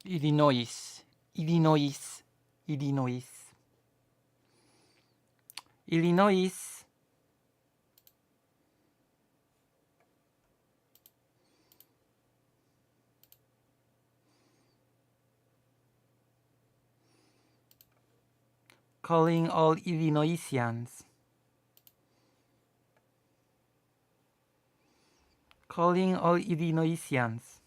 Illinois, Illinois, Illinois, Illinois. Calling all Illinoisians. Calling all Illinoisians.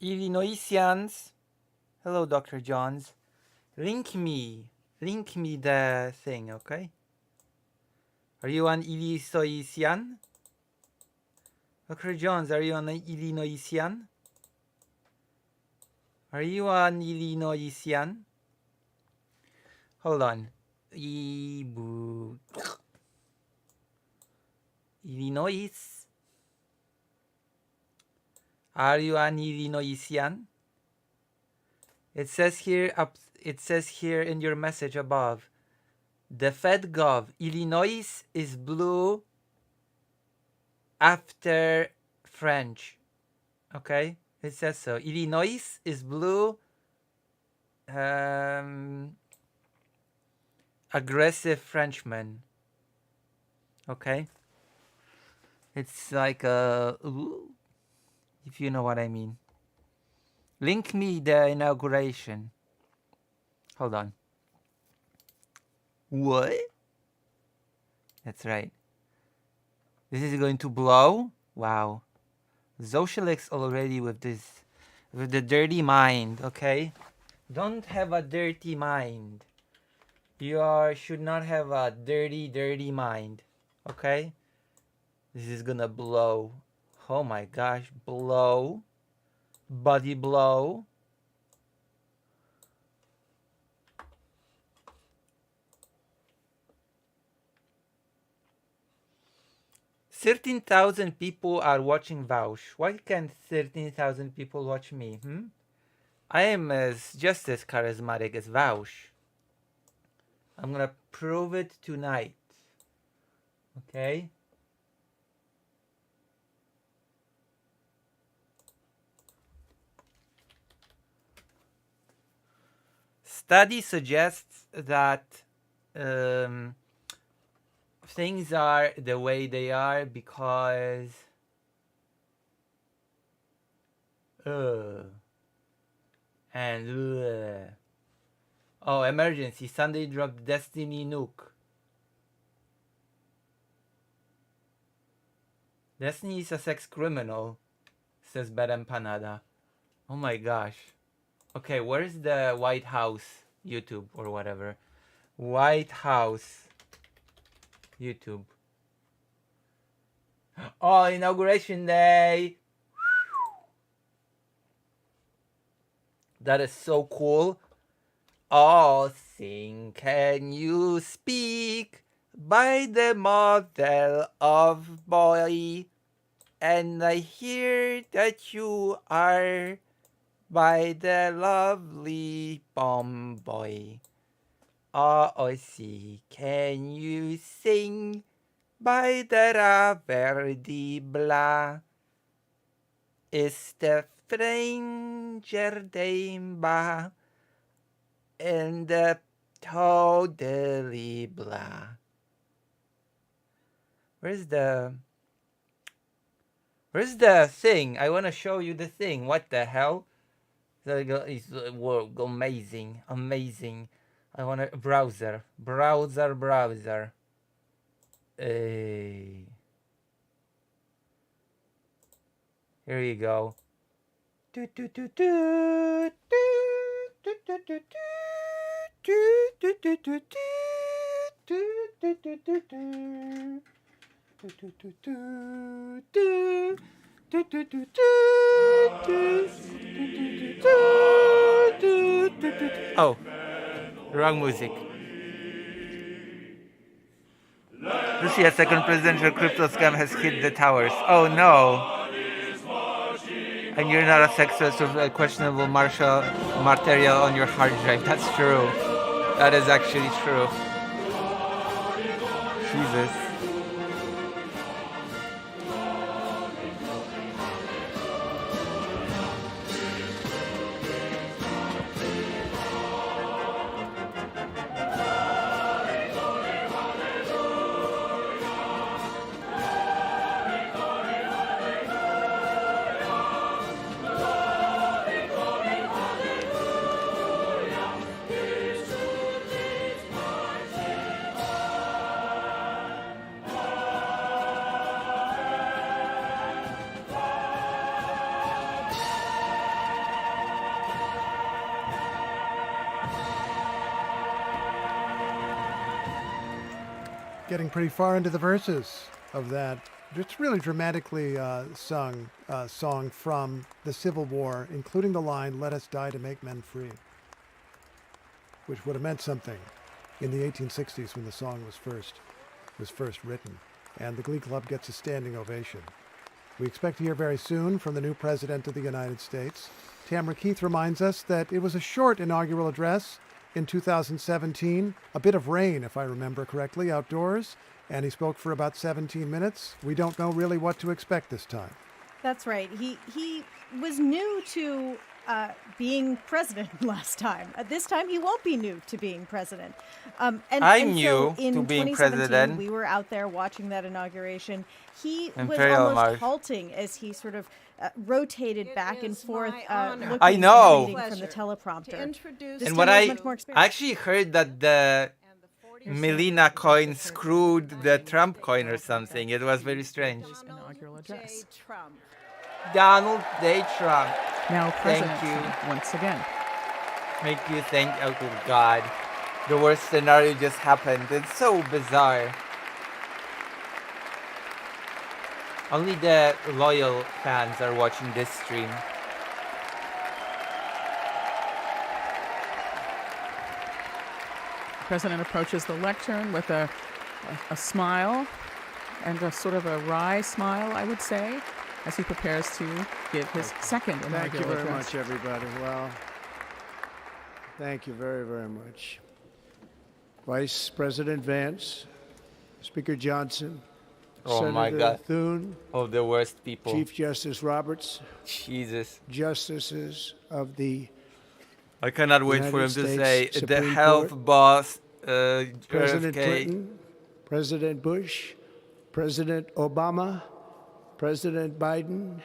Illinoisians. Hello, Dr. Johns. Link me the thing, okay? Are you an Illinoisian? Dr. Jones, are you an Illinoisian? Are you an Illinoisian? Hold on. Illinois. Are you an Illinoisian? It says here in your message above. The FedGov, Illinois is blue after French. Okay? It says so. Illinois is blue. Aggressive Frenchman. Okay? It's like a... if you know what I mean. Link me the inauguration. Hold on. What? That's right. This is going to blow? Wow. Socialix already with this, with the dirty mind, okay? Don't have a dirty mind. You should not have a dirty mind, okay? This is gonna blow. Oh my gosh, blow. Body blow. $13,000 people are watching Vaush. Why can't 13,000 people watch me? I am just as charismatic as Vaush. I'm gonna prove it tonight. Okay? Study suggests that things are the way they are because oh, emergency. Sunday dropped Destiny Nuke. Destiny is a sex criminal, says Bad Empanada. Oh my gosh. Okay, where's the White House YouTube or whatever? White House YouTube. Oh, Inauguration Day! That is so cool. Oh, sing, can you speak by the model of boy? And I hear that you are by the lovely bomb boy. Oh, I see. Can you sing by the Raverdi blah? Is the stranger Damba and the totally blah? Where's the thing? I want to show you the thing. What the hell? It's amazing. Amazing. I want a browser. Browser. Hey. Here you go. Oh, wrong music. Russia second presidential crypto scam has hit the towers. Oh no. And you're not a sexist of questionable material on your hard drive. That's true. That is actually true. Jesus. Getting pretty far into the verses of that. It's really dramatically sung song from the Civil War, including the line, "Let us die to make men free," which would have meant something in the 1860s when the song was first written. And the Glee Club gets a standing ovation. We expect to hear very soon from the new President of the United States. Tamara Keith reminds us that it was a short inaugural address in 2017, a bit of rain, if I remember correctly, outdoors, and he spoke for about 17 minutes. We don't know really what to expect this time. That's right. He was new to being president last time. This time he won't be new to being president. I'm and new so in to being 2017, president. we were out there watching that inauguration. He was Imperial almost March. halting as he sort of rotated back and forth, looking I know. and reading from the teleprompter. This And time what he has I much more experience. actually heard that the Melina coin screwed the Trump coin or something. It was very strange. Inaugural address. Donald J. Trump. Now Thank President you. Trump once again. Make you think, oh good God, the worst scenario just happened. It's so bizarre. Only the loyal fans are watching this stream. The president approaches the lectern with a smile and a sort of a wry smile, I would say, as he prepares to give his second inaugural Thank you very address. much, everybody. Well, thank you very, very much. Vice President Vance, Speaker Johnson, Oh Senator my God. Thune, Oh, the worst people. Chief Justice Roberts, Jesus. justices of the I cannot wait for him United to States say the Supreme health Court, boss, President RFK. Clinton, President Bush, President Obama, President Biden,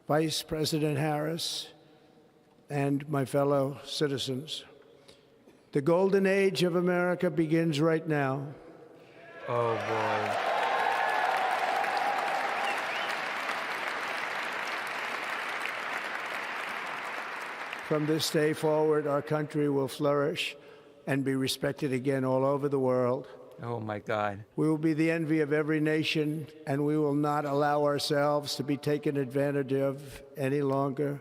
Vice President Harris, and my fellow citizens. The golden age of America begins right now. Oh boy. From this day forward, our country will flourish and be respected again all over the world. Oh my God. We will be the envy of every nation, and we will not allow ourselves to be taken advantage of any longer.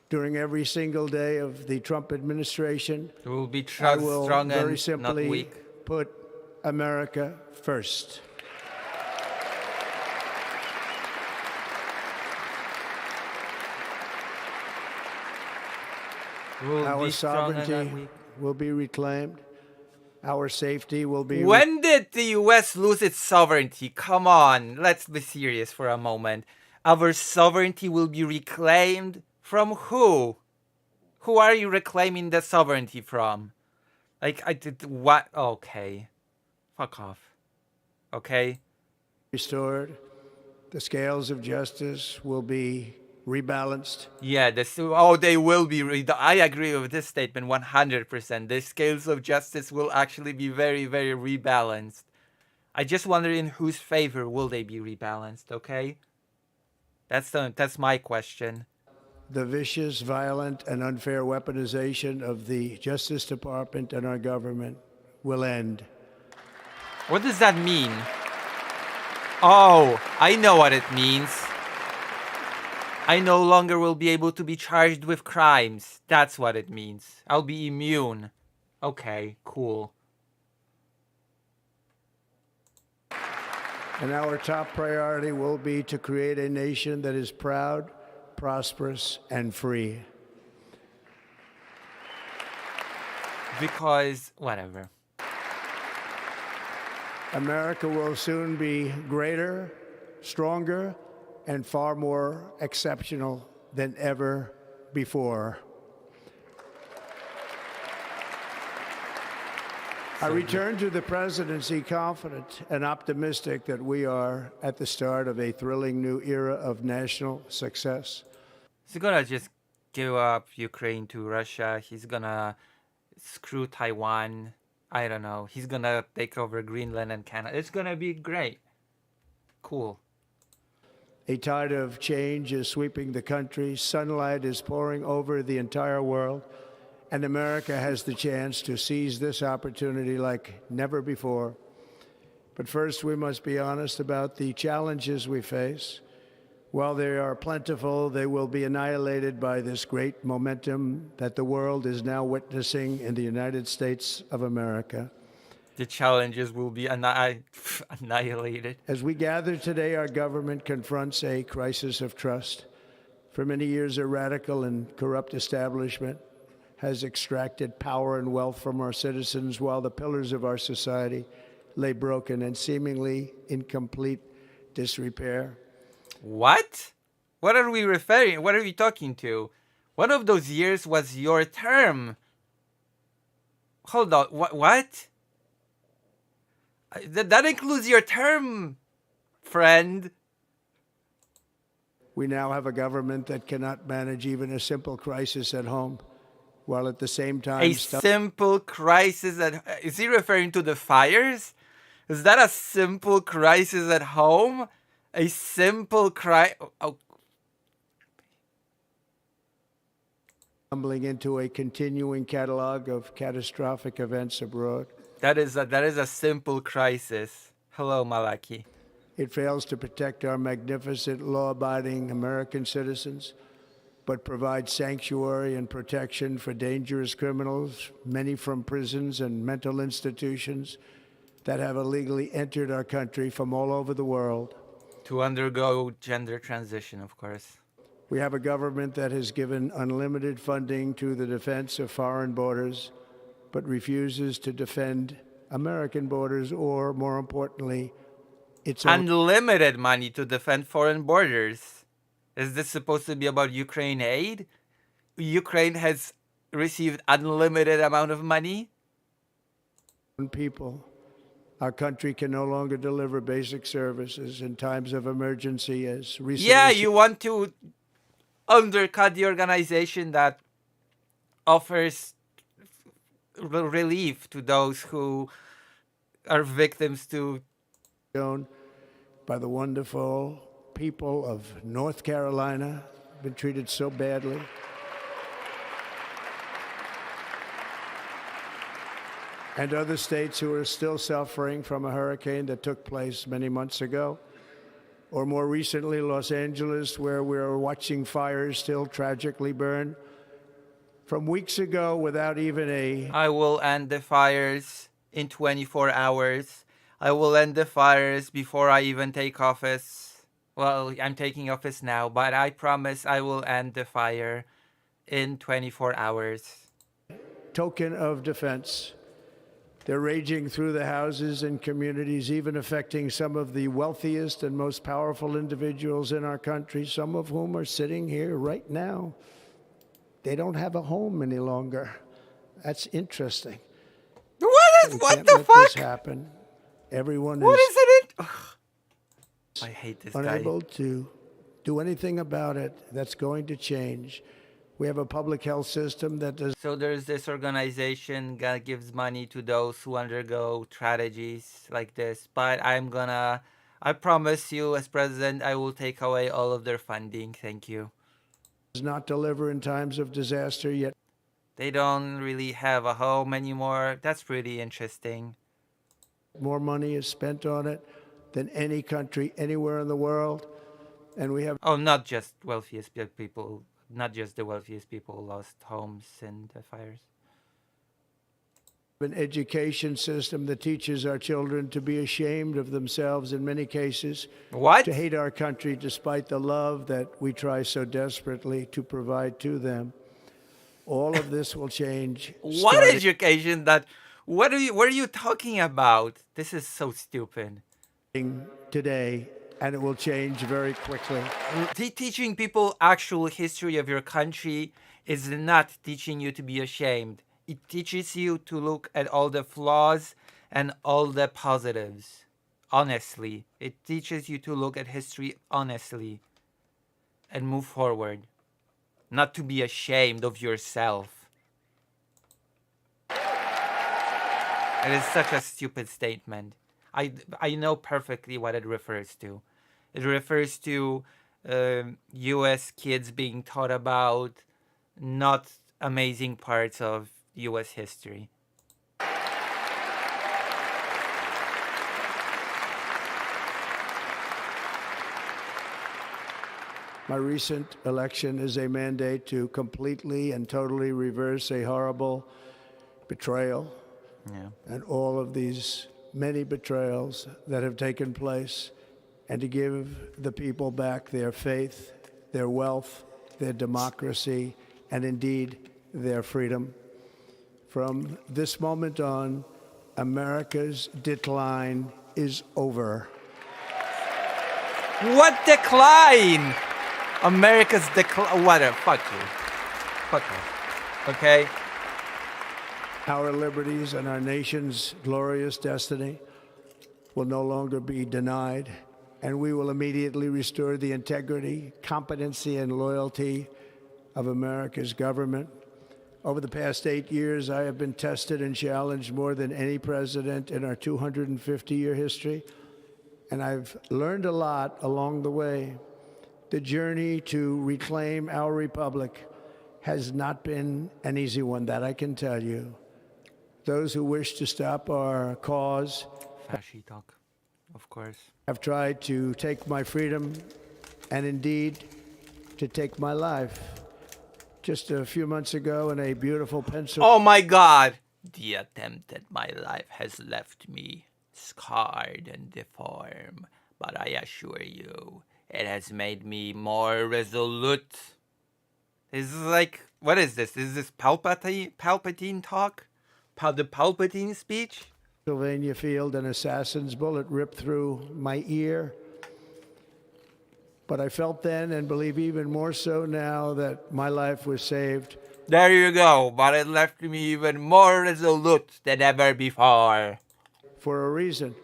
During every single day of the Trump administration, We will be I will strong very and not simply weak. put America first. We will Our be strong and not sovereignty weak. will be reclaimed. Our safety will be When did the US lose its sovereignty? Come on, let's be serious for a moment. Our sovereignty will be reclaimed from who? Who are you reclaiming the sovereignty from? Like, I did what? Okay. Fuck off. Okay? restored. The scales of justice will be rebalanced. Yeah, they will be. I agree with this statement 100%. The scales of justice will actually be very, very rebalanced. I just wonder in whose favor will they be rebalanced, okay? That's my question. The vicious, violent, and unfair weaponization of the Justice Department and our government will end. What does that mean? Oh, I know what it means. I no longer will be able to be charged with crimes. That's what it means. I'll be immune. Okay, cool. And our top priority will be to create a nation that is proud, prosperous, and free. Because, whatever. America will soon be greater, stronger, and far more exceptional than ever before. I return to the presidency confident and optimistic that we are at the start of a thrilling new era of national success. He's gonna just give up Ukraine to Russia. He's gonna screw Taiwan. I don't know. He's gonna take over Greenland and Canada. It's gonna be great. Cool. A tide of change is sweeping the country. Sunlight is pouring over the entire world. And America has the chance to seize this opportunity like never before. But first, we must be honest about the challenges we face. While they are plentiful, they will be annihilated by this great momentum that the world is now witnessing in the United States of America. The challenges will be annihilated. As we gather today, our government confronts a crisis of trust. For many years, a radical and corrupt establishment has extracted power and wealth from our citizens while the pillars of our society lay broken and seemingly in complete disrepair. What? What are we referring? What are we talking to? One of those years was your term. Hold on. What? That includes your term, friend. We now have a government that cannot manage even a simple crisis at home, while at the same time... A simple crisis at... Is he referring to the fires? Is that a simple crisis at home? A simple Stumbling into a continuing catalog of catastrophic events abroad. That is a simple crisis. Hello, Malaki. It fails to protect our magnificent, law-abiding American citizens, but provides sanctuary and protection for dangerous criminals, many from prisons and mental institutions that have illegally entered our country from all over the world. To undergo gender transition, of course. We have a government that has given unlimited funding to the defense of foreign borders, but refuses to defend American borders or, more importantly, its own... Unlimited money to defend foreign borders. Is this supposed to be about Ukraine aid? Ukraine has received unlimited amount of money? People. Our country can no longer deliver basic services in times of emergency as recently... Yeah, you want to undercut the organization that offers relief to those who are victims to... ...shown by the wonderful people of North Carolina, been treated so badly. And other states who are still suffering from a hurricane that took place many months ago. Or more recently, Los Angeles, where we're watching fires still tragically burn. From weeks ago, without even a... I will end the fires in 24 hours. I will end the fires before I even take office. Well, I'm taking office now, but I promise I will end the fire in 24 hours. Token of defense. They're raging through the houses and communities, even affecting some of the wealthiest and most powerful individuals in our country, some of whom are sitting here right now. They don't have a home any longer. That's interesting. What the fuck? This happen. Everyone What is is it? Ugh. I hate this guy. unable to do anything about it. That's going to change. We have a public health system that does... So there's this organization that gives money to those who undergo tragedies like this. But I promise you, as president, I will take away all of their funding. Thank you. does not deliver in times of disaster, yet They don't really have a home anymore. That's pretty interesting. More money is spent on it than any country anywhere in the world. And we have Oh, not just wealthiest people, not just the wealthiest people lost homes in the fires. an education system that teaches our children to be ashamed of themselves in many cases, What? to hate our country despite the love that we try so desperately to provide to them. All of this will change. What starting education that what are you talking about? This is so stupid. today, and it will change very quickly. Teaching people actual history of your country is not teaching you to be ashamed. It teaches you to look at all the flaws and all the positives. Honestly, it teaches you to look at history honestly and move forward. Not to be ashamed of yourself. It is such a stupid statement. I know perfectly what it refers to. It refers to U.S. kids being taught about not amazing parts of U.S. history. My recent election is a mandate to completely and totally reverse a horrible betrayal Yeah. and all of these many betrayals that have taken place, and to give the people back their faith, their wealth, their democracy, and indeed their freedom. From this moment on, America's decline is over. What decline? America's decline. What a fuck you. Fuck off. Okay? Our liberties and our nation's glorious destiny will no longer be denied, and we will immediately restore the integrity, competency, and loyalty of America's government. Over the past 8 years, I have been tested and challenged more than any president in our 250-year history, and I've learned a lot along the way. The journey to reclaim our republic has not been an easy one, that I can tell you. Those who wish to stop our cause Fashy talk. Of course. have tried to take my freedom and indeed to take my life. Just a few months ago in a beautiful Pennsylvania. Oh my god! The attempt at my life has left me scarred and deformed, but I assure you, it has made me more resolute. This is like, what is this? Is this Palpatine talk? The Palpatine speech? Pennsylvania field, an assassin's bullet ripped through my ear. But I felt then, and believe even more so now, that my life was saved. There you go, but it left me even more resolute than ever before. For a reason.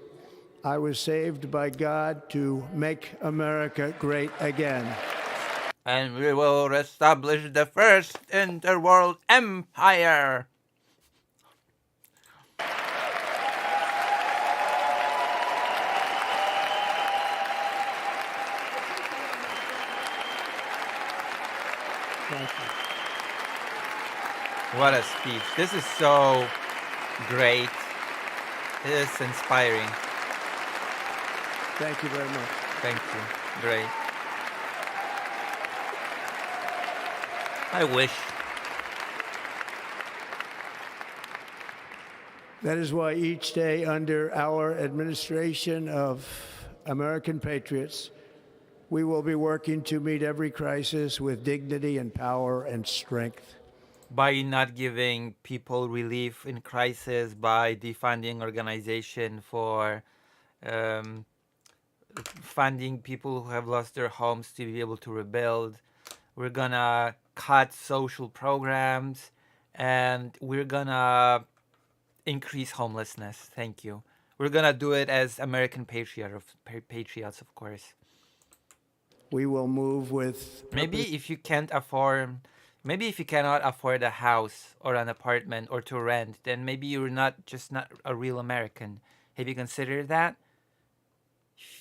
I was saved by God to make America great again. And we will establish the first interworld empire. Thank you. What a speech. This is so great. It is inspiring. Thank you very much. Thank you. Great. I wish. That is why each day under our administration of American patriots, we will be working to meet every crisis with dignity and power and strength. By not giving people relief in crisis, by defunding organization for funding people who have lost their homes to be able to rebuild. We're gonna cut social programs and we're gonna increase homelessness. Thank you. We're gonna do it as American patriots, of course. We will move with Maybe purpose. if you cannot afford a house or an apartment or to rent, then maybe you're not a real American. Have you considered that?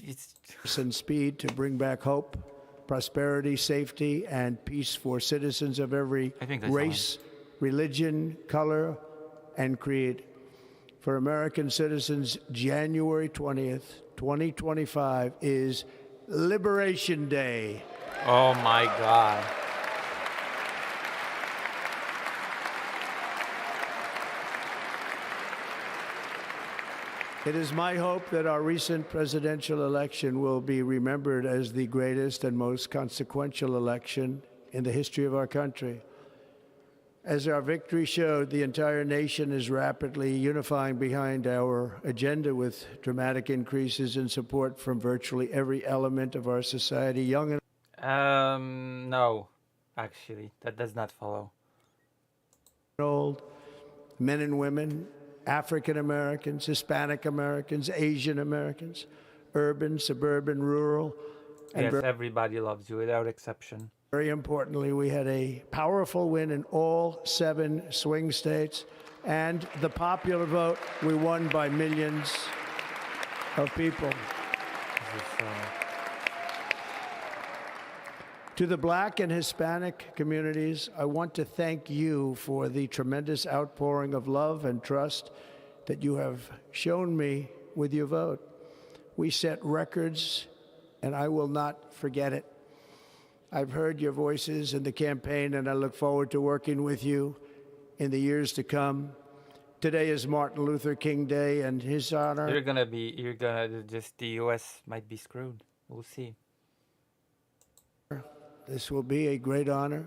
It's And speed to bring back hope, prosperity, safety, and peace for citizens of every I think that's race, religion, color, and creed. For American citizens, January 20th, 2025 is Liberation Day. Oh my God. It is my hope that our recent presidential election will be remembered as the greatest and most consequential election in the history of our country. As our victory showed, the entire nation is rapidly unifying behind our agenda with dramatic increases in support from virtually every element of our society, young and No, actually, that does not follow. old, men and women, African Americans, Hispanic Americans, Asian Americans, urban, suburban, rural, and Yes, everybody loves you without exception. very importantly, we had a powerful win in all 7 swing states, and the popular vote, we won by millions of people. This is, To the Black and Hispanic communities, I want to thank you for the tremendous outpouring of love and trust that you have shown me with your vote. We set records, and I will not forget it. I've heard your voices in the campaign, and I look forward to working with you in the years to come. Today is Martin Luther King Day, and his honor. the US might be screwed. We'll see. This will be a great honor,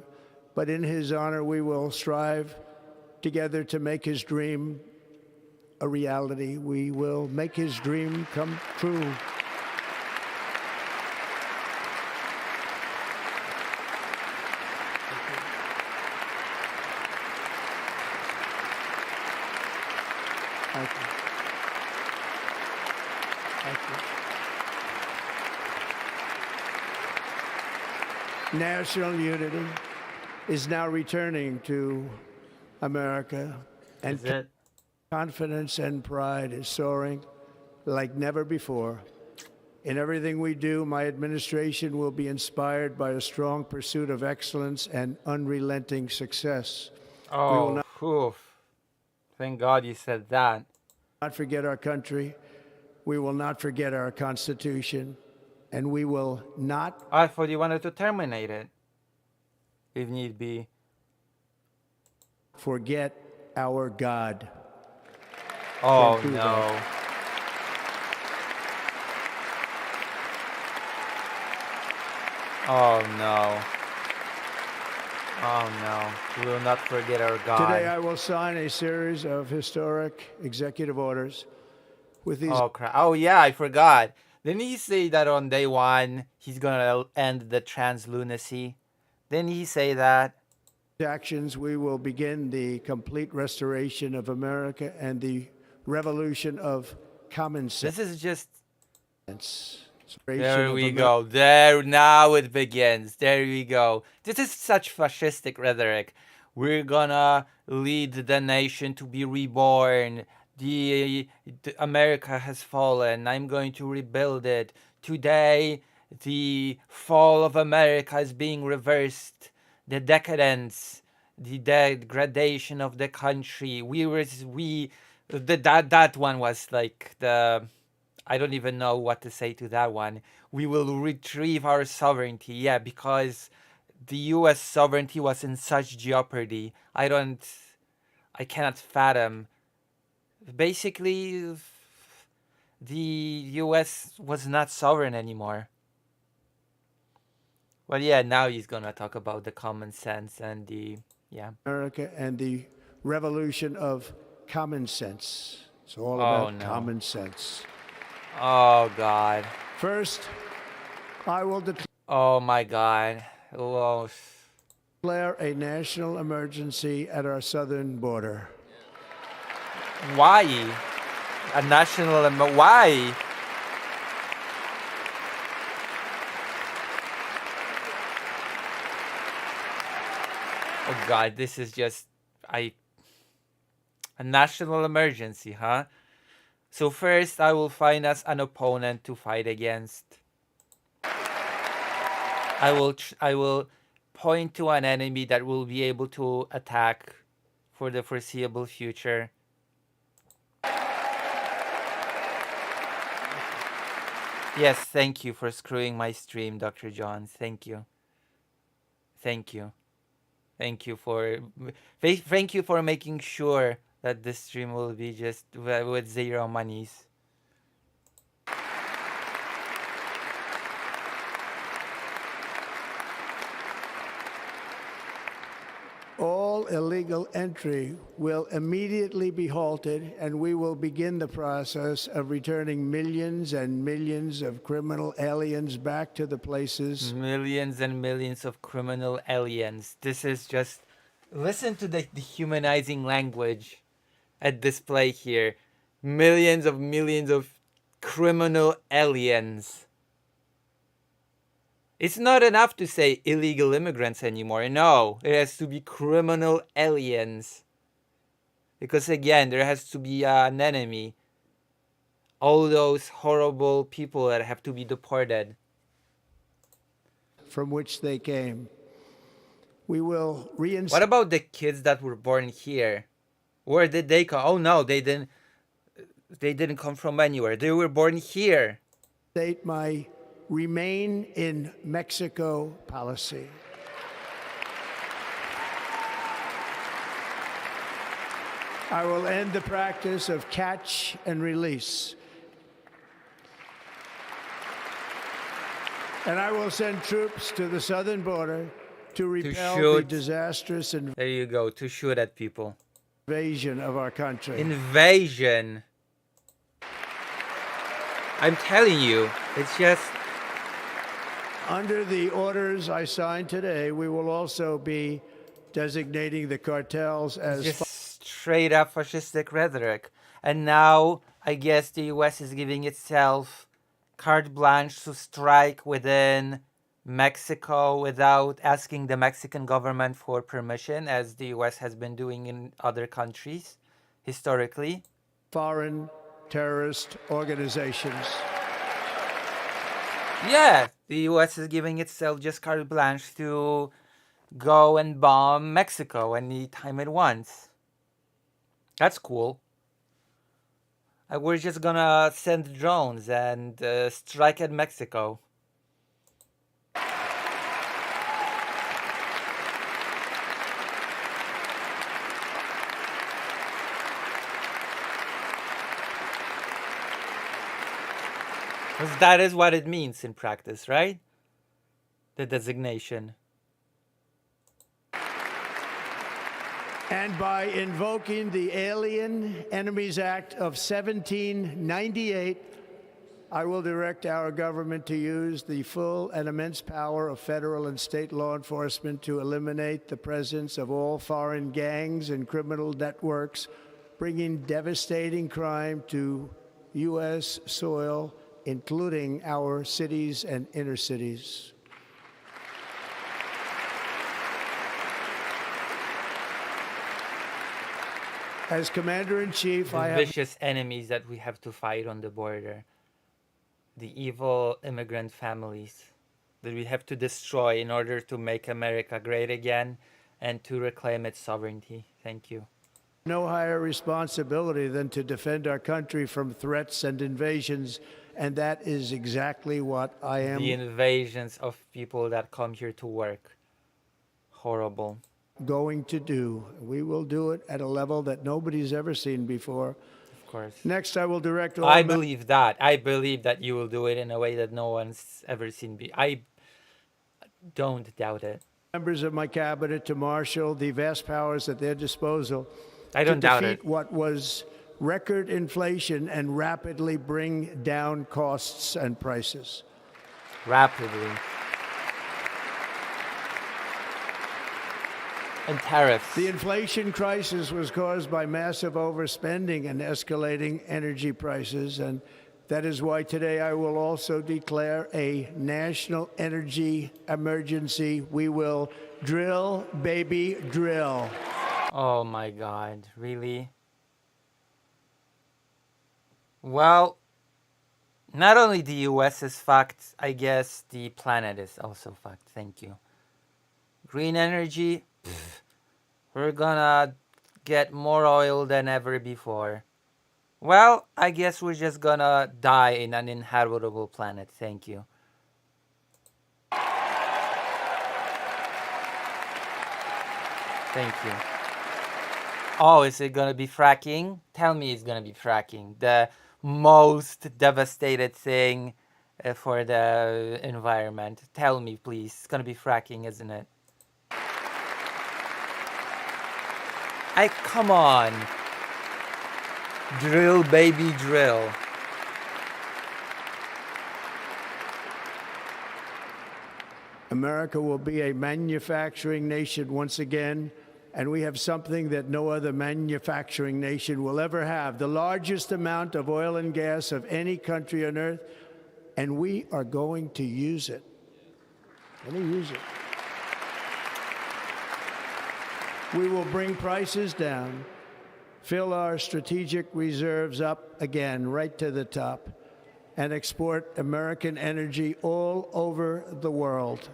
but in his honor, we will strive together to make his dream a reality. We will make his dream come true. Thank you. Thank you. National unity is now returning to America, and Is it? confidence and pride is soaring like never before. In everything we do, my administration will be inspired by a strong pursuit of excellence and unrelenting success. Oh, oof. Thank God you said that. Not forget our country. We will not forget our Constitution. And we will not I thought you wanted to terminate it. If need be. forget our God. Oh Thank you, no. God. Oh no. Oh no. We will not forget our God. Today, I will sign a series of historic executive orders with these Oh crap. Oh yeah, I forgot. Didn't he say that on day 1 he's gonna end the trans lunacy? Didn't he say that? actions. We will begin the complete restoration of America and the revolution of common sense. This is just Restoration there of we America. go. There now it begins. There we go. This is such fascistic rhetoric. We're gonna lead the nation to be reborn. The America has fallen. I'm going to rebuild it. Today, the fall of America is being reversed. The decadence, the degradation of the country. That one was like the. I don't even know what to say to that one. We will retrieve our sovereignty. Yeah, because the US sovereignty was in such jeopardy. I cannot fathom. Basically, the US was not sovereign anymore. Well, yeah, now he's gonna talk about the common sense and the, yeah. America and the revolution of common sense. It's all Oh, about no. common sense. Oh, God. First, I will Oh, my God. Oh, declare a national emergency at our southern border. why? A national, why? Oh, God, this is just, a national emergency, huh? So first, I will find us an opponent to fight against. I will point to an enemy that will be able to attack for the foreseeable future. Yes, thank you for screwing my stream, Dr. Johns. Thank you. Thank you. Thank you for thank you for making sure that this stream will be just with zero monies. All illegal entry will immediately be halted, and we will begin the process of returning millions and millions of criminal aliens back to the places. Millions and millions of criminal aliens. This is just listen to the dehumanizing language at display here. Millions of criminal aliens. It's not enough to say illegal immigrants anymore. No, it has to be criminal aliens. Because again, there has to be an enemy. All those horrible people that have to be deported. From which they came. We will reinstate. What about the kids that were born here? Where did they come? Oh no, they didn't come from anywhere. They were born here. My remain in Mexico policy. I will end the practice of catch and release. And I will send troops to the southern border to repel the shoot. disastrous There you go, to shoot at people. invasion of our country. Invasion. I'm telling you, it's just Under the orders I signed today, we will also be designating the cartels as just straight up fascistic rhetoric. And now I guess the US is giving itself carte blanche to strike within Mexico without asking the Mexican government for permission, as the US has been doing in other countries historically. foreign terrorist organizations. Yeah, the US is giving itself just carte blanche to go and bomb Mexico anytime it wants. That's cool. We're just gonna send drones and strike at Mexico. Because that is what it means in practice, right? The designation. And by invoking the Alien Enemies Act of 1798, I will direct our government to use the full and immense power of federal and state law enforcement to eliminate the presence of all foreign gangs and criminal networks, bringing devastating crime to U.S. soil, including our cities and inner cities. As Commander-in-Chief, The I have vicious enemies that we have to fight on the border. The evil immigrant families that we have to destroy in order to make America great again and to reclaim its sovereignty. Thank you. no higher responsibility than to defend our country from threats and invasions, and that is exactly what I am The invasions of people that come here to work. Horrible. going to do. We will do it at a level that nobody's ever seen before. Of course. Next, I will direct all I believe that. I believe that you will do it in a way that no one's ever seen. I don't doubt it. members of my cabinet to marshal the vast powers at their disposal I don't to doubt defeat it. what was record inflation and rapidly bring down costs and prices. Rapidly. And tariffs. The inflation crisis was caused by massive overspending and escalating energy prices, and that is why today I will also declare a national energy emergency. We will drill, baby, drill. Oh my God, really? Well, not only the US is fucked, I guess the planet is also fucked. Thank you. Green energy, we're gonna get more oil than ever before. Well, I guess we're just gonna die in an inhabitable planet. Thank you. Thank you. Oh, is it gonna be fracking? Tell me it's gonna be fracking. The most devastated thing for the environment. Tell me, please. It's gonna be fracking, isn't it? Come on. Drill, baby, drill. America will be a manufacturing nation once again, and we have something that no other manufacturing nation will ever have, the largest amount of oil and gas of any country on earth, and we are going to use it. We will bring prices down, fill our strategic reserves up again right to the top, and export American energy all over the world.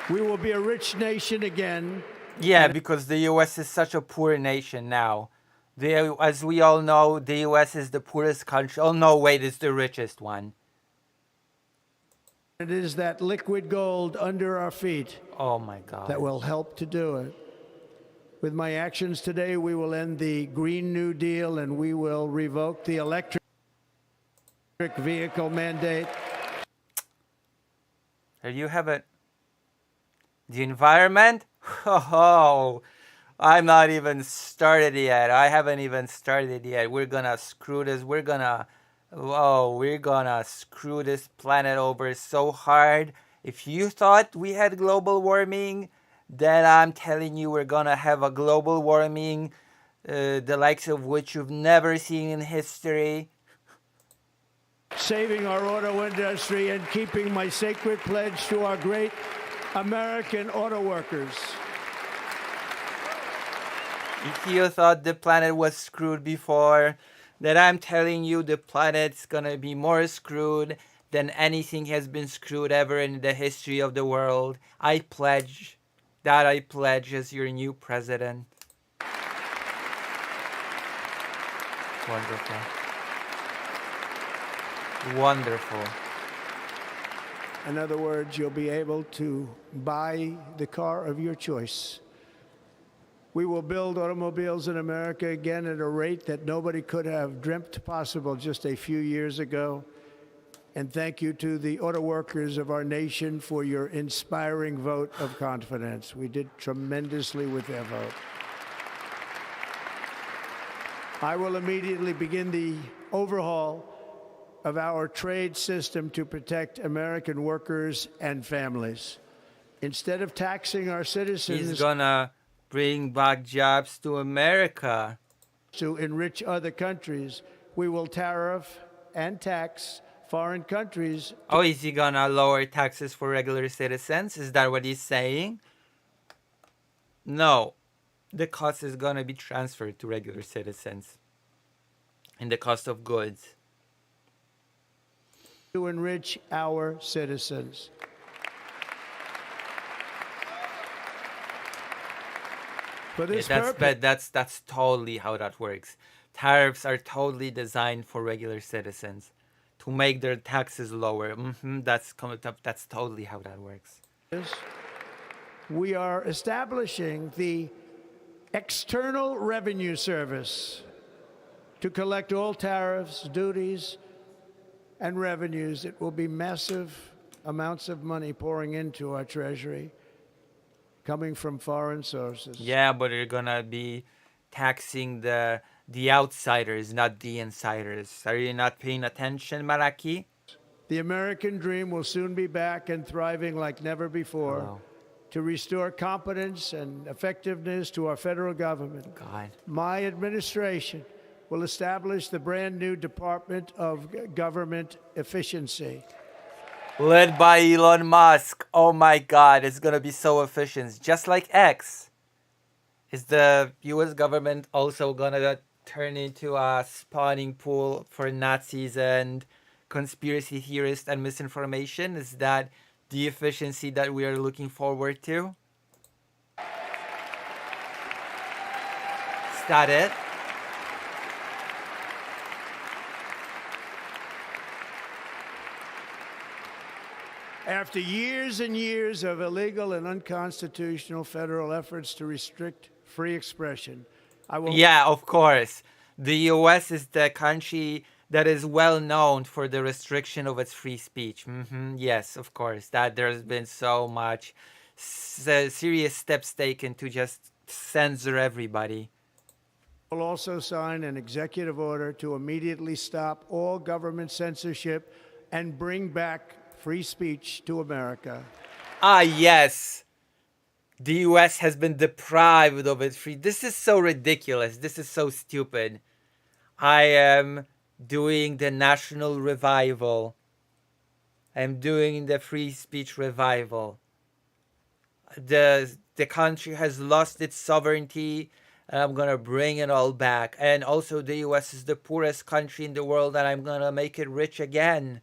We will be a rich nation again. Yeah, because the US is such a poor nation now. As we all know, the US is the poorest country. Oh no, wait, it's the richest one. It is that liquid gold under our feet Oh my God. that will help to do it. With my actions today, we will end the Green New Deal and we will revoke the electric vehicle mandate. There you have it. The environment? Oh, I'm not even started yet. I haven't even started yet. We're gonna screw this. We're gonna screw this planet over so hard. If you thought we had global warming, then I'm telling you we're gonna have a global warming, the likes of which you've never seen in history. Saving our auto industry and keeping my sacred pledge to our great American auto workers. If you thought the planet was screwed before, then I'm telling you the planet's gonna be more screwed than anything has been screwed ever in the history of the world. I pledge as your new president. Wonderful. Wonderful. In other words, you'll be able to buy the car of your choice. We will build automobiles in America again at a rate that nobody could have dreamt possible just a few years ago. And thank you to the auto workers of our nation for your inspiring vote of confidence. We did tremendously with their vote. I will immediately begin the overhaul of our trade system to protect American workers and families. Instead of taxing our citizens He's gonna bring back jobs to America. to enrich other countries, we will tariff and tax foreign countries. Oh, is he gonna lower taxes for regular citizens? Is that what he's saying? No. The cost is gonna be transferred to regular citizens. And the cost of goods. To enrich our citizens. For this purpose, that's totally how that works. Tariffs are totally designed for regular citizens to make their taxes lower. That's totally how that works. we are establishing the External Revenue Service to collect all tariffs, duties, and revenues. It will be massive amounts of money pouring into our treasury, coming from foreign sources. Yeah, but you're gonna be taxing the outsiders, not the insiders. Are you not paying attention, Maraki? The American dream will soon be back and thriving like never before. Hello. To restore competence and effectiveness to our federal government. God. My administration will establish the brand new Department of Government Efficiency. Led by Elon Musk. Oh my God, it's gonna be so efficient. Just like X. Is the US government also gonna turn into a spawning pool for Nazis and conspiracy theorists and misinformation? Is that the efficiency that we are looking forward to? that it? After years and years of illegal and unconstitutional federal efforts to restrict free expression, I will Yeah, of course. The US is the country that is well known for the restriction of its free speech. Yes, of course. That there's been so much serious steps taken to just censor everybody. also sign an executive order to immediately stop all government censorship and bring back free speech to America. Ah, yes. The US has been deprived of its free. This is so ridiculous. This is so stupid. I am doing the national revival. I'm doing the free speech revival. The country has lost its sovereignty, and I'm gonna bring it all back. And also, the US is the poorest country in the world, and I'm gonna make it rich again.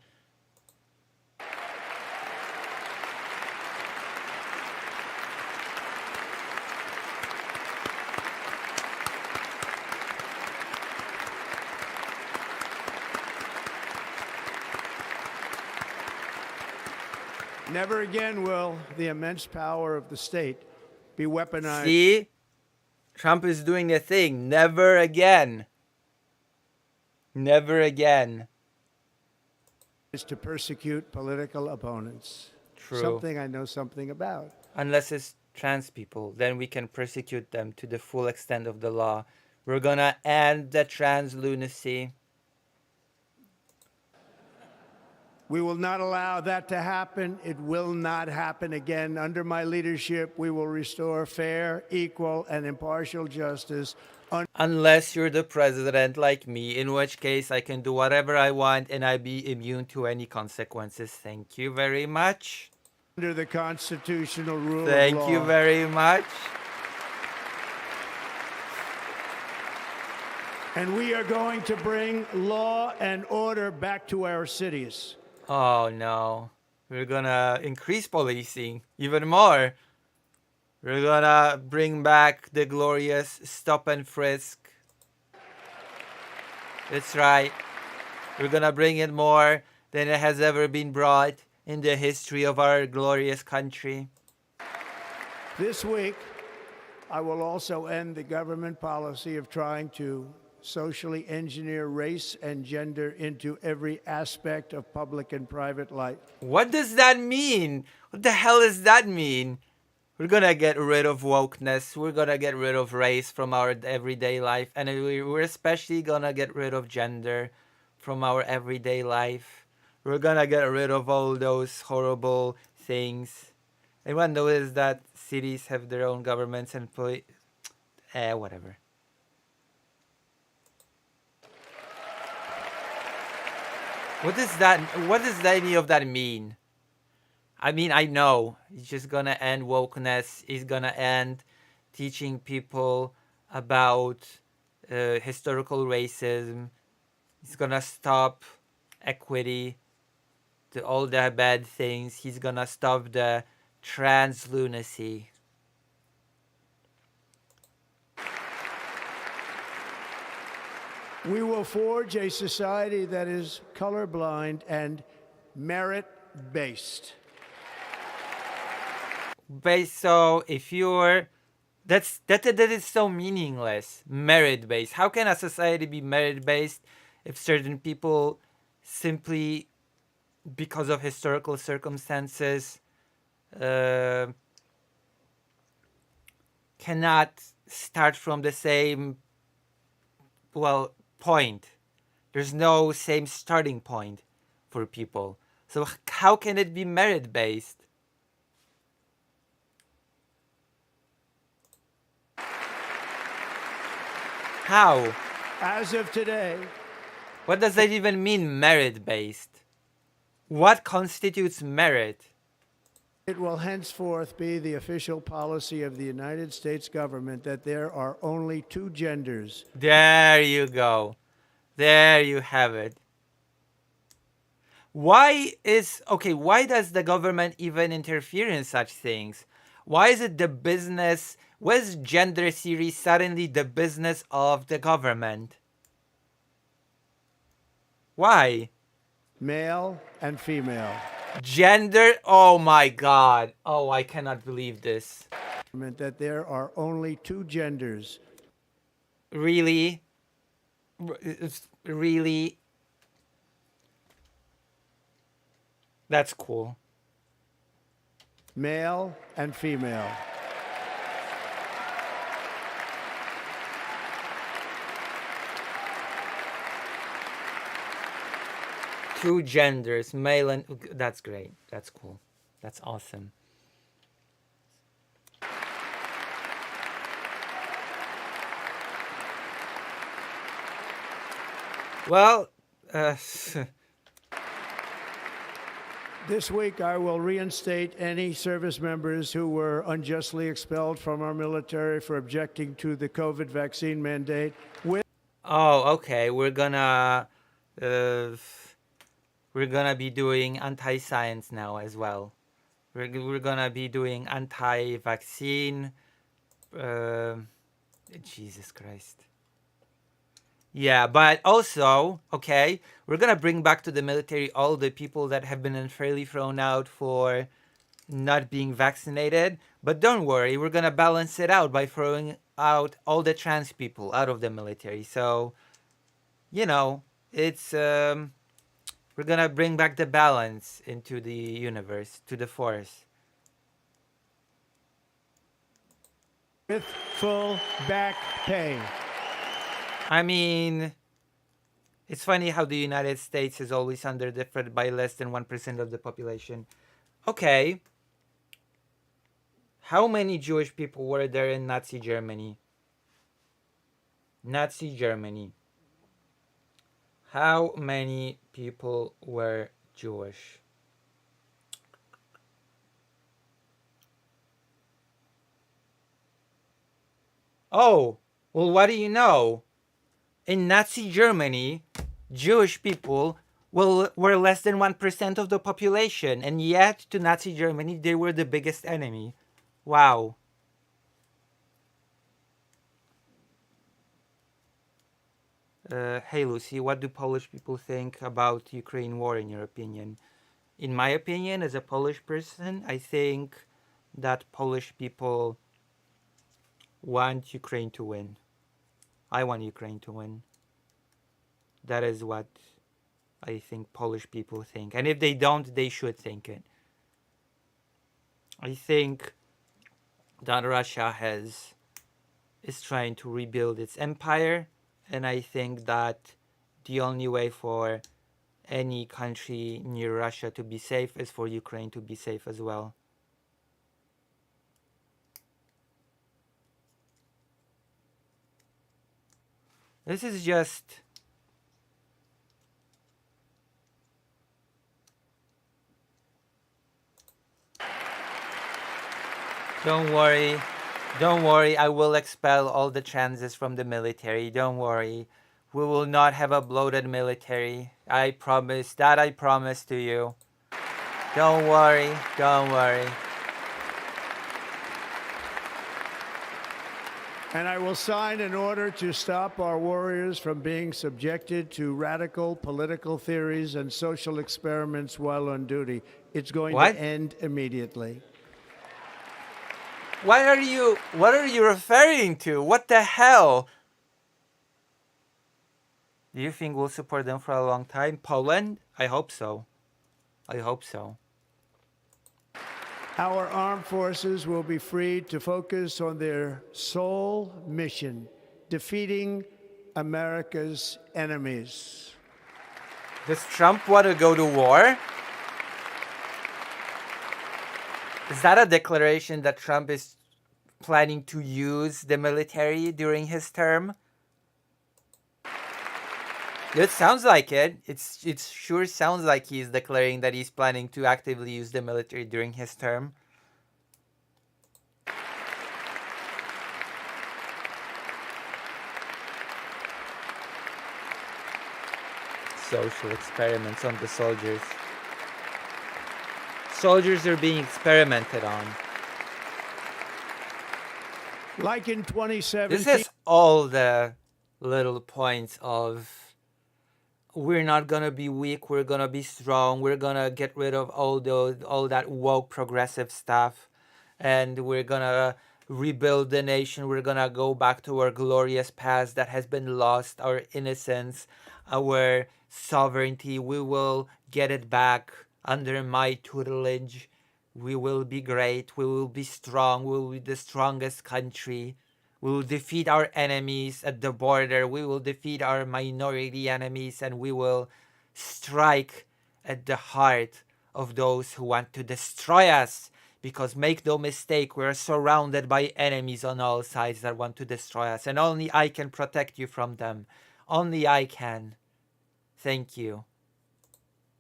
Never again will the immense power of the state be weaponized. See? Trump is doing the thing. Never again. Never again. Is to persecute political opponents. True. Something I know something about. Unless it's trans people, then we can persecute them to the full extent of the law. We're gonna end the trans lunacy. We will not allow that to happen. It will not happen again. Under my leadership, we will restore fair, equal, and impartial justice. Unless you're the president like me, in which case I can do whatever I want and I be immune to any consequences. Thank you very much. Under the constitutional rule of law. Thank you very much. And we are going to bring law and order back to our cities. Oh no. We're gonna increase policing even more. We're gonna bring back the glorious stop and frisk. That's right. We're gonna bring it more than it has ever been brought in the history of our glorious country. This week, I will also end the government policy of trying to socially engineer race and gender into every aspect of public and private life. What does that mean? What the hell does that mean? We're gonna get rid of wokeness. We're gonna get rid of race from our everyday life. And we're especially gonna get rid of gender from our everyday life. We're gonna get rid of all those horrible things. Anyone notice that cities have their own governments and whatever. What does any of that mean? I mean, I know he's just gonna end wokeness. He's gonna end teaching people about historical racism. He's gonna stop equity, all the bad things. He's gonna stop the trans lunacy. We will forge a society that is colorblind and merit-based. So if you're that is so meaningless. Merit based. How can a society be merit based if certain people simply because of historical circumstances cannot start from the same point? There's no same starting point for people. So how can it be merit based? How? As of today, What does that even mean, merit-based? What constitutes merit? it will henceforth be the official policy of the United States government that there are only two genders. There you go. There you have it. Why does the government even interfere in such things? Why is it the business Was gender series suddenly the business of the government? Why? Male and female. Gender? Oh my god. Oh, I cannot believe this. That there are only two genders. Really? Really? That's cool. Male and female. Two genders, male and... That's great. That's cool. That's awesome. Well, This week, I will reinstate any service members who were unjustly expelled from our military for objecting to the COVID vaccine mandate. oh, okay. We're gonna be doing anti-science now as well. We're gonna be doing anti-vaccine. Jesus Christ. Yeah, but also, okay, we're gonna bring back to the military all the people that have been unfairly thrown out for not being vaccinated. But don't worry, we're gonna balance it out by throwing out all the trans people out of the military. So, you know, it's we're gonna bring back the balance into the universe, to the force. With full back pay. I mean, it's funny how the United States is always underfunded by less than 1% of the population. Okay. How many Jewish people were there in Nazi Germany? Nazi Germany. How many people were Jewish? Oh, well, what do you know? In Nazi Germany, Jewish people were less than 1% of the population, and yet to Nazi Germany, they were the biggest enemy. Wow. Hey Lucy, what do Polish people think about Ukraine war in your opinion? In my opinion, as a Polish person, I think that Polish people want Ukraine to win. I want Ukraine to win. That is what I think Polish people think. And if they don't, they should think it. I think that Russia is trying to rebuild its empire, and I think that the only way for any country near Russia to be safe is for Ukraine to be safe as well. This is just... Don't worry, I will expel all the transes from the military, don't worry. We will not have a bloated military, I promise, that I promise to you. Don't worry, don't worry. And I will sign an order to stop our warriors from being subjected to radical political theories and social experiments while on duty. It's going What? to end immediately. What are you referring to? What the hell? Do you think we'll support them for a long time? Poland? I hope so. I hope so. Our armed forces will be freed to focus on their sole mission, defeating America's enemies. Does Trump want to go to war? Is that a declaration that Trump is planning to use the military during his term? It sounds like it. It sure sounds like he's declaring that he's planning to actively use the military during his term. Social experiments on the soldiers. Soldiers are being experimented on. Like in 2017. This is all the little points of we're not gonna be weak, we're gonna be strong, we're gonna get rid of all that woke progressive stuff, and we're gonna rebuild the nation, we're gonna go back to our glorious past that has been lost, our innocence, our sovereignty, we will get it back under my tutelage. We will be great, we will be strong, we will be the strongest country. We will defeat our enemies at the border. We will defeat our minority enemies, and we will strike at the heart of those who want to destroy us. Because make no mistake, we are surrounded by enemies on all sides that want to destroy us, and only I can protect you from them. Only I can. Thank you.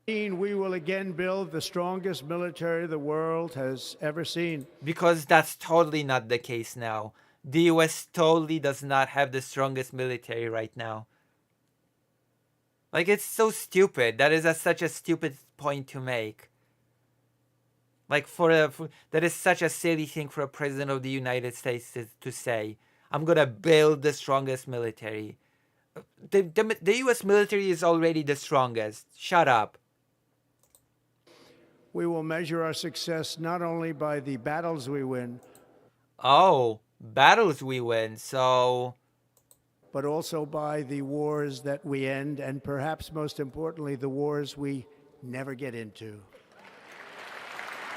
We will again build the strongest military the world has ever seen. Because that's totally not the case now. The US totally does not have the strongest military right now. Like, it's so stupid. That is such a stupid point to make. Like, that is such a silly thing for a president of the United States to say. I'm gonna build the strongest military. The US military is already the strongest. Shut up. We will measure our success not only by the battles we win, Oh, battles we win, so... but also by the wars that we end, and perhaps most importantly, the wars we never get into.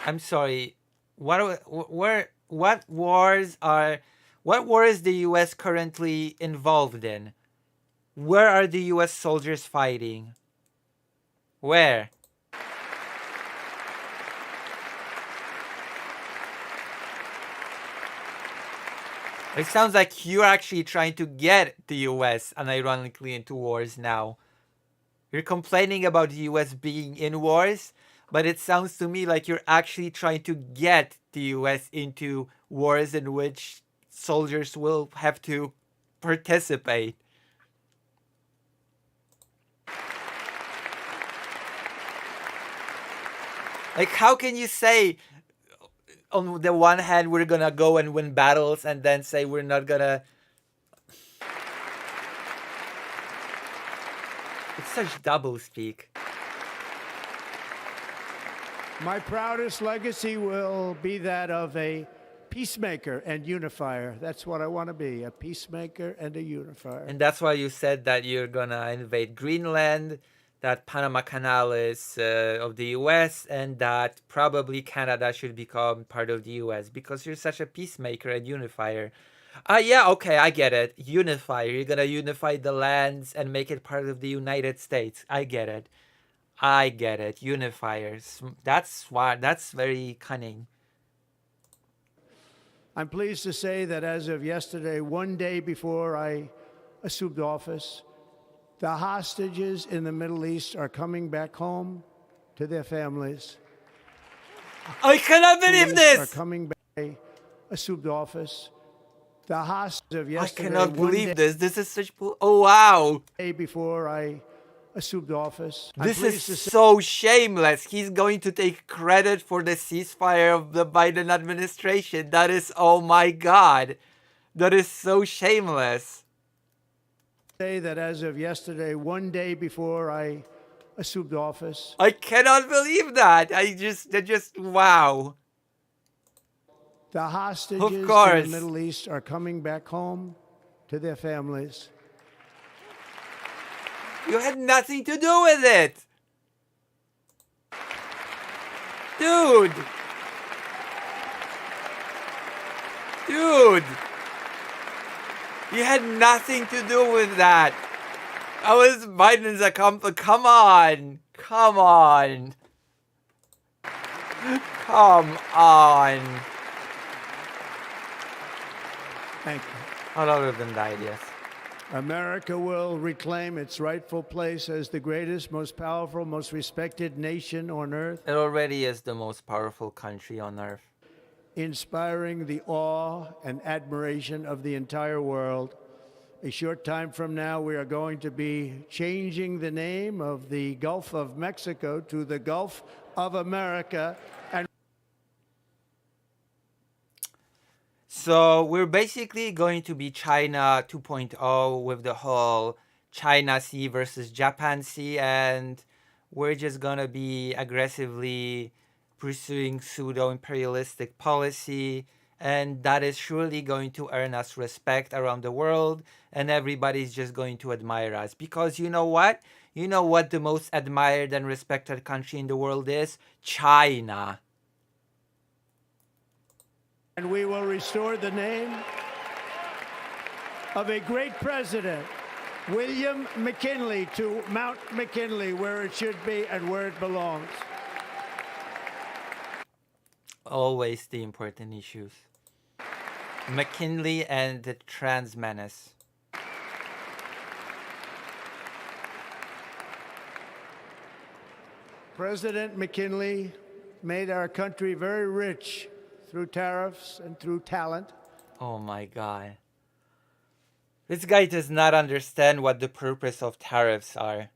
I'm sorry. What war is the US currently involved in? Where are the US soldiers fighting? Where? It sounds like you're actually trying to get the US unironically into wars now. You're complaining about the US being in wars, but it sounds to me like you're actually trying to get the US into wars in which soldiers will have to participate. Like, how can you say, on the one hand, we're gonna go and win battles, and then say we're not gonna... It's such doublespeak. My proudest legacy will be that of a peacemaker and unifier. That's what I want to be, a peacemaker and a unifier. And that's why you said that you're gonna invade Greenland, that Panama Canal is of the US, and that probably Canada should become part of the US, because you're such a peacemaker and unifier. Yeah, okay, I get it. Unifier. You're gonna unify the lands and make it part of the United States. I get it. I get it. Unifiers. That's smart. That's very cunning. I'm pleased to say that as of yesterday, one day before I assumed office, the hostages in the Middle East are coming back home to their families. I cannot believe Police are this! coming back. I assumed office. The hostages of I yesterday, cannot one believe this. This is such oh wow. day before I assumed office. I'm This pleased is to say so shameless. He's going to take credit for the ceasefire of the Biden administration. That is, oh my God. That is so shameless. that as of yesterday, one day before I assumed office, I cannot believe that. That just, wow. the hostages in course. the Middle East are coming back home to their families. You had nothing to do with it. Dude. Dude. You had nothing to do with that. I was Biden's accomplice. Come on. Come on. Come on. Thank you. How long have been died, yes. America will reclaim its rightful place as the greatest, most powerful, most respected nation on earth, It already is the most powerful country on earth. inspiring the awe and admiration of the entire world. A short time from now, we are going to be changing the name of the Gulf of Mexico to the Gulf of America. And So we're basically going to be China 2.0 with the whole China Sea versus Japan Sea, and we're just gonna be aggressively pursuing pseudo-imperialistic policy, and that is surely going to earn us respect around the world, and everybody's just going to admire us. Because you know what? You know what the most admired and respected country in the world is? China. And we will restore the name of a great president, William McKinley, to Mount McKinley, where it should be and where it belongs. Always the important issues. McKinley and the trans menace. President McKinley made our country very rich through tariffs and through talent. Oh my god. This guy does not understand what the purpose of tariffs are.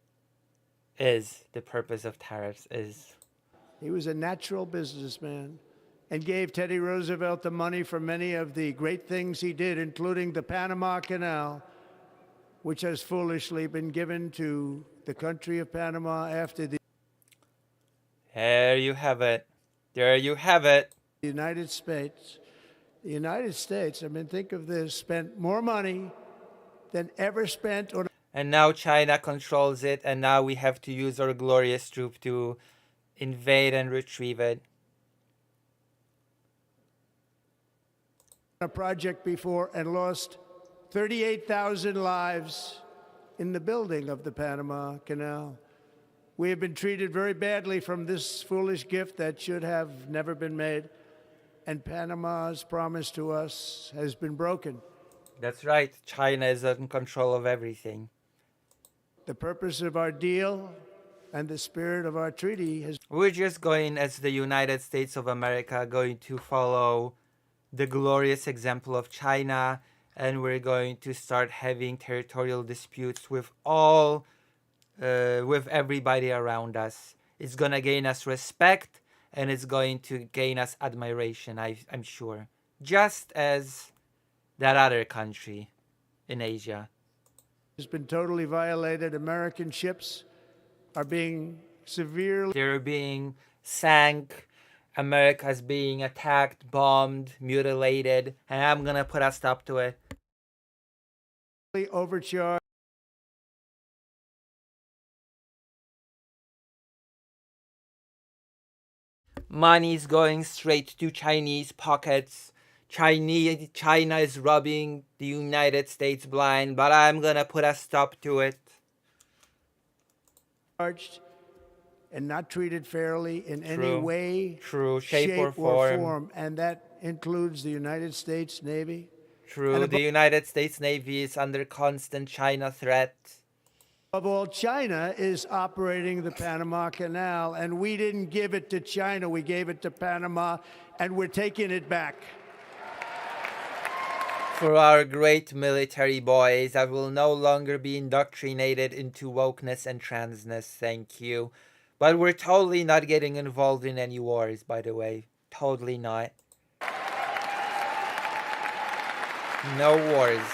The purpose of tariffs is. He was a natural businessman and gave Teddy Roosevelt the money for many of the great things he did, including the Panama Canal, which has foolishly been given to the country of Panama after the There you have it. There you have it. United States. The United States, I mean, think of this, spent more money than ever spent on And now China controls it, and now we have to use our glorious troop to invade and retrieve it. a project before and lost 38,000 lives in the building of the Panama Canal. We have been treated very badly from this foolish gift that should have never been made, and Panama's promise to us has been broken. That's right. China is in control of everything. The purpose of our deal and the spirit of our treaty has We're just going, as the United States of America, going to follow the glorious example of China, and we're going to start having territorial disputes with with everybody around us. It's gonna gain us respect, and it's going to gain us admiration, I'm sure. Just as that other country in Asia. been totally violated. American ships are being severely They're being sank. America's being attacked, bombed, mutilated, and I'm gonna put a stop to it. overcharged. Money's going straight to Chinese pockets. China is robbing the United States blind, but I'm gonna put a stop to it. And not treated fairly in any True. way, True, shape or form. And that includes the United States Navy. True, And the United States Navy is under constant China threat. Above all, China is operating the Panama Canal, and we didn't give it to China. We gave it to Panama, and we're taking it back. For our great military boys, I will no longer be indoctrinated into wokeness and transness, thank you. But we're totally not getting involved in any wars, by the way. Totally not. No wars.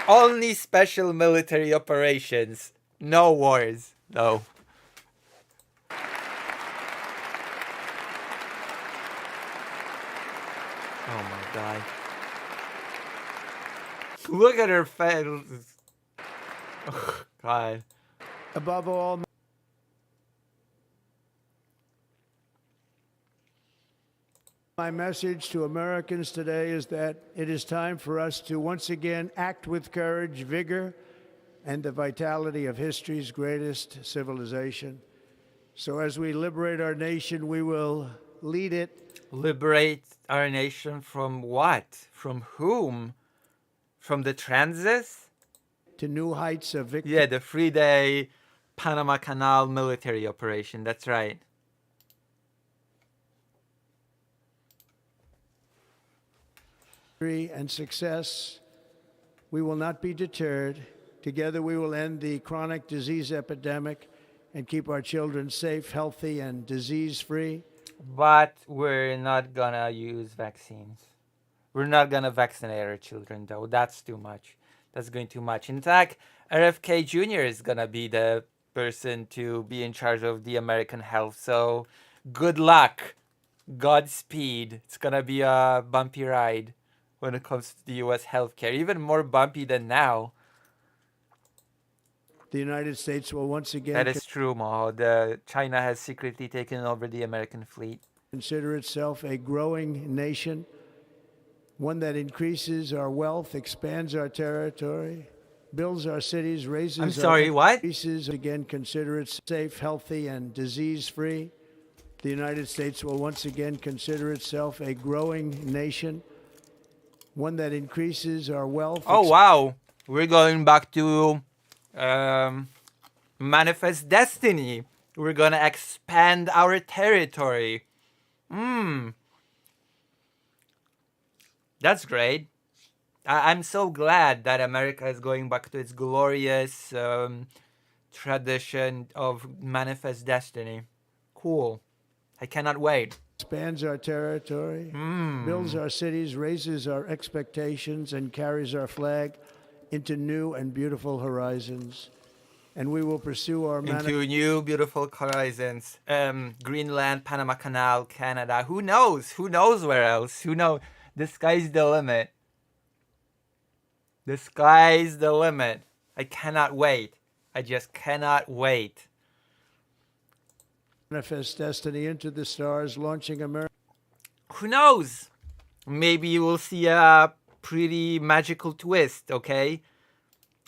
Only special military operations. No wars. No. Oh my god. Look at her face. Oh, god. Above all, my message to Americans today is that it is time for us to once again act with courage, vigor, and the vitality of history's greatest civilization. So as we liberate our nation, we will lead it. Liberate our nation from what? From whom? From the transit? To new heights of victory. Yeah, the 3-day Panama Canal military operation. That's right. And success. We will not be deterred. Together we will end the chronic disease epidemic and keep our children safe, healthy, and disease-free. But we're not gonna use vaccines. We're not gonna vaccinate our children though. That's too much. That's going too much. In fact, RFK Jr. is gonna be the person to be in charge of the American health. So good luck. Godspeed. It's gonna be a bumpy ride when it comes to the US healthcare. Even more bumpy than now. The United States will once again That is true, Mo. China has secretly taken over the American fleet. consider itself a growing nation, one that increases our wealth, expands our territory, builds our cities, raises I'm our sorry, what? increases again consider it safe, healthy, and disease-free. The United States will once again consider itself a growing nation, one that increases our wealth. Oh wow, we're going back to manifest destiny. We're gonna expand our territory. That's great. I'm so glad that America is going back to its glorious tradition of manifest destiny. Cool. I cannot wait. Expands our territory, builds our cities, raises our expectations, and carries our flag into new and beautiful horizons. And we will pursue our Into new beautiful horizons. Greenland, Panama Canal, Canada. Who knows? Who knows where else? Who knows? The sky's the limit. The sky's the limit. I cannot wait. I just cannot wait. manifest destiny into the stars, launching America. Who knows? Maybe you will see a pretty magical twist, okay?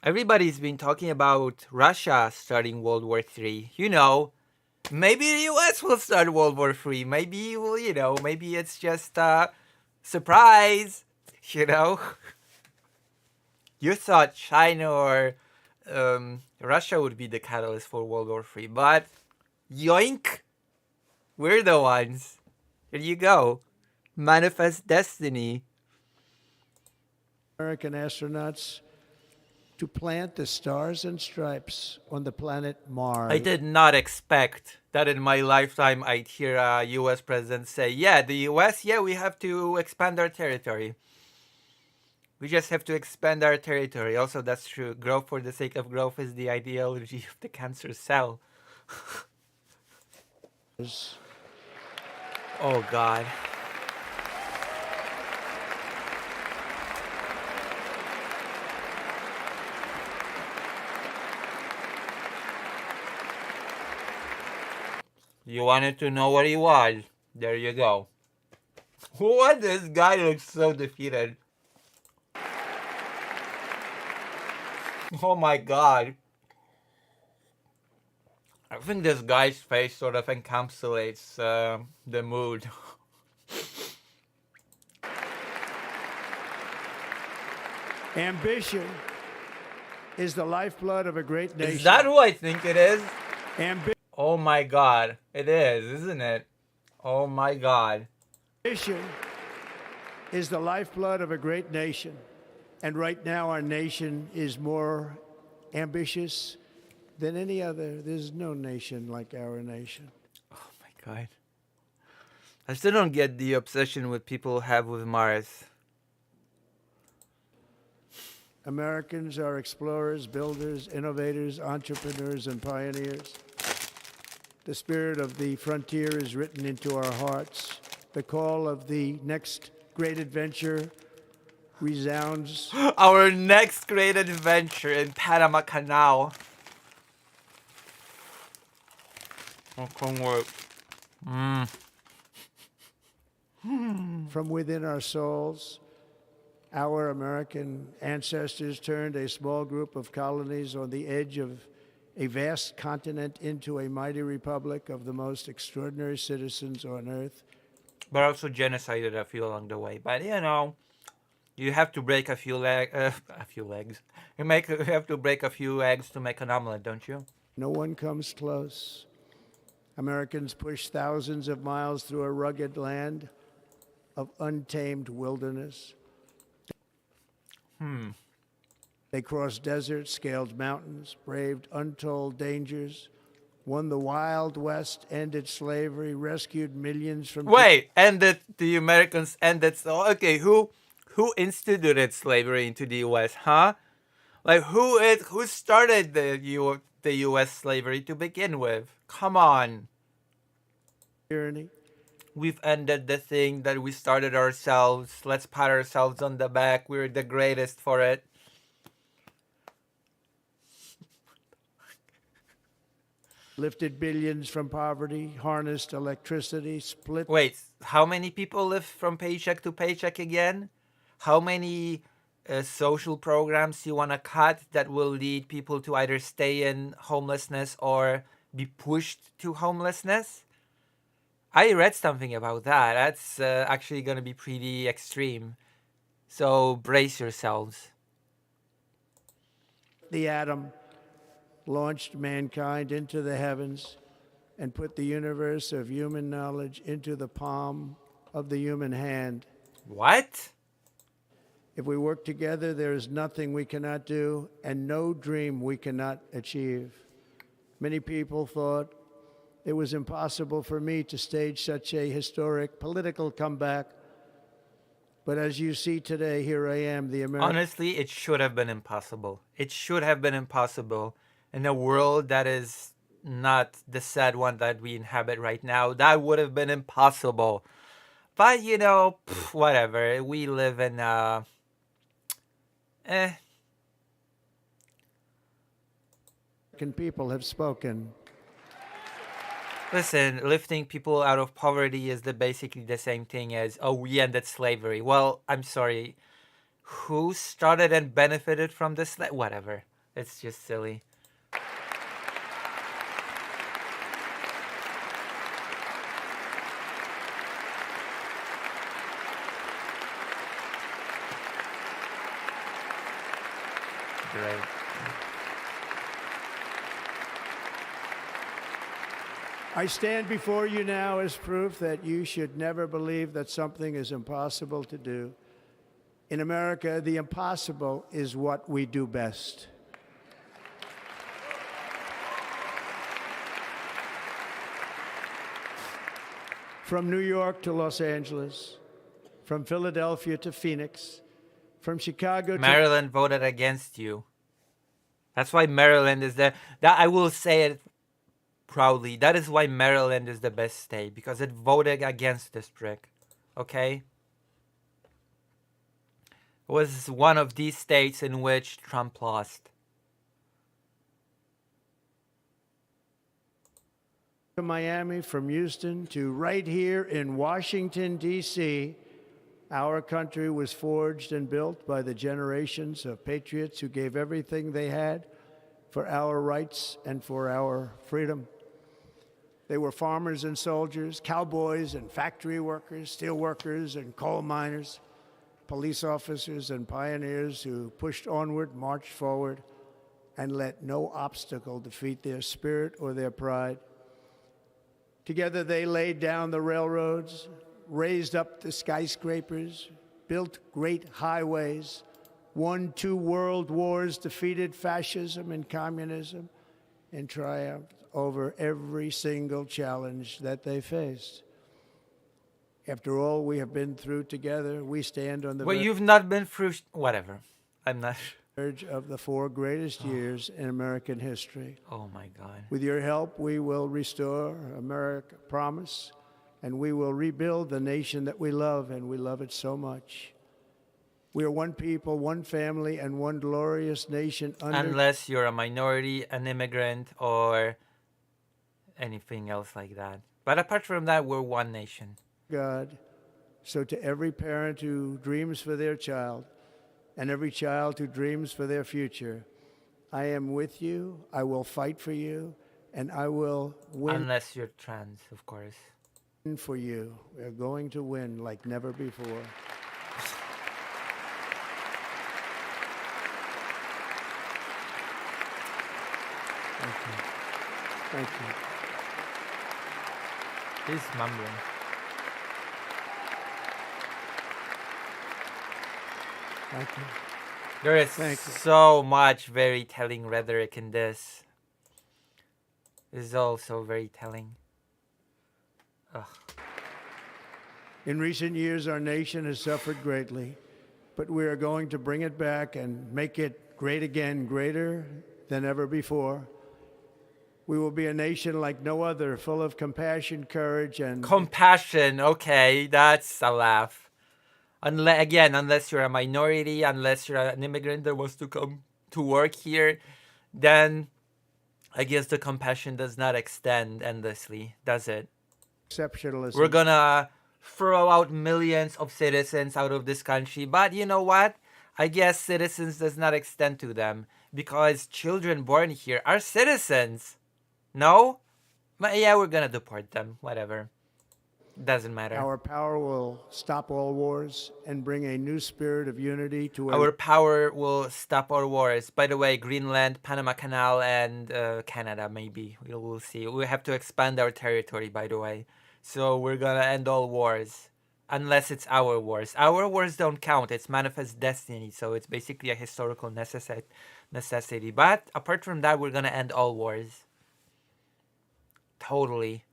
Everybody's been talking about Russia starting World War III. You know, maybe the US will start World War III. Maybe, well, you know, maybe it's just a surprise, you know? You thought China or Russia would be the catalyst for World War III, but yoink, we're the ones. Here you go. Manifest destiny. American astronauts to plant the stars and stripes on the planet Mars. I did not expect that in my lifetime I'd hear a US president say, yeah, the US, yeah, we have to expand our territory. We just have to expand our territory. Also, that's true. Growth for the sake of growth is the ideology of the cancer cell. Oh, God. You wanted to know what he was. There you go. What? This guy looks so defeated. Oh my God. I think this guy's face sort of encapsulates the mood. Ambition is the lifeblood of a great nation. Is that who I think it is? Oh Oh my God. It is, isn't it? Oh my God. Ambition is the lifeblood of a great nation. And right now, our nation is more ambitious than any other. There's no nation like our nation. Oh my God. I still don't get the obsession with people have with Mars. Americans are explorers, builders, innovators, entrepreneurs, and pioneers. The spirit of the frontier is written into our hearts. The call of the next great adventure resounds. Our next great adventure in Panama Canal. I can't wait. From within our souls, our American ancestors turned a small group of colonies on the edge of a vast continent into a mighty republic of the most extraordinary citizens on earth. But also genocided a few along the way. But you know, you have to break a few legs. You have to break a few eggs to make an omelet, don't you? No one comes close. Americans pushed thousands of miles through a rugged land of untamed wilderness. They crossed deserts, scaled mountains, braved untold dangers, won the Wild West, ended slavery, rescued millions from Wait, ended the Americans ended. So okay, who instituted slavery into the U.S. Huh? Like who started the U.S. slavery to begin with? Come on, tyranny. we've ended the thing that we started ourselves. Let's pat ourselves on the back. We're the greatest for it. Lifted billions from poverty, harnessed electricity, split Wait, how many people live from paycheck to paycheck again? How many social programs you want to cut that will lead people to either stay in homelessness or be pushed to homelessness? I read something about that. That's actually going to be pretty extreme. So brace yourselves. the atom, launched mankind into the heavens, and put the universe of human knowledge into the palm of the human hand. What? If we work together, there is nothing we cannot do and no dream we cannot achieve. Many people thought it was impossible for me to stage such a historic political comeback. But as you see today, here I am, the American. Honestly, it should have been impossible. It should have been impossible in a world that is not the sad one that we inhabit right now. That would have been impossible. But you know, whatever. We live in People have spoken. Listen, lifting people out of poverty is basically the same thing as, oh, we ended slavery. Well, I'm sorry. Who started and benefited from this? Whatever. It's just silly. Great. I stand before you now as proof that you should never believe that something is impossible to do. In America, the impossible is what we do best. From New York to Los Angeles, from Philadelphia to Phoenix, from Chicago to Maryland voted against you. That's why Maryland is that I will say it proudly. That is why Maryland is the best state, because it voted against this prick. Okay? It was one of these states in which Trump lost. to Miami, from Houston to right here in Washington, D.C., our country was forged and built by the generations of patriots who gave everything they had for our rights and for our freedom. They were farmers and soldiers, cowboys and factory workers, steel workers and coal miners, police officers and pioneers who pushed onward, marched forward, and let no obstacle defeat their spirit or their pride. Together they laid down the railroads, raised up the skyscrapers, built great highways, won 2 world wars, defeated fascism and communism, and triumphed over every single challenge that they faced. After all we have been through together, we stand on the Well, you've not been through... Whatever. I'm not... verge of the 4 greatest years in American history. Oh, my God. With your help, we will restore America, promise, and we will rebuild the nation that we love, and we love it so much. We are one people, one family, and one glorious nation under Unless you're a minority, an immigrant, or anything else like that. But apart from that, we're one nation. God. So to every parent who dreams for their child, and every child who dreams for their future, I am with you, I will fight for you, and I will win Unless you're trans, of course. for you. We're going to win like never before. Thank you. Thank you. He's mumbling. Thank you. There is Thank you. so much very telling rhetoric in this. is also very telling. Ugh. In recent years, our nation has suffered greatly, but we are going to bring it back and make it great again, greater than ever before. We will be a nation like no other, full of compassion, courage, and Compassion, okay, that's a laugh. Unless you're a minority, unless you're an immigrant that wants to come to work here, then I guess the compassion does not extend endlessly, does it? exceptionalism. We're gonna throw out millions of citizens out of this country, but you know what? I guess citizens does not extend to them because children born here are citizens. No? But yeah, we're gonna deport them. Whatever. Doesn't matter. Our power will stop all wars and bring a new spirit of unity to Our power will stop our wars. By the way, Greenland, Panama Canal, and Canada, maybe. We'll see. We have to expand our territory, by the way. So we're gonna end all wars. Unless it's our wars. Our wars don't count. It's manifest destiny. So it's basically a historical necessity. But apart from that, we're gonna end all wars. Totally.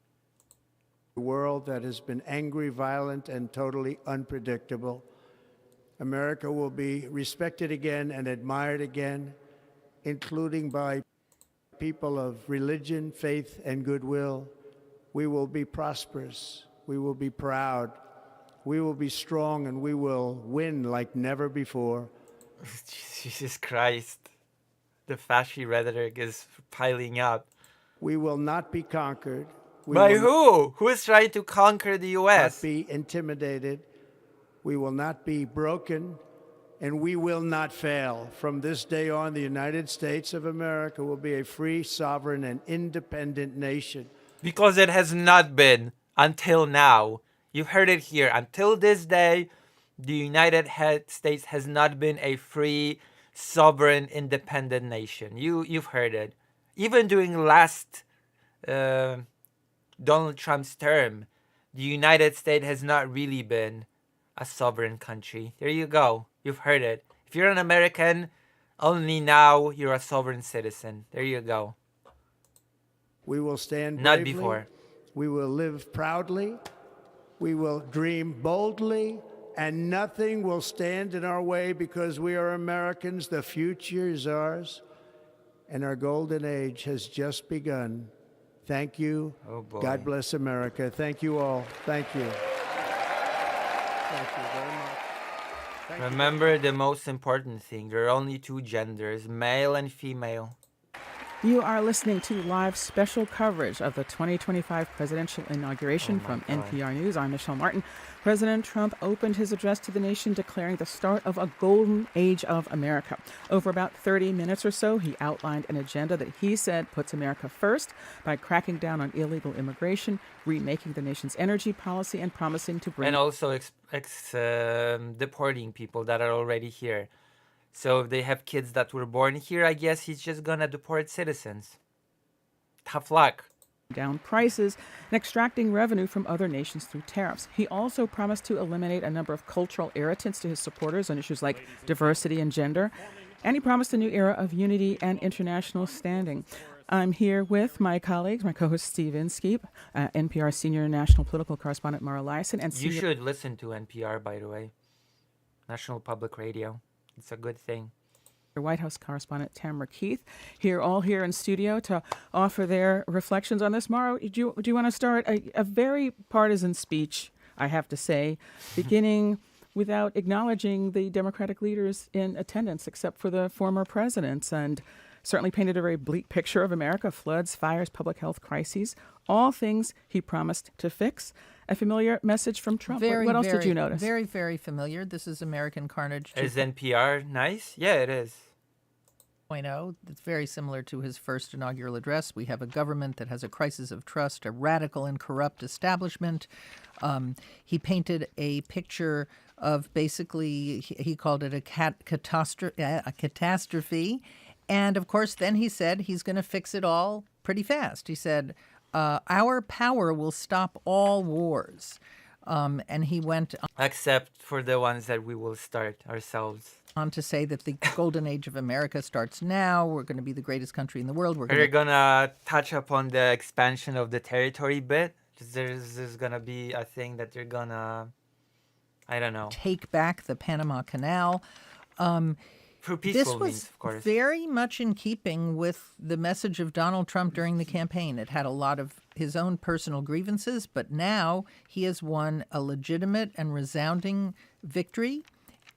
world that has been angry, violent, and totally unpredictable. America will be respected again and admired again, including by people of religion, faith, and goodwill. We will be prosperous. We will be proud. We will be strong, and we will win like never before. Jesus Christ. The fasci rhetoric is piling up. We will not be conquered. We By will who? Who is trying to conquer the not U.S.? be intimidated. We will not be broken, and we will not fail. From this day on, the United States of America will be a free, sovereign, and independent nation. Because it has not been until now. You've heard it here. Until this day, the United States has not been a free, sovereign, independent nation. You've heard it. Even during last Donald Trump's term, the United States has not really been a sovereign country. There you go. You've heard it. If you're an American, only now you're a sovereign citizen. There you go. We will stand Not bravely. before. We will live proudly. We will dream boldly, and nothing will stand in our way because we are Americans. The future is ours, and our golden age has just begun. Thank you. Oh, boy. God bless America. Thank you all. Thank you. Thank you very much. Thank you. Remember the most important thing. There are only two genders, male and female. You are listening to live special coverage of the 2025 presidential inauguration from NPR News. I'm Michelle Martin. President Trump opened his address to the nation declaring the start of a golden age of America. Over about 30 minutes or so, he outlined an agenda that he said puts America first by cracking down on illegal immigration, remaking the nation's energy policy, and promising to bring... And also deporting people that are already here. So if they have kids that were born here, I guess he's just gonna deport citizens. Tough luck. down prices and extracting revenue from other nations through tariffs. He also promised to eliminate a number of cultural irritants to his supporters on issues like diversity and gender. And he promised a new era of unity and international standing. I'm here with my colleagues, my co-host Steve Inskeep, NPR senior national political correspondent Mara Liasson, and You should listen to NPR, by the way. National Public Radio. It's a good thing. White House correspondent Tamara Keith, all here in studio to offer their reflections on this. Mara, do you want to start a very partisan speech, I have to say, beginning without acknowledging the Democratic leaders in attendance, except for the former presidents, and certainly painted a very bleak picture of America: floods, fires, public health crises, all things he promised to fix. A familiar message from Trump. What else did you notice? Very, very familiar. This is American Carnage Is NPR nice? Yeah, it is. 2.0. It's very similar to his first inaugural address. We have a government that has a crisis of trust, a radical and corrupt establishment. He painted a picture of basically, he called it a catastrophe. And of course, then he said he's going to fix it all pretty fast. He said, our power will stop all wars. And he went... Except for the ones that we will start ourselves. On to say that the golden age of America starts now. We're going to be the greatest country in the world. We're Are you going to gonna touch upon the expansion of the territory bit? There's gonna be a thing that you're gonna, I don't know, take back the Panama Canal. for This peaceful was means, of course. very much in keeping with the message of Donald Trump during the campaign. It had a lot of his own personal grievances, but now he has won a legitimate and resounding victory,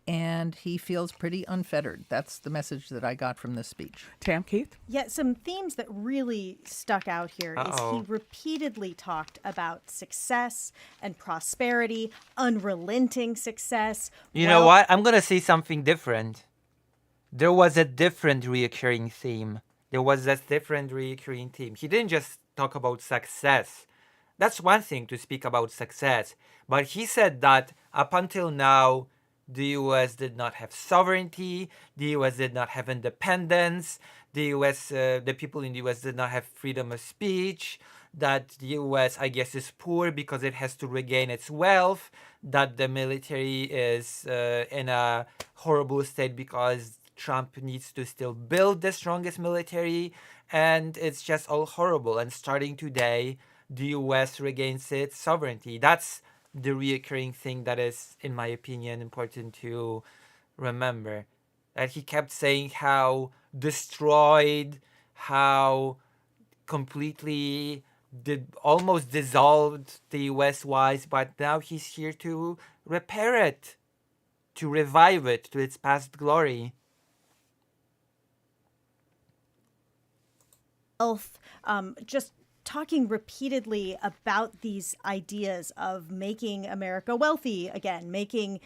and he feels pretty unfettered. That's the message that I got from this speech. Tam, Keith? Yeah, some themes that really stuck out here is he Uh-oh. repeatedly talked about success and prosperity, unrelenting success. You know what? I'm gonna say something different. There was a different reoccurring theme. There was a different reoccurring theme. He didn't just talk about success. That's one thing to speak about success. But he said that up until now, the US did not have sovereignty, the US did not have independence, the US, the people in the US did not have freedom of speech, that the US, I guess, is poor because it has to regain its wealth, that the military is in a horrible state because Trump needs to still build the strongest military, and it's just all horrible. And starting today, the US regains its sovereignty. That's the reoccurring thing that is, in my opinion, important to remember. That he kept saying how destroyed, how completely almost dissolved the US was, but now he's here to repair it, to revive it to its past glory. Health, just talking repeatedly about these ideas of making America wealthy again, making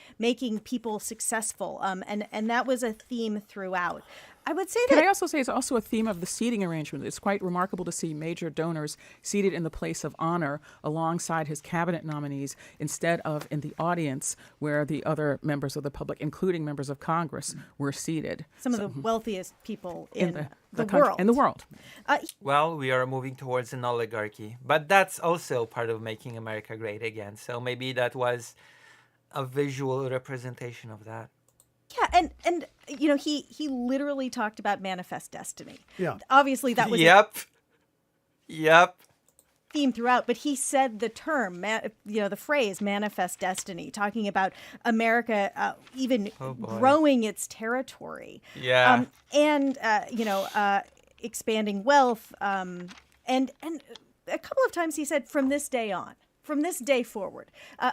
people successful, and that was a theme throughout. I would say Can that I also say it's also a theme of the seating arrangement. It's quite remarkable to see major donors seated in the place of honor alongside his cabinet nominees instead of in the audience where the other members of the public, including members of Congress, were seated. some of the wealthiest people in the country- world. In the world. Well, we are moving towards an oligarchy, but that's also part of making America great again. So maybe that was a visual representation of that. Yeah, and you know, he literally talked about manifest destiny. Yeah. Obviously, that was a Yep. theme throughout, but he said the term, the phrase manifest destiny, talking about America even Oh, boy. growing its territory. Yeah. And expanding wealth. And a couple of times he said, from this day on. From this day forward,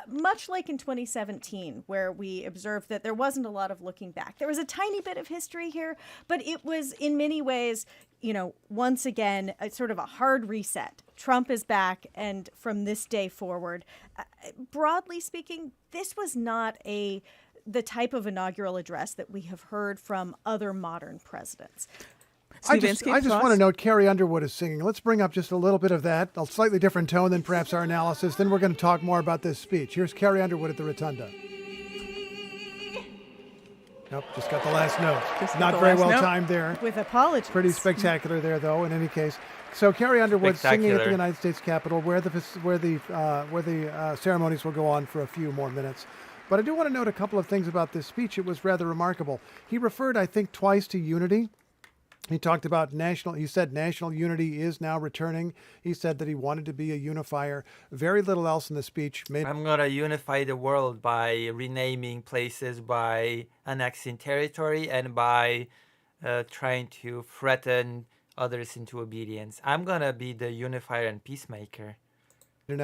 much like in 2017, where we observed that there wasn't a lot of looking back. There was a tiny bit of history here, but it was in many ways, once again, a sort of a hard reset. Trump is back, and from this day forward, broadly speaking, this was not the type of inaugural address that we have heard from other modern presidents. I Steve just Inskeep, want to note Carrie Underwood is singing. Let's bring up just a little bit of that, a slightly different tone than perhaps our analysis. Then we're going to talk more about this speech. Here's Carrie Underwood at the Rotunda. Nope, just got the last note. Just got Not the very last well note. timed there. With apologies. Pretty spectacular there, though. In any case, so Carrie Underwood singing at the Spectacular. United States Capitol, where the ceremonies will go on for a few more minutes. But I do want to note a couple of things about this speech. It was rather remarkable. He referred, I think, twice to unity. He talked about he said national unity is now returning. He said that he wanted to be a unifier. Very little else in the speech. I'm gonna unify the world by renaming places, by annexing territory, and by trying to threaten others into obedience. I'm gonna be the unifier and peacemaker.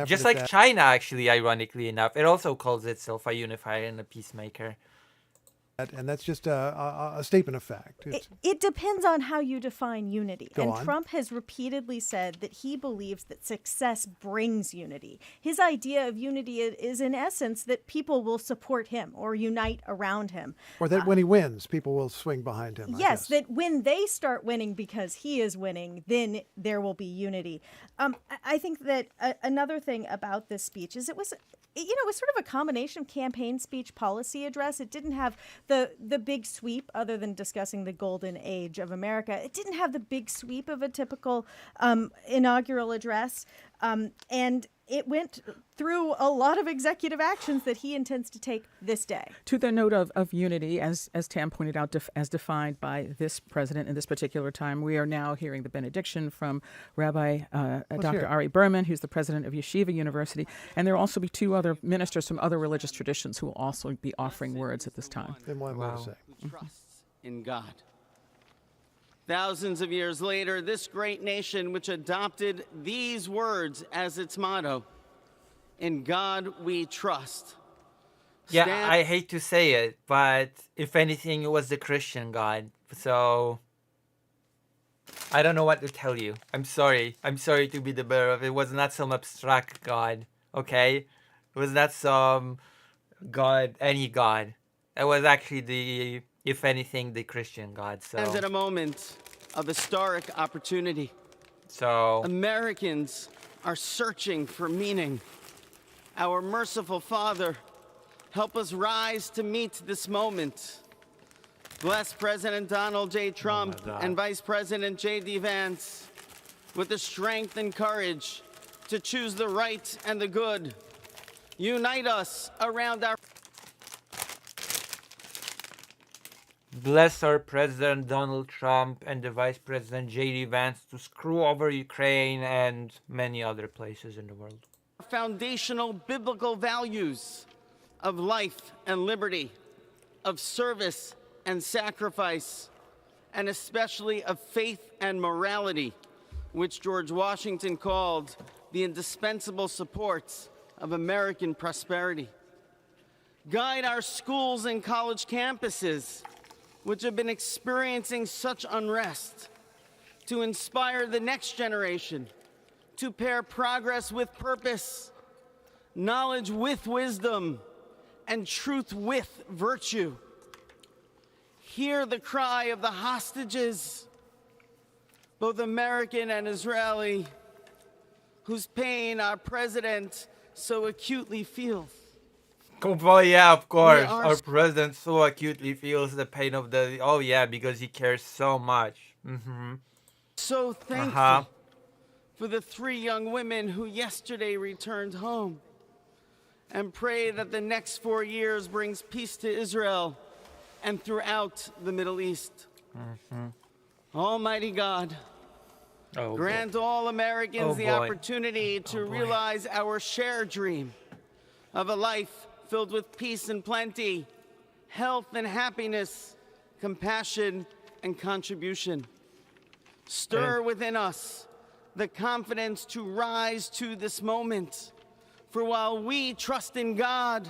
Just like China, actually, ironically enough. It also calls itself a unifier and a peacemaker. And that's just a statement of fact. It depends on how you define unity. Go and on. Trump has repeatedly said that he believes that success brings unity. His idea of unity is, in essence, that people will support him or unite around him. Or that when he wins, people will swing behind him. I Yes, guess. that when they start winning because he is winning, then there will be unity. I think that another thing about this speech is it was sort of a combination campaign speech, policy address. It didn't have the big sweep, other than discussing the golden age of America. It didn't have the big sweep of a typical inaugural address. And it went through a lot of executive actions that he intends to take this day. To the note of unity, as Tam pointed out, as defined by this president in this particular time, we are now hearing the benediction from Rabbi Dr. hear it. Ari Berman, who's the president of Yeshiva University, and there will also be two other ministers from other religious traditions who will also be offering words at this time. Then what Wow. to say? Who trusts in God. Thousands of years later, this great nation, which adopted these words as its motto, "In God we trust." Yeah, stand- I hate to say it, but if anything, it was the Christian God. So I don't know what to tell you. I'm sorry. I'm sorry to be the bearer of it. It was not some abstract God, okay? It was not some God, any God. It was actually the, if anything, the Christian God. stands at a moment of historic opportunity. So Americans are searching for meaning. Our merciful Father, help us rise to meet this moment. Bless President Donald J. Trump and Vice President J.D. Vance with the strength and courage to choose the right and the good. Unite us around our bless our President Donald Trump and the Vice President J.D. Vance to screw over Ukraine and many other places in the world. foundational biblical values of life and liberty, of service and sacrifice, and especially of faith and morality, which George Washington called the indispensable supports of American prosperity. Guide our schools and college campuses, which have been experiencing such unrest, to inspire the next generation, to pair progress with purpose, knowledge with wisdom, and truth with virtue. Hear the cry of the hostages, both American and Israeli, whose pain our president so acutely feels. Oh boy, yeah, of course. are Our s- president so acutely feels the pain of the. Oh yeah, because he cares so much. Mm-hmm. So thankful Uh-huh. for the 3 young women who yesterday returned home, and pray that the next 4 years brings peace to Israel and throughout the Middle East. Almighty God, Oh, grant all Americans Oh, the boy. opportunity to boy. realize our shared dream of a life filled with peace and plenty, health and happiness, compassion and contribution. Stir within us the confidence to rise to this moment. For while we trust in God,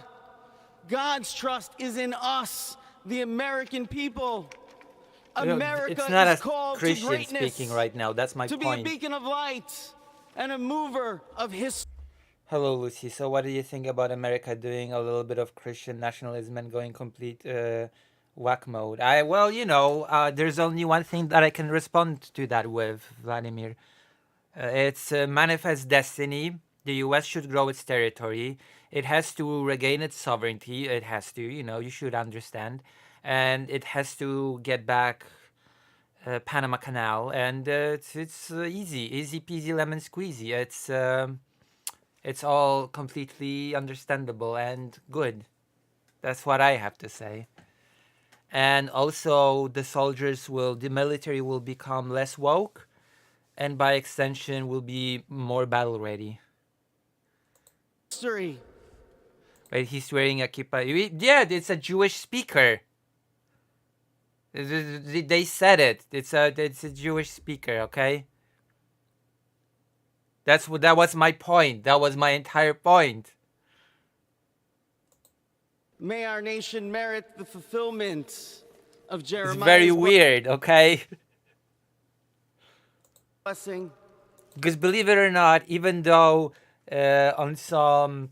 God's trust is in us, the American people. You know, America it's not is a called to Christian greatness, speaking right now. That's my to be point. a beacon of light and a mover of history. Hello, Lucy. So, what do you think about America doing a little bit of Christian nationalism and going complete whack mode? Well, there's only one thing that I can respond to that with, Vladimir. It's manifest destiny. The U.S. should grow its territory. It has to regain its sovereignty. It has to, you should understand. And it has to get back Panama Canal. And it's easy peasy lemon squeezy. It's all completely understandable and good. That's what I have to say. And also, the military will become less woke, and by extension, will be more battle ready. Right? He's wearing a kippah. Yeah, it's a Jewish speaker. They said it. It's a Jewish speaker. Okay. That was my point. That was my entire point. May our nation merit the fulfillment of It's Jeremiah's very weird. Okay. blessing. Because believe it or not, even though on some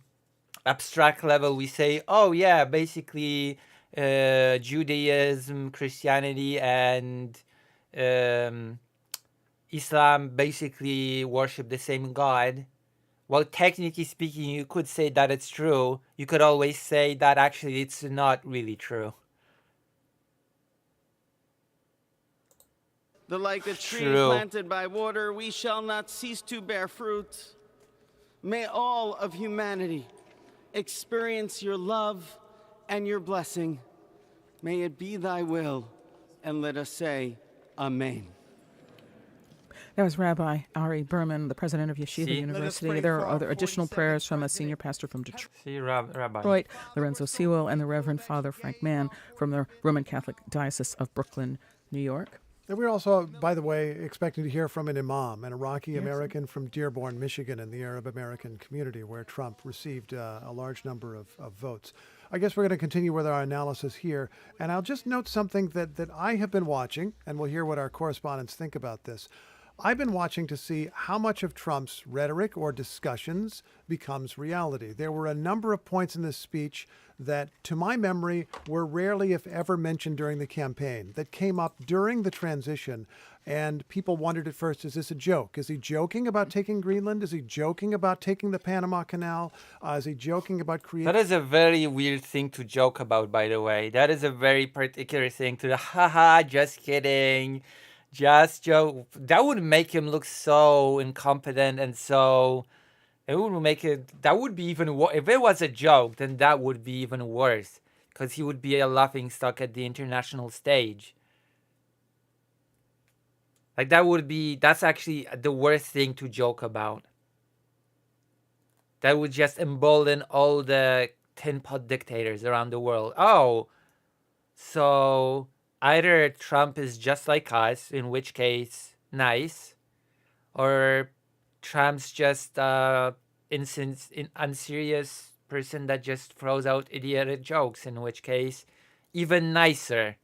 abstract level we say, oh yeah, basically Judaism, Christianity, and Islam basically worship the same God. Well, technically speaking, you could say that it's true. You could always say that actually it's not really true. Like a tree True. planted by water, we shall not cease to bear fruit. May all of humanity experience your love and your blessing. May it be thy will, and let us say, Amen. That was Rabbi Ari Berman, the president of Yeshiva See? University. There are other additional prayers from a senior pastor from See, Rabbi. Detroit, Lorenzo Sewell, and the Reverend Father Frank Mann from the Roman Catholic Diocese of Brooklyn, New York. And we're also, by the way, expecting to hear from an imam, an Iraqi-American from Dearborn, Michigan, in the Arab-American community, where Trump received a large number of votes. I guess we're going to continue with our analysis here. And I'll just note something that I have been watching, and we'll hear what our correspondents think about this. I've been watching to see how much of Trump's rhetoric or discussions becomes reality. There were a number of points in this speech that, to my memory, were rarely, if ever, mentioned during the campaign, that came up during the transition. And people wondered at first, is this a joke? Is he joking about taking Greenland? Is he joking about taking the Panama Canal? Is he joking about creating... That is a very weird thing to joke about, by the way. That is a very particular thing to, haha, just kidding. Just joke. That would make him look so incompetent, and so it would make it. That would be even worse. If it was a joke, then that would be even worse, because he would be a laughingstock at the international stage. Like that would be. That's actually the worst thing to joke about. That would just embolden all the tin pot dictators around the world. Oh, so. Either Trump is just like us, in which case, nice, or Trump's just unserious person that just throws out idiotic jokes, in which case, even nicer.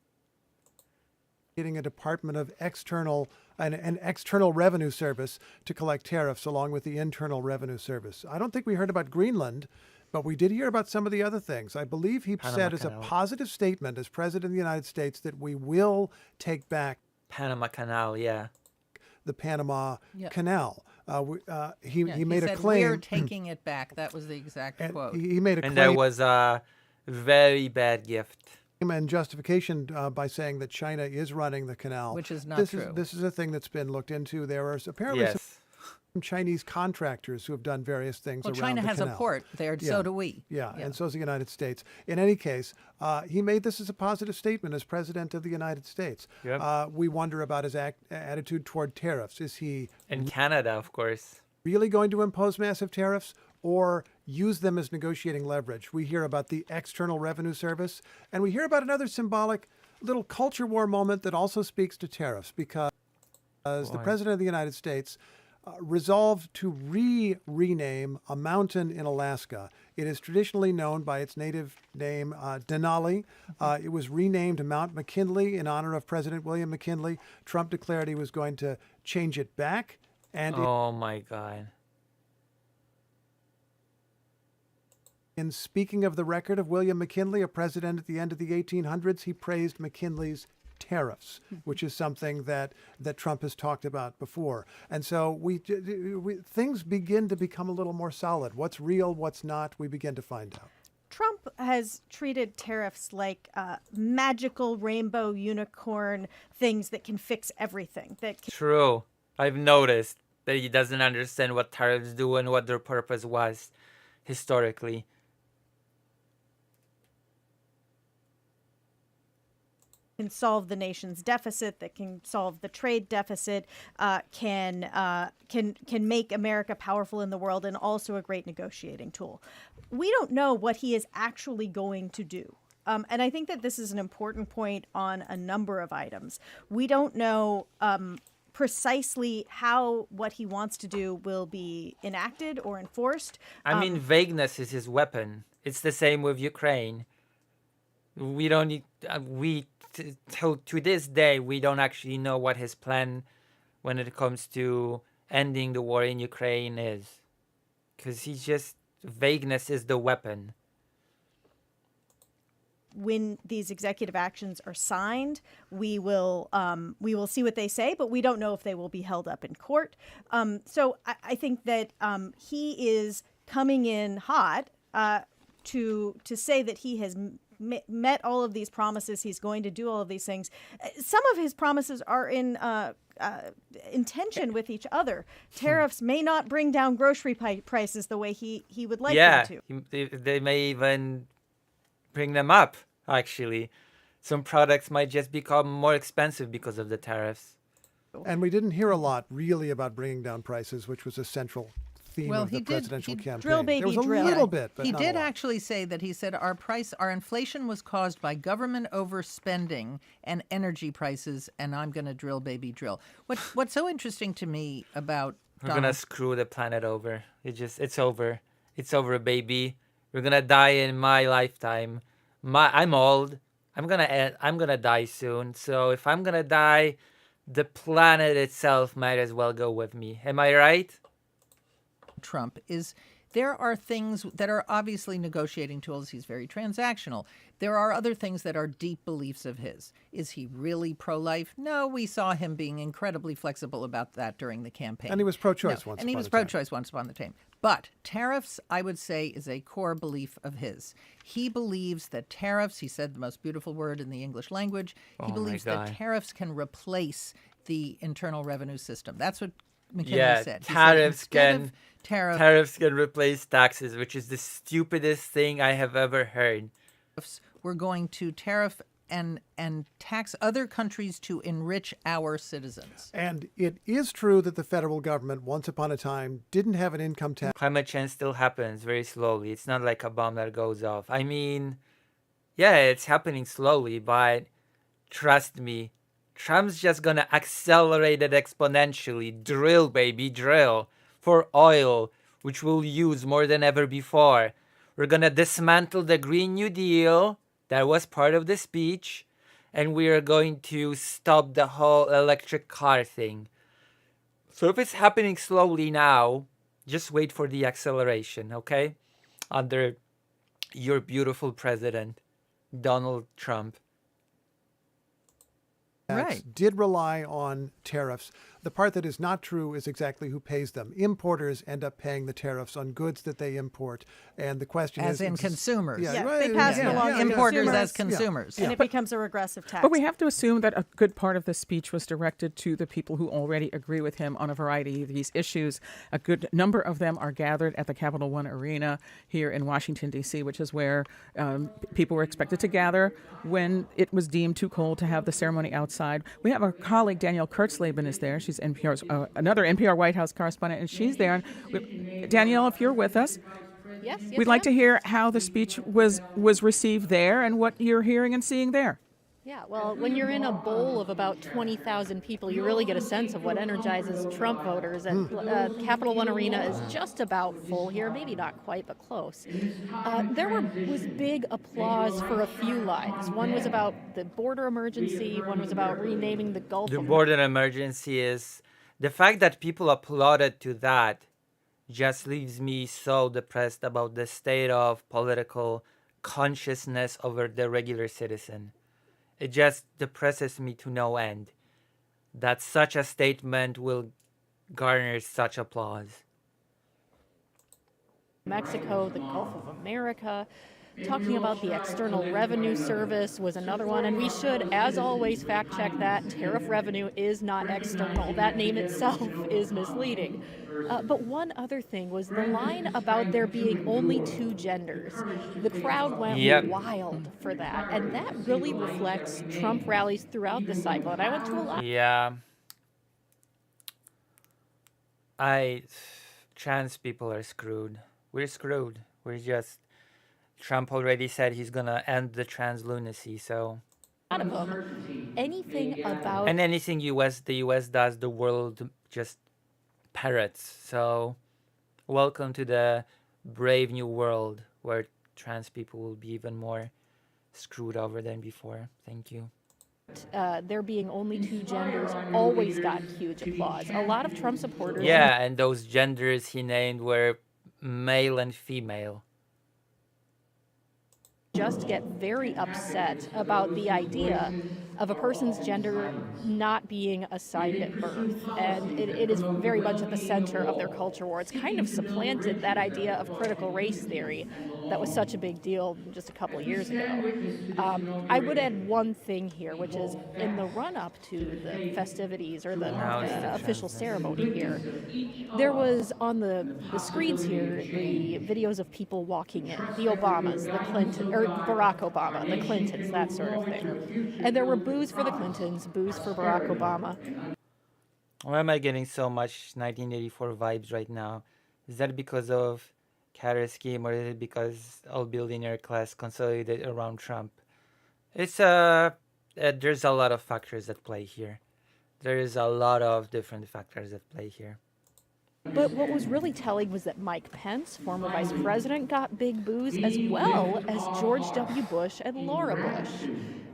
Getting a Department of External, an external revenue service to collect tariffs along with the Internal Revenue Service. I don't think we heard about Greenland, but we did hear about some of the other things. I believe he said as a positive statement as President of the United States that we will take back Panama Canal, yeah. The Panama Canal. He he made said, a claim. We're taking it back. That was the exact quote. He made a claim. And that was a very bad gift. And justification by saying that China is running the canal. Which is not true. This is a thing that's been looked into. There are apparently some Chinese contractors who have done various things around the canal. China has a port there, so do we. Yeah, and so does the United States. In any case, he made this as a positive statement as President of the United States. Yep. We wonder about his attitude toward tariffs. Is he... In Canada, of course. Really going to impose massive tariffs or use them as negotiating leverage? We hear about the External Revenue Service, and we hear about another symbolic little culture war moment that also speaks to tariffs, because the President of the United States resolved to rename a mountain in Alaska. It is traditionally known by its native name, Denali. It was renamed Mount McKinley in honor of President William McKinley. Trump declared he was going to change it back. And oh my God. In speaking of the record of William McKinley, a president at the end of the 1800s, he praised McKinley's tariffs, which is something that Trump has talked about before. And so things begin to become a little more solid. What's real, what's not, we begin to find out. Trump has treated tariffs like magical rainbow unicorn things that can fix everything. True. I've noticed that he doesn't understand what tariffs do and what their purpose was historically. Can solve the nation's deficit, that can solve the trade deficit, can make America powerful in the world, and also a great negotiating tool. We don't know what he is actually going to do. And I think that this is an important point on a number of items. We don't know precisely how what he wants to do will be enacted or enforced. I mean, vagueness is his weapon. It's the same with Ukraine. We don't need, to this day, we don't actually know what his plan when it comes to ending the war in Ukraine is. Because he's just, vagueness is the weapon. When these executive actions are signed, we will see what they say, but we don't know if they will be held up in court. So I think that he is coming in hot to say that he has met all of these promises. He's going to do all of these things. Some of his promises are in in tension with each other. Tariffs may not bring down grocery prices the way he would like yeah, them to. they may even bring them up, actually. Some products might just become more expensive because of the tariffs. And we didn't hear a lot really about bringing down prices, which was a central theme Well, of the he did- presidential he- campaign. Drill, baby, there was a drill. little bit, but he not a did lot. actually say that our inflation was caused by government overspending and energy prices, and I'm going to drill, baby, drill. What's so interesting to me about We're Donald gonna screw the planet over. It's over. It's over, baby. We're gonna die in my lifetime. I'm old. I'm gonna die soon. So if I'm gonna die, the planet itself might as well go with me. Am I right? Trump is there are things that are obviously negotiating tools. He's very transactional. There are other things that are deep beliefs of his. Is he really pro-life? No, we saw him being incredibly flexible about that during the campaign. And he was pro-choice once And he upon was a time. pro-choice once upon a time. But tariffs, I would say, is a core belief of his. He believes that tariffs, he said the most beautiful word in the English language, he Oh my believes that God. tariffs can replace the internal revenue system. That's what McKinley Yeah, said. He said tariffs instead can of tariff- tariffs can replace taxes, which is the stupidest thing I have ever heard. we're going to tariff and tax other countries to enrich our citizens. And it is true that the federal government, once upon a time, didn't have an income tax. Climate change still happens very slowly. It's not like a bomb that goes off. I mean, yeah, it's happening slowly, but trust me, Trump's just gonna accelerate it exponentially. Drill, baby, drill. For oil, which we'll use more than ever before. We're gonna dismantle the Green New Deal. That was part of the speech. And we are going to stop the whole electric car thing. So if it's happening slowly now, just wait for the acceleration, okay? Under your beautiful president, Donald Trump. Right. Did rely on tariffs. The part that is not true is exactly who pays them. Importers end up paying the tariffs on goods that they import. And the question As is... in consumers. Yeah, right, they pass it yeah, along yeah, to yeah. Importers as consumers. consumers. And it becomes a regressive tax. But we have to assume that a good part of the speech was directed to the people who already agree with him on a variety of these issues. A good number of them are gathered at the Capital One Arena here in Washington, D.C., which is where people were expected to gather when it was deemed too cold to have the ceremony outside. We have our colleague, Danielle Kurtzleben, is there. She's NPR's, another NPR White House correspondent, and she's there. And Danielle, if you're with us, Yes, we'd like to hear how the speech was received there and what you're hearing and seeing there. Yeah, well, when you're in a bowl of about 20,000 people, you really get a sense of what energizes Trump voters. And Capital One Arena is just about full here, maybe not quite, but close. There was big applause for a few lines. One was about the border emergency. One was about renaming the Gulf. The of border emergency is the fact that people applauded to that just leaves me so depressed about the state of political consciousness over the regular citizen. It just depresses me to no end that such a statement will garner such applause. Mexico, the Gulf of America. Talking about the External Revenue Service was another one, and we should, as always, fact check that. Tariff revenue is not external. That name itself is misleading. But one other thing was the line about there being only two genders. The crowd went wild for that, and that really reflects Trump rallies throughout the cycle. And I went to a lot. Yeah. Trans people are screwed. We're screwed. Trump already said he's gonna end the trans lunacy, so. Of them. Anything about And anything the US does, the world just parrots. So, welcome to the brave new world where trans people will be even more screwed over than before. Thank you. there being only two genders always got huge applause. A lot of Trump supporters. Yeah, and those genders he named were male and female. Just get very upset about the idea of a person's gender not being assigned at birth. And it is very much at the center of their culture war. It's kind of supplanted that idea of critical race theory that was such a big deal just a couple of years ago. I would add one thing here, which is in the run-up to the festivities or the official ceremony here, there was on the screens here the videos of people walking in, the Obamas, the Clinton, or Barack Obama, the Clintons, that sort of thing. And there were boos for the Clintons, boos for Barack Obama. Why am I getting so much 1984 vibes right now? Is that because of Carter scheme, or is it because all billionaire class consolidated around Trump? It's there's a lot of factors at play here. There is a lot of different factors at play here. But what was really telling was that Mike Pence, former vice president, got big boos, as well as George W. Bush and Laura Bush.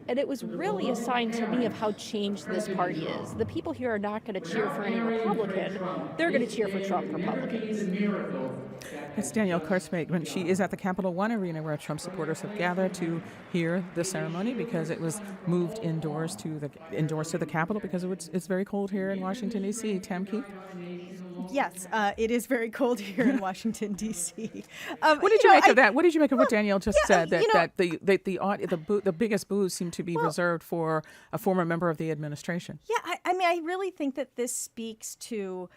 And it was really a sign to me of how changed this party is. The people here are not going to cheer for any Republican. They're going to cheer for Trump Republicans. It's Danielle Kurtzman when she is at the Capital One Arena, where Trump supporters have gathered to hear the ceremony because it was moved indoors to the Capitol because it's very cold here in Washington, D.C. Tam Keith? Yes, it is very cold here in Washington, D.C. What did you make of that? What did you make of what Danielle just said? That the biggest boos seem to be reserved for a former member of the administration. Yeah, I mean, I really think that this speaks to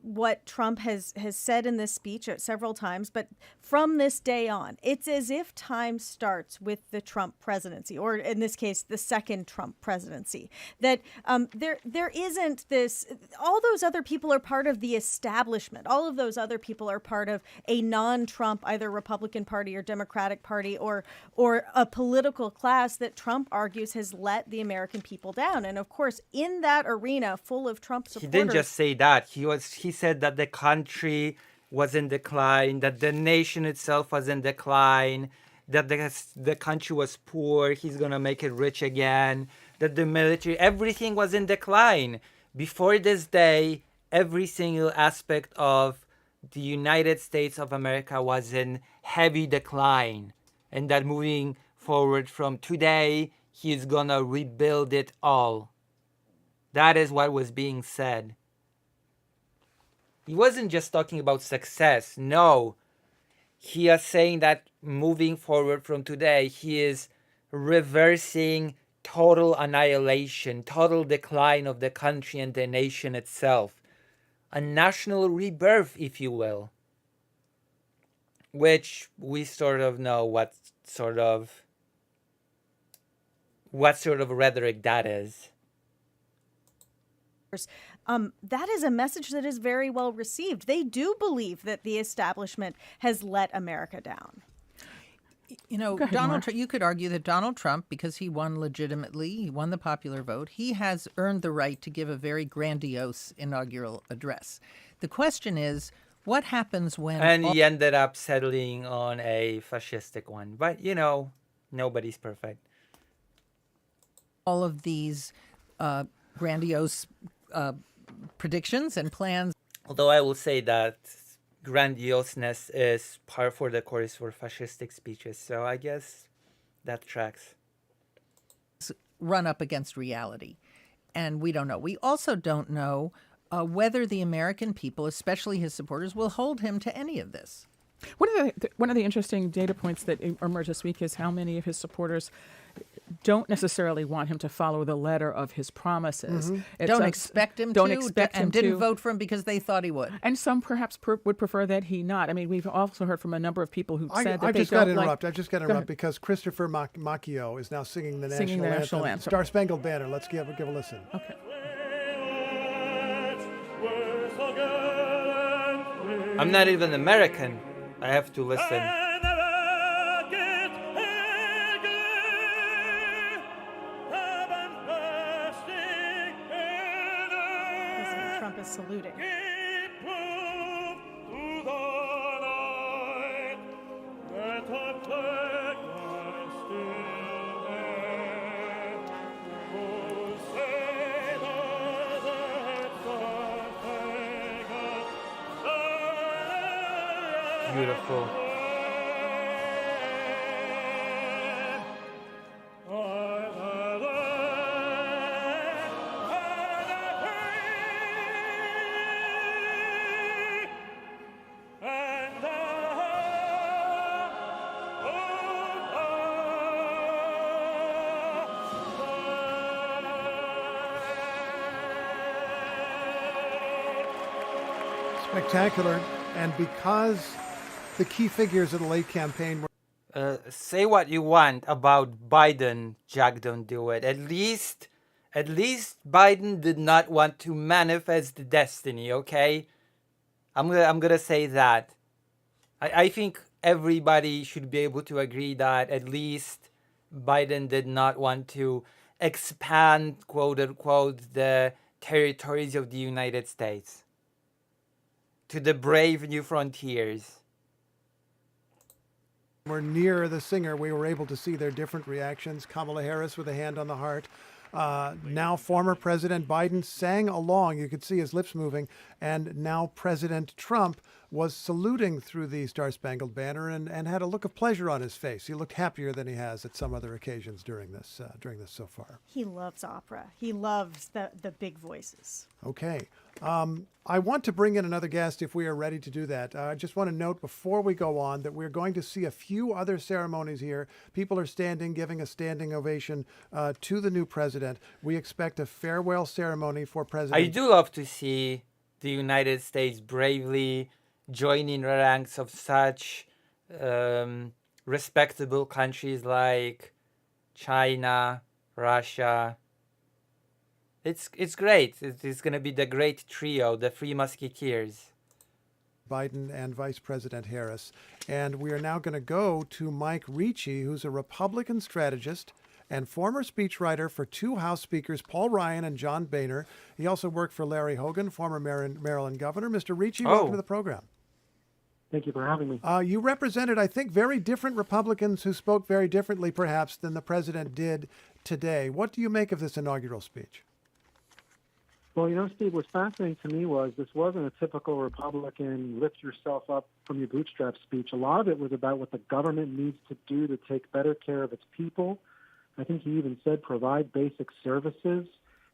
what Trump has said in this speech several times, but from this day on, it's as if time starts with the Trump presidency, or in this case, the second Trump presidency. That there isn't this. All those other people are part of the establishment. All of those other people are part of a non-Trump, either Republican Party or Democratic Party, or a political class that Trump argues has let the American people down. And of course, in that arena full of Trump supporters, He didn't just say that. He said that the country was in decline, that the nation itself was in decline, that the country was poor, he's going to make it rich again, that the military, everything was in decline. Before this day, every single aspect of the United States of America was in heavy decline. And that moving forward from today, he's going to rebuild it all. That is what was being said. He wasn't just talking about success. No. He is saying that moving forward from today, he is reversing total annihilation, total decline of the country and the nation itself. A national rebirth, if you will. Which we sort of know what sort of rhetoric that is. That is a message that is very well received. They do believe that the establishment has let America down. You know, you could argue that Donald Trump, because he won legitimately, he won the popular vote, he has earned the right to give a very grandiose inaugural address. The question is, what happens when... And he ended up settling on a fascistic one. But, nobody's perfect. All of these grandiose predictions and plans. Although I will say that grandioseness is par for the course for fascistic speeches, so I guess that tracks. Run up against reality, and we don't know. We also don't know whether the American people, especially his supporters, will hold him to any of this. One of the interesting data points that emerged this week is how many of his supporters don't necessarily want him to follow the letter of his promises. Mm-hmm. Don't expect him and didn't vote for him because they thought he would. And some perhaps would prefer that he not. I mean, we've also heard from a number of people who said that I they just don't got to interrupt because Christopher Macchio is now singing the national anthem. Star Spangled Banner. Let's give a listen. Okay. I'm not even American. I have to listen. Trump is saluting. Beautiful. Spectacular. And because the key figures of the late campaign were Say what you want about Biden, Jack, don't do it. At least Biden did not want to manifest the destiny, okay? I'm gonna say that. I think everybody should be able to agree that at least Biden did not want to expand, quote unquote, the territories of the United States to the brave new frontiers. near the singer, we were able to see their different reactions. Kamala Harris with a hand on the heart. Now former President Biden sang along. You could see his lips moving. And now President Trump was saluting through the Star-Spangled Banner and had a look of pleasure on his face. He looked happier than he has at some other occasions during this so far. He loves opera. He loves the big voices. Okay. I want to bring in another guest if we are ready to do that. I just want to note before we go on that we're going to see a few other ceremonies here. People are standing, giving a standing ovation to the new president. We expect a farewell ceremony for President. I do love to see the United States bravely joining the ranks of such respectable countries like China, Russia. It's great. It's going to be the great trio, the Three Musketeers. Biden and Vice President Harris. And we are now going to go to Mike Ricci, who's a Republican strategist and former speechwriter for two House Speakers, Paul Ryan and John Boehner. He also worked for Larry Hogan, former Maryland governor. Mr. Ricci, welcome to the program. Thank you for having me. You represented, I think, very different Republicans who spoke very differently, perhaps, than the president did today. What do you make of this inaugural speech? Well, Steve, what's fascinating to me was this wasn't a typical Republican lift yourself up from your bootstraps speech. A lot of it was about what the government needs to do to take better care of its people. I think he even said provide basic services.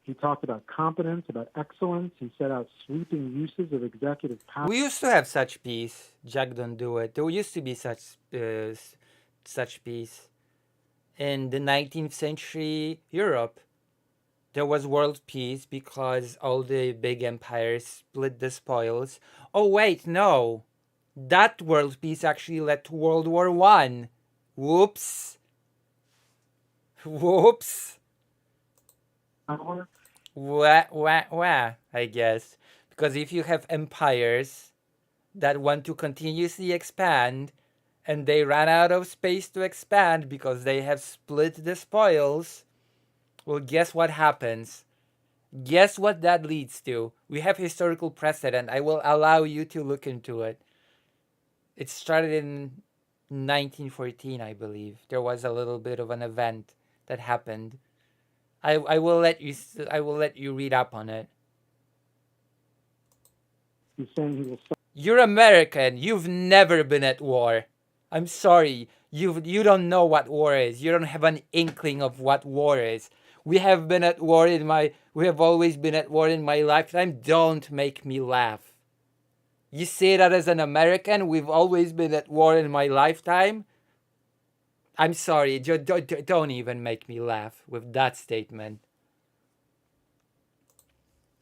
He talked about competence, about excellence. He set out sweeping uses of executive power. We used to have such peace. Jack, don't do it. There used to be such peace. In the 19th century Europe, there was world peace because all the big empires split the spoils. Oh, wait, no. That world peace actually led to World War I. Whoops. Whoops. Wah, I guess. Because if you have empires that want to continuously expand and they ran out of space to expand because they have split the spoils, well, guess what happens? Guess what that leads to? We have historical precedent. I will allow you to look into it. It started in 1914, I believe. There was a little bit of an event that happened. I will let you read up on it. He's saying he will. You're American. You've never been at war. I'm sorry. You don't know what war is. You don't have an inkling of what war is. We have always been at war in my lifetime. Don't make me laugh. You say that as an American, we've always been at war in my lifetime? I'm sorry, don't even make me laugh with that statement.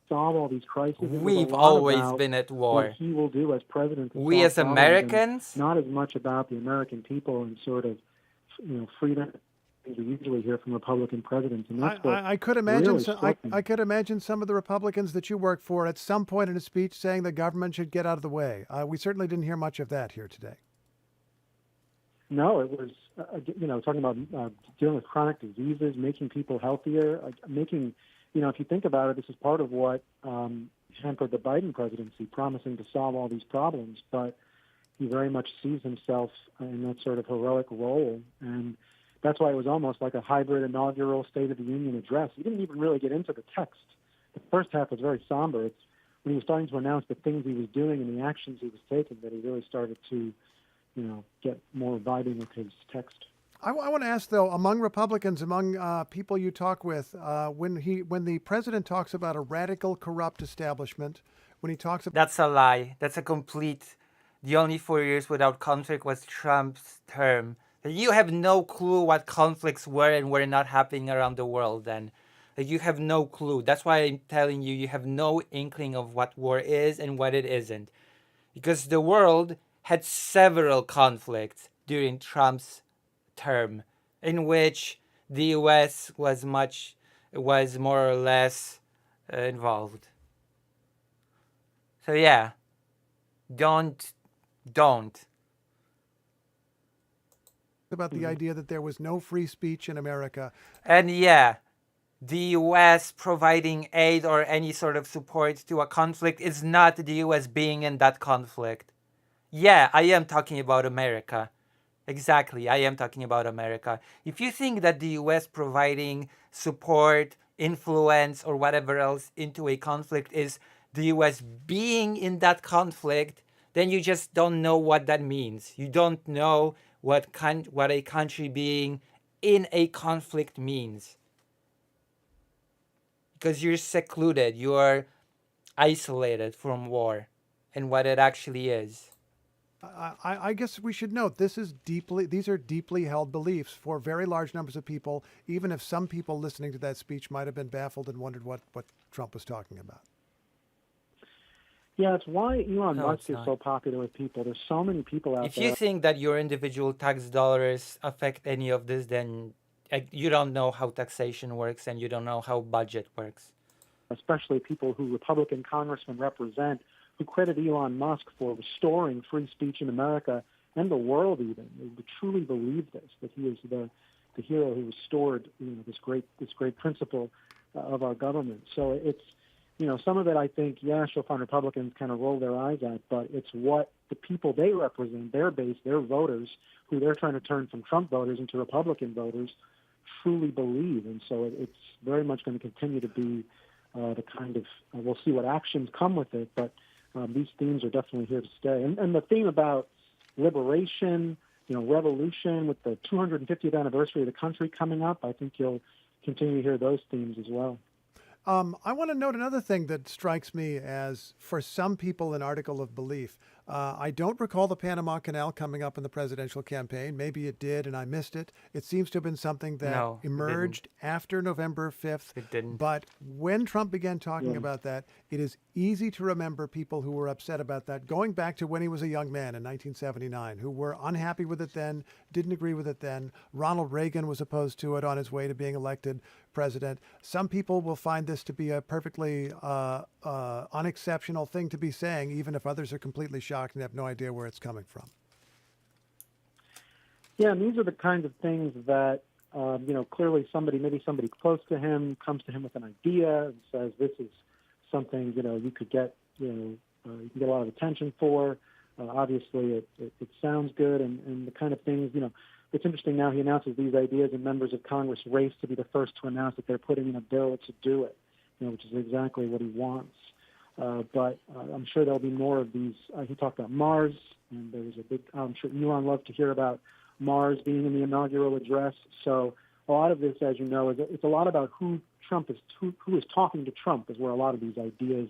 Solve all these crises. We've always been at war. What he will do as president. We as Americans? Not as much about the American people and sort of, freedom we usually hear from Republican presidents, and that's what I could imagine. Really I could imagine some of the Republicans that you work for at some point in a speech saying the government should get out of the way. We certainly didn't hear much of that here today. No, it was talking about dealing with chronic diseases, making people healthier, if you think about it, this is part of what hampered the Biden presidency, promising to solve all these problems, but he very much sees himself in that sort of heroic role, and that's why it was almost like a hybrid inaugural State of the Union address. He didn't even really get into the text. The first half was very somber. It's when he was starting to announce the things he was doing and the actions he was taking that he really started to, get more vibing with his text. I want to ask, though, among Republicans, among people you talk with, when the president talks about a radical, corrupt establishment, when he talks about... That's a lie. That's a complete... The only 4 years without conflict was Trump's term. You have no clue what conflicts were and were not happening around the world then. You have no clue. That's why I'm telling you, you have no inkling of what war is and what it isn't. because the world had several conflicts during Trump's term in which the US was more or less involved. So yeah, don't. About the idea that there was no free speech in America. And yeah, the US providing aid or any sort of support to a conflict is not the US being in that conflict. Yeah, I am talking about America. Exactly, I am talking about America. If you think that the US providing support, influence, or whatever else into a conflict is the US being in that conflict, then you just don't know what that means. You don't know what a country being in a conflict means. Because you're secluded, you are isolated from war and what it actually is. I guess we should note these are deeply held beliefs for very large numbers of people, even if some people listening to that speech might have been baffled and wondered what Trump was talking about. Yeah, it's why Elon No, Musk it's is not. so popular with people. There's so many people out If there. you think that your individual tax dollars affect any of this, then you don't know how taxation works and you don't know how budget works. Especially people who Republican congressmen represent, who credit Elon Musk for restoring free speech in America and the world even. They truly believe this, that he is the hero who restored this great principle of our government. So it's, some of it I think, yeah, she'll find Republicans kind of roll their eyes at, but it's what the people they represent, their base, their voters, who they're trying to turn from Trump voters into Republican voters, truly believe. And so it's very much going to continue to be the kind of, we'll see what actions come with it, but these themes are definitely here to stay. And the theme about liberation, revolution with the 250th anniversary of the country coming up, I think you'll continue to hear those themes as well. I want to note another thing that strikes me as, for some people, an article of belief. I don't recall the Panama Canal coming up in the presidential campaign. Maybe it did, and I missed it. It seems to have been something that No, it emerged after November 5th. It didn't. But when Trump began talking about that, it is easy to remember people who were upset about that, going back to when he was a young man in 1979, who were unhappy with it then, didn't agree with it then. Ronald Reagan was opposed to it on his way to being elected president. Some people will find this to be a perfectly unexceptional thing to be saying, even if others are completely shocked and have no idea where it's coming from. Yeah, and these are the kinds of things that, clearly maybe somebody close to him comes to him with an idea and says, this is something, you could get, you can get a lot of attention for. Obviously, it sounds good, and the kind of things, it's interesting now he announces these ideas and members of Congress race to be the first to announce that they're putting in a bill to do it, which is exactly what he wants. But I'm sure there'll be more of these. He talked about Mars, and there was I'm sure Elon loved to hear about Mars being in the inaugural address. So a lot of this, as you know, it's a lot about who is talking to Trump is where a lot of these ideas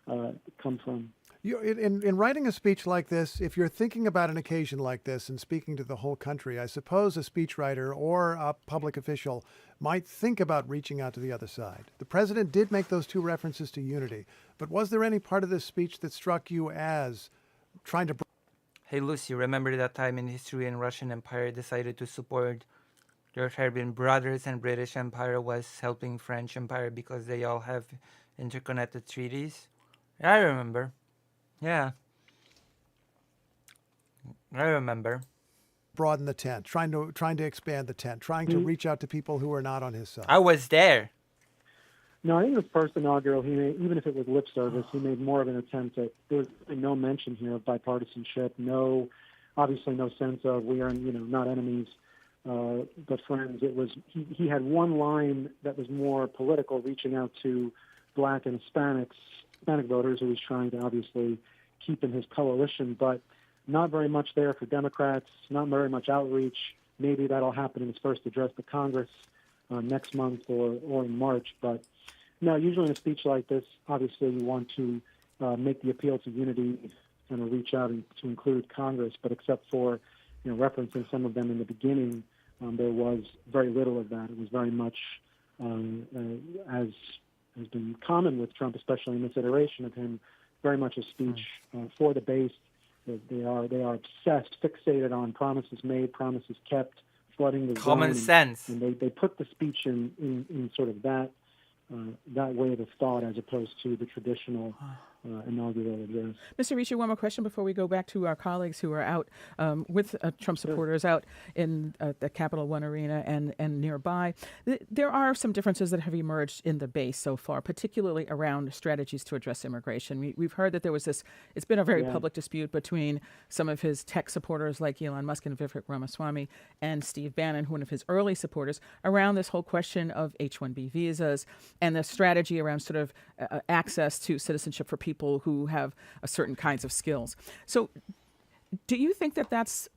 come from. In writing a speech like this, if you're thinking about an occasion like this and speaking to the whole country, I suppose a speechwriter or a public official might think about reaching out to the other side. The president did make those two references to unity, but was there any part of this speech that struck you as trying to... Hey Lucy, remember that time in history when Russian Empire decided to support their Serbian brothers and British Empire was helping French Empire because they all have interconnected treaties? I remember. Yeah. I remember. broaden the tent, trying to expand the tent, trying to reach out to people who are not on his side. I was there. No, I think the first inaugural, he made, even if it was lip service, he made more of an attempt at, there was no mention here of bipartisanship, obviously no sense of we are, not enemies, but friends. It was, he had one line that was more political, reaching out to Black and Hispanic voters who he was trying to obviously keep in his coalition, but not very much there for Democrats, not very much outreach. Maybe that'll happen in his first address to Congress next month or in March. But no, usually in a speech like this, obviously you want to make the appeal to unity and reach out and to include Congress. But except for referencing some of them in the beginning, there was very little of that. It was very much, as has been common with Trump, especially in this iteration of him, very much a speech for the base They are obsessed, fixated on promises made, promises kept, flooding the Common zone, sense. and they put the speech in sort of that way of thought as opposed to the traditional inaugural address. Mr. Ricci, one more question before we go back to our colleagues who are out with Trump supporters out in the Capital One Arena and nearby. There are some differences that have emerged in the base so far, particularly around strategies to address immigration. We've heard that there was this, it's been a very public dispute between some of his tech supporters like Elon Musk and Vivek Ramaswamy and Steve Bannon, one of his early supporters, around this whole question of H-1B visas and the strategy around sort of access to citizenship for people who have certain kinds of skills. So do you think that that's,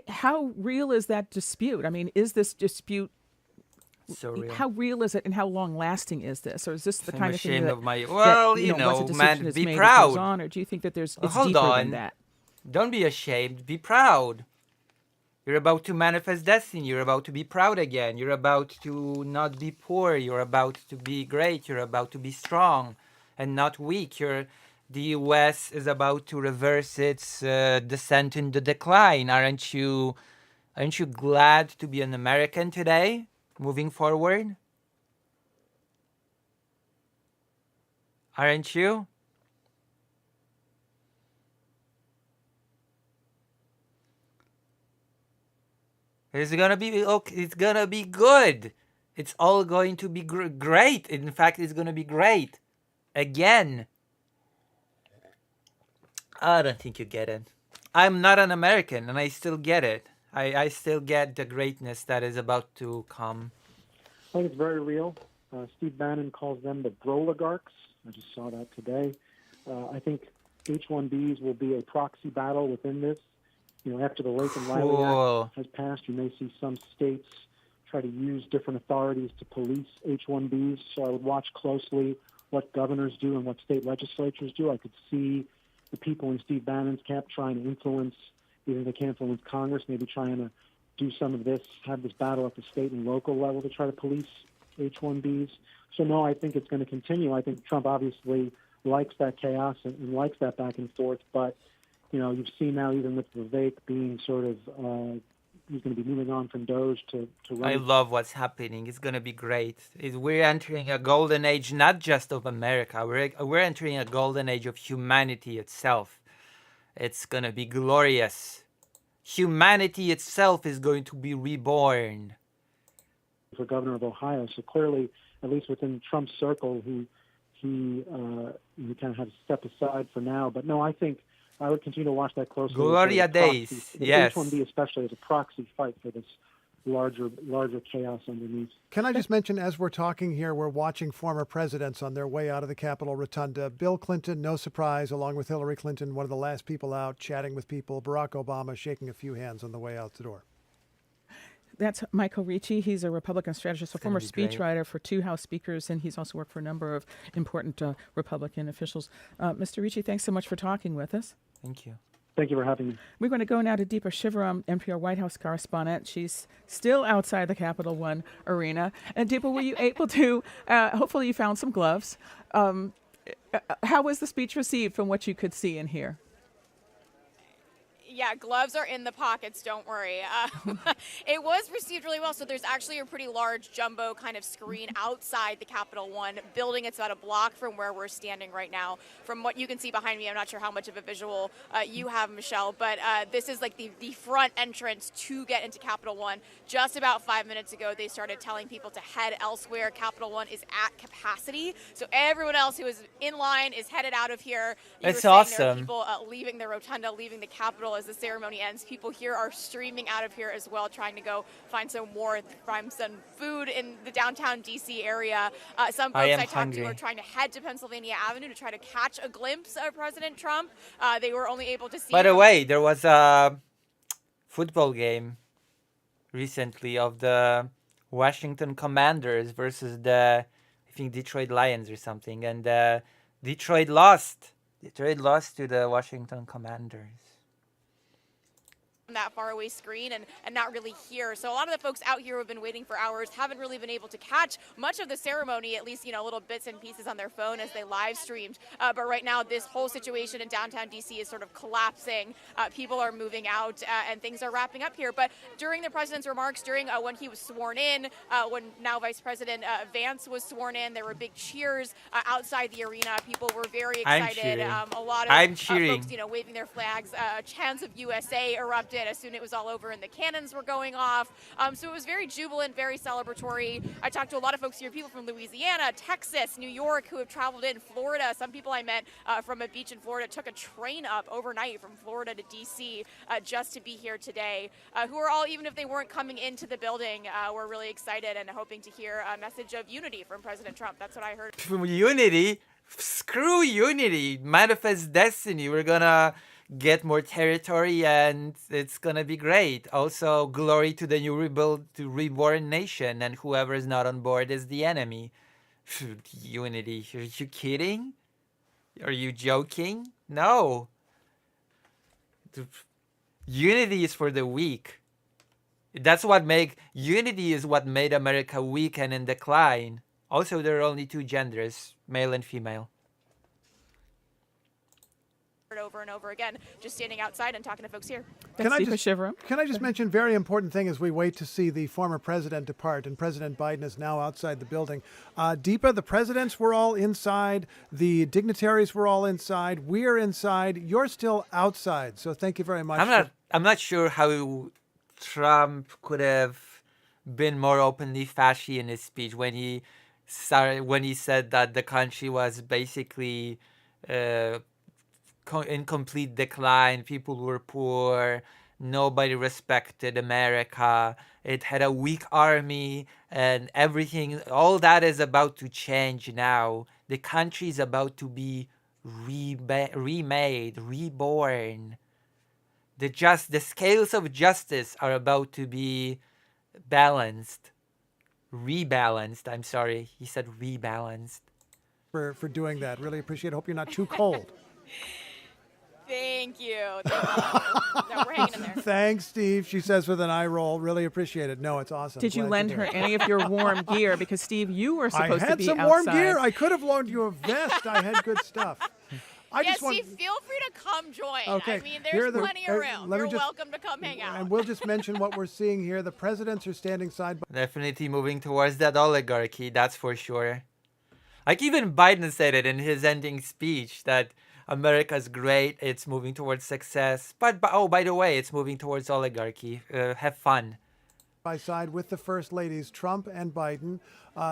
how real is that dispute? I mean, is this dispute, So real. how real is it and how long lasting is this? Or is this the I'm kind of thing ashamed that, of my. that, Well, once a decision man, is be made, it proud. goes on, or do you think that there's, it's Hold deeper on. than that? Don't be ashamed. Be proud. You're about to manifest destiny. You're about to be proud again. You're about to not be poor. You're about to be great. You're about to be strong and not weak. The U.S. is about to reverse its descent in the decline. Aren't you glad to be an American today, moving forward? Aren't you? It's gonna be okay. It's gonna be good. It's all going to be great. In fact, it's gonna be great. Again. I don't think you get it. I'm not an American, and I still get it. I still get the greatness that is about to come. I think it's very real. Steve Bannon calls them the Broligarchs. I just saw that today. I think H-1Bs will be a proxy battle within this. After the Lake and Riley Cool. Act has passed, you may see some states try to use different authorities to police H-1Bs. So I would watch closely what governors do and what state legislatures do. I could see the people in Steve Bannon's camp trying to influence, either they can influence Congress, maybe trying to do some of this, have this battle at the state and local level to try to police H-1Bs. So no, I think it's going to continue. I think Trump obviously likes that chaos and likes that back and forth, but you've seen now even with Vivek being sort of, he's going to be moving on from Doge to run. I love what's happening. It's gonna be great. We're entering a golden age, not just of America. We're entering a golden age of humanity itself. It's gonna be glorious. Humanity itself is going to be reborn. For governor of Ohio, so clearly, at least within Trump's circle, he kind of has stepped aside for now. But no, I think I would continue to watch that closely. Gloria Days, the yes. H-1B especially as a proxy fight for this larger chaos underneath. Can I just mention, as we're talking here, we're watching former presidents on their way out of the Capitol Rotunda. Bill Clinton, no surprise, along with Hillary Clinton, one of the last people out, chatting with people. Barack Obama shaking a few hands on the way out the door. That's Michael Ricci. He's a Republican strategist, a former gonna be great. speechwriter for 2 House speakers, and he's also worked for a number of important Republican officials. Mr. Ricci, thanks so much for talking with us. Thank you. Thank you for having me. We're going to go now to Deepa Shivaram, NPR White House correspondent. She's still outside the Capital One Arena. And Deepa, were you able to, hopefully you found some gloves. How was the speech received from what you could see and hear? Yeah, gloves are in the pockets, don't worry. It was received really well. So there's actually a pretty large jumbo kind of screen outside the Capital One building. It's about a block from where we're standing right now. From what you can see behind me, I'm not sure how much of a visual you have, Michelle, but this is like the front entrance to get into Capital One. Just about 5 minutes ago, they started telling people to head elsewhere. Capital One is at capacity. So everyone else who is in line is headed out of here. That's There are awesome. people leaving the rotunda, leaving the Capitol as the ceremony ends. People here are streaming out of here as well, trying to go find some food in the downtown D.C. area. Some folks I talked hungry. to are trying to head to Pennsylvania Avenue to try to catch a glimpse of President Trump. They were only able to see By the him. way, there was a football game recently of the Washington Commanders versus the, I think, Detroit Lions or something, and Detroit lost. Detroit lost to the Washington Commanders. that faraway screen and not really hear. So a lot of the folks out here who have been waiting for hours haven't really been able to catch much of the ceremony, at least, little bits and pieces on their phone as they live streamed. But right now, this whole situation in downtown DC is sort of collapsing. People are moving out and things are wrapping up here. But during the president's remarks, during when he was sworn in, when now Vice President Vance was sworn in, there were big cheers outside the arena. People were very excited. cheering. A lot I'm of cheering. folks, waving their flags. Chants of USA erupted as soon as it was all over and the cannons were going off. So it was very jubilant, very celebratory. I talked to a lot of folks here, people from Louisiana, Texas, New York, who have traveled in, Florida. Some people I met from a beach in Florida took a train up overnight from Florida to D.C. Just to be here today, who are all, even if they weren't coming into the building, were really excited and hoping to hear a message of unity from President Trump. That's what I heard. Unity? Screw unity. Manifest destiny. We're gonna get more territory and it's gonna be great. Also, glory to the new reborn nation, and whoever is not on board is the enemy. Unity. Are you kidding? Are you joking? No. Unity is for the weak. Unity is what made America weak and in decline. Also, there are only two genders, male and female. Over and over again, just standing outside and talking to folks here. Can I Deepa Shivaram. Can I just mention a very important thing as we wait to see the former president depart, and President Biden is now outside the building. Deepa, the presidents were all inside. The dignitaries were all inside. We're inside. You're still outside. So thank you very much. I'm not sure how Trump could have been more openly fashy in his speech when he said that the country was basically in complete decline. People were poor. Nobody respected America. It had a weak army and everything. All that is about to change now. The country is about to be remade, reborn. The scales of justice are about to be balanced. Rebalanced. I'm sorry. He said rebalanced. For doing that. Really appreciate it. Hope you're not too cold. Thank you. No, we're hanging in there. Thanks, Steve. She says with an eye roll. Really appreciate it. No, it's awesome. Did you Glad lend did her it. any of your warm gear? Because, Steve, you were supposed I to had be some outside. warm gear. I could have loaned you a vest. I had good stuff. Steve, feel free to come join. Okay. I mean, there's plenty of room. let me You're just- welcome to come hang out. And we'll just mention what we're seeing here. The presidents are standing side by Definitely moving towards that oligarchy, that's for sure. Like even Biden said it in his ending speech that America's great, it's moving towards success. But oh, by the way, it's moving towards oligarchy. Have fun. side with the first ladies, Trump and Biden,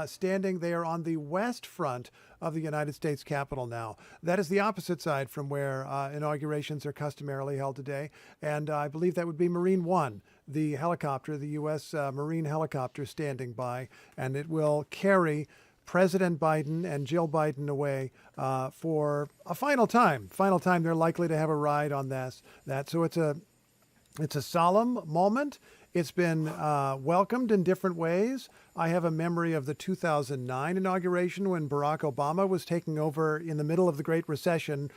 standing there on the west front of the United States Capitol now. That is the opposite side from where inaugurations are customarily held today. And I believe that would be Marine One, the helicopter, the U.S. Marine helicopter standing by. And it will carry President Biden and Jill Biden away for a final time. Final time they're likely to have a ride on that. So it's a solemn moment. It's been welcomed in different ways. I have a memory of the 2009 inauguration when Barack Obama was taking over in the middle of the Great Recession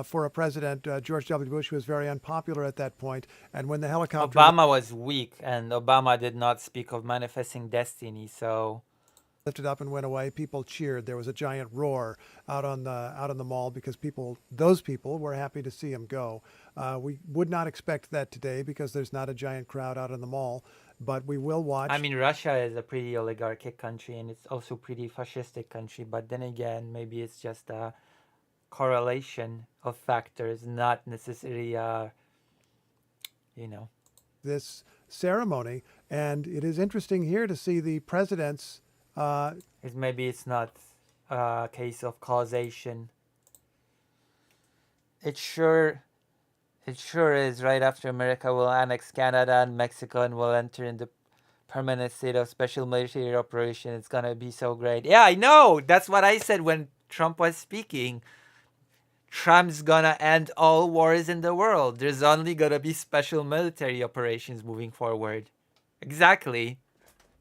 for a president, George W. Bush, who was very unpopular at that point. And when the helicopter... Obama was weak, and Obama did not speak of manifesting destiny, so... lifted up and went away, people cheered. There was a giant roar out on the mall because those people were happy to see him go. We would not expect that today because there's not a giant crowd out on the mall, but we will watch. I mean, Russia is a pretty oligarchic country, and it's also pretty fascistic country. But then again, maybe it's just a correlation of factors, not necessarily, this ceremony. And it is interesting here to see the presidents. Maybe it's not a case of causation. It sure is right after America will annex Canada and Mexico and will enter into permanent state of special military operation. It's gonna be so great. Yeah, I know. That's what I said when Trump was speaking. Trump's gonna end all wars in the world. There's only gonna be special military operations moving forward. Exactly.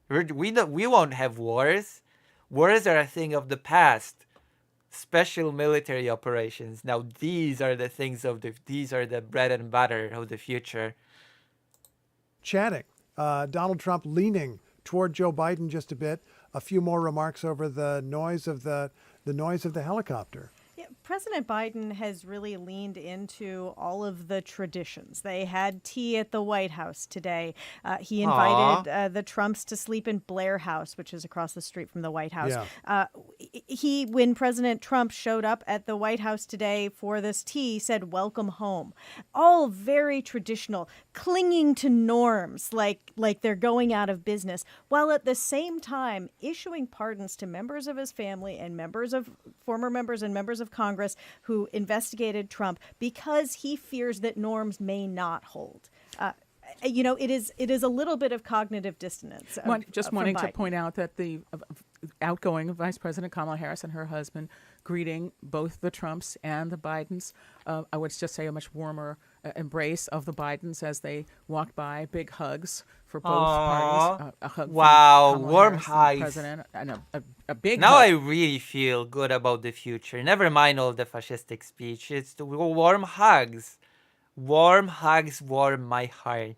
We won't have wars. Wars are a thing of the past. Special military operations. Now these are the things these are the bread and butter of the future. chatting. Donald Trump leaning toward Joe Biden just a bit. A few more remarks over the noise of the helicopter. Yeah, President Biden has really leaned into all of the traditions. They had tea at the White House today. He invited the Trumps to sleep in Blair House, which is across the street from the White House. Yeah. When President Trump showed up at the White House today for this tea, said, "Welcome home." All very traditional, clinging to norms like they're going out of business, while at the same time issuing pardons to members of his family and former members and members of Congress who investigated Trump because he fears that norms may not hold. It is a little bit of cognitive dissonance. Wanting to point out that the outgoing Vice President Kamala Harris and her husband greeting both the Trumps and the Bidens, I would just say a much warmer embrace of the Bidens as they walked by. Big hugs for both parties. A hug Wow, from Kamala warm Harris, the hugs. president, and a big Now I hug. really feel good about the future. Never mind all the fascistic speech. It's the warm hugs. Warm hugs warm my heart.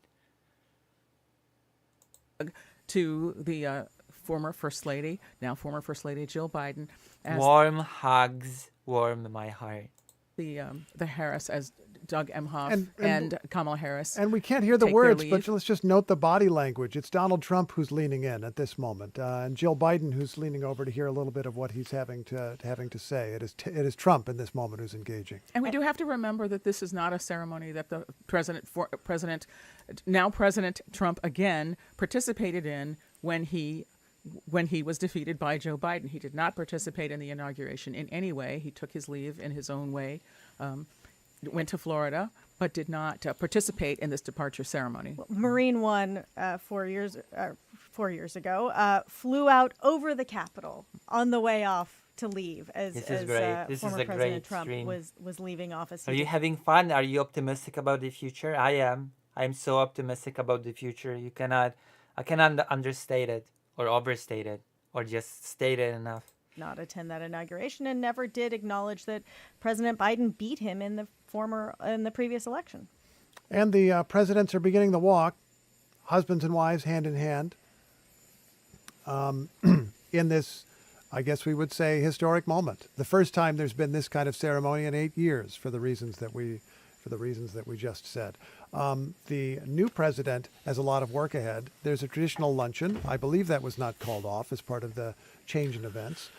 To the former First Lady, now former First Lady Jill Biden, as Warm hugs warm my heart. the Harris, as Doug Emhoff And- and Kamala Harris. And we can't hear the take their words, but leave. let's just note the body language. It's Donald Trump who's leaning in at this moment, and Jill Biden who's leaning over to hear a little bit of what he's having to say. It is Trump in this moment who's engaging. And we do have to remember that this is not a ceremony that the now President Trump again participated in when he was defeated by Joe Biden. He did not participate in the inauguration in any way. He took his leave in his own way, went to Florida, but did not participate in this departure ceremony. Marine One 4 years ago flew out over the Capitol on the way off to leave as This is great. This is former a President great Trump stream. was leaving office. Are He you did- having fun? Are you optimistic about the future? I am. I'm so optimistic about the future. I cannot understate it or overstate it or just state it enough. not attend that inauguration and never did acknowledge that President Biden beat him in the previous election. And the presidents are beginning the walk, husbands and wives hand in hand, in this, I guess we would say, historic moment. The first time there's been this kind of ceremony in 8 years, for the reasons that we just said. The new president has a lot of work ahead. There's a traditional luncheon. I believe that was not called off as part of the change in events.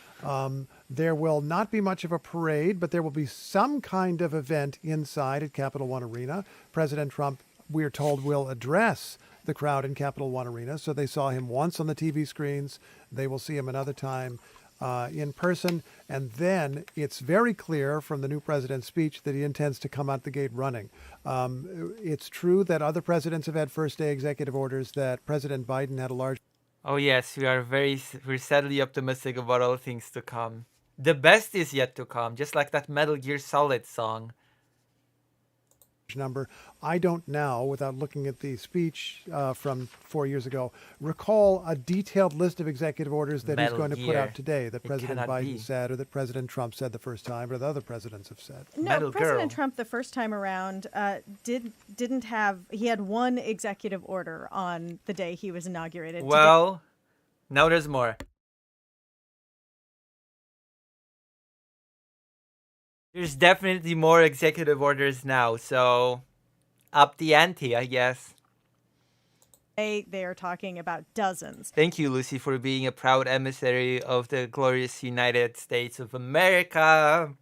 There will not be much of a parade, but there will be some kind of event inside at Capital One Arena. President Trump, we're told, will address the crowd in Capital One Arena. So they saw him once on the TV screens. They will see him another time in person. And then it's very clear from the new president's speech that he intends to come out the gate running. It's true that other presidents have had first day executive orders, that President Biden had a large Oh yes, we're sadly optimistic about all things to come. The best is yet to come, just like that Metal Gear Solid song. number. I don't now, without looking at the speech from 4 years ago, recall a detailed list of executive orders that he's Metal going to put Gear. out today that It President cannot Biden be. said, or that President Trump said the first time, or the other presidents have said. No, Metal President Girl. Trump the first time around didn't have. He had one executive order on the day he was inaugurated. Well, now there's more. There's definitely more executive orders now, so up the ante, I guess. Today they are talking about dozens. Thank you, Lucy, for being a proud emissary of the glorious United States of America.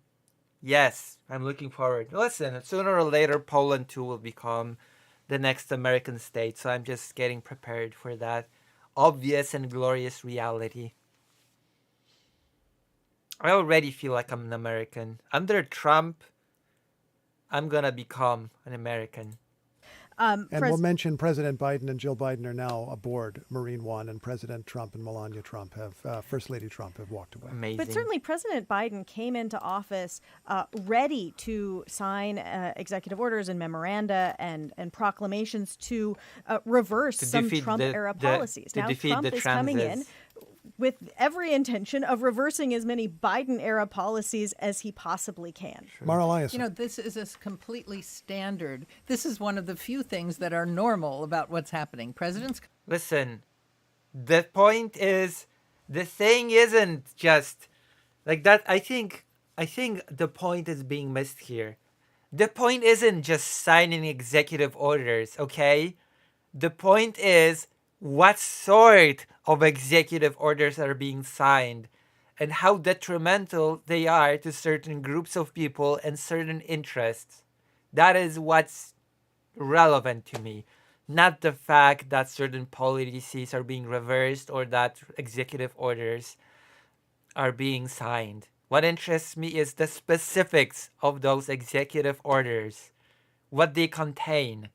Yes, I'm looking forward. Listen, sooner or later, Poland too will become the next American state, so I'm just getting prepared for that obvious and glorious reality. I already feel like I'm an American. Under Trump, I'm gonna become an American. And we'll mention President Biden and Jill Biden are now aboard Marine One, and President Trump and Melania Trump have, First Lady Trump have walked away. Amazing. But certainly President Biden came into office ready to sign executive orders and memoranda and proclamations to reverse To some defeat Trump-era the- policies. to Now defeat Trump the is coming in, transes. with every intention of reversing as many Biden-era policies as he possibly can. Mara Eliason. You know, this is a completely standard. This is one of the few things that are normal about what's happening. Presidents Listen, the point is, the thing isn't just like that. I think the point is being missed here. The point isn't just signing executive orders, okay? The point is what sort of executive orders are being signed and how detrimental they are to certain groups of people and certain interests. That is what's relevant to me. Not the fact that certain policies are being reversed or that executive orders are being signed. What interests me is the specifics of those executive orders, what they contain.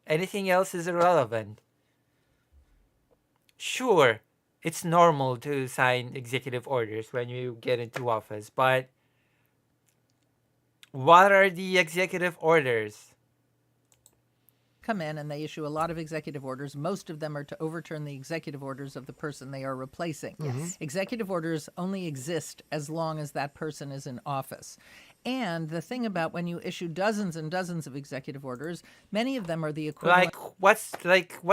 Anything else is irrelevant. Sure, it's normal to sign executive orders when you get into office, but what are the executive orders? come in and they issue a lot of executive orders. Most of them are to overturn the executive orders of the person they are replacing. Yes. Executive orders only exist as long as that person is in office. And the thing about when you issue dozens and dozens of executive orders, many of them are the equivalent. What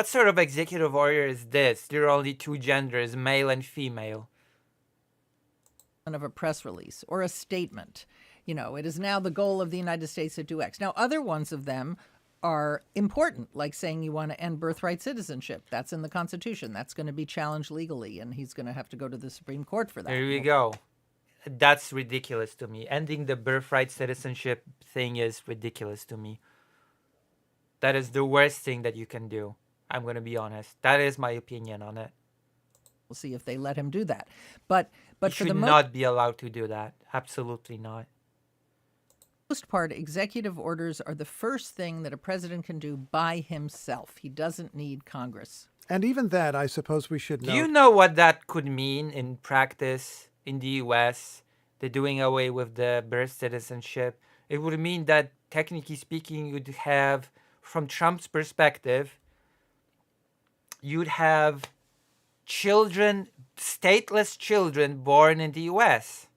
sort of executive order is this? There are only two genders, male and female. Of a press release or a statement. You know, it is now the goal of the United States to do X. Now, other ones of them are important, like saying you want to end birthright citizenship. That's in the Constitution. That's going to be challenged legally, and he's going to have to go to the Supreme Court for that. There we go. That's ridiculous to me. Ending the birthright citizenship thing is ridiculous to me. That is the worst thing that you can do. I'm going to be honest. That is my opinion on it. We'll see if they let him do that. But You for the should not be allowed to do that. Absolutely not. most part, executive orders are the first thing that a president can do by himself. He doesn't need Congress. And even that, I suppose we should know. Do you know what that could mean in practice in the U.S.? The doing away with the birth citizenship. It would mean that, technically speaking, you'd have, from Trump's perspective, you'd have children, stateless children born in the U.S.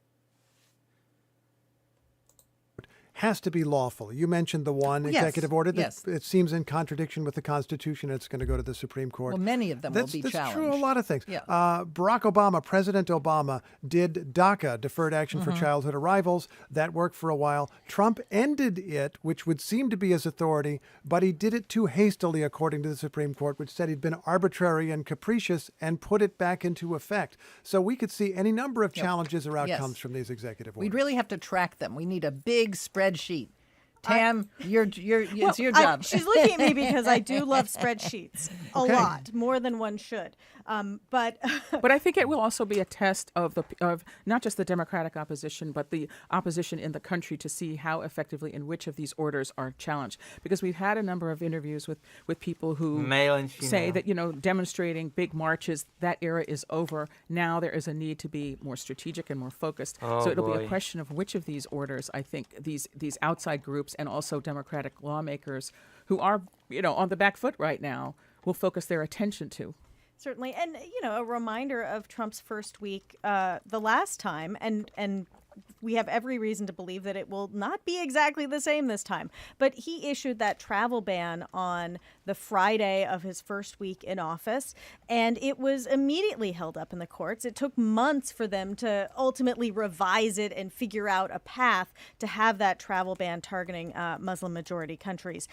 Has to be lawful. You mentioned the one Yes, executive order that yes. it seems in contradiction with the Constitution. It's going to go to the Supreme Court. Well, many of them That's will be challenged. true. A lot of things. Yeah. Barack Obama, President Obama, did DACA, Deferred Action for Childhood Arrivals. That worked for a while. Trump ended it, which would seem to be his authority, but he did it too hastily, according to the Supreme Court, which said he'd been arbitrary and capricious and put it back into effect. So we could see any number of challenges or outcomes Yes. from these executive orders. We'd really have to track them. We need a big spreadsheet. Tam, it's your Well, job. she's looking at me because I do love spreadsheets a Okay. lot, more than one should. But But I think it will also be a test of not just the Democratic opposition, but the opposition in the country to see how effectively and which of these orders are challenged. Because we've had a number of interviews with people who Male and say female. that, demonstrating big marches, that era is over. Now there is a need to be more strategic and more focused. Oh, so it'll be boy. a question of which of these orders, I think, these outside groups and also Democratic lawmakers who are, on the back foot right now, will focus their attention to. certainly, and a reminder of Trump's first week the last time, and we have every reason to believe that it will not be exactly the same this time. But he issued that travel ban on the Friday of his first week in office, and it was immediately held up in the courts. It took months for them to ultimately revise it and figure out a path to have that travel ban targeting Muslim-majority countries.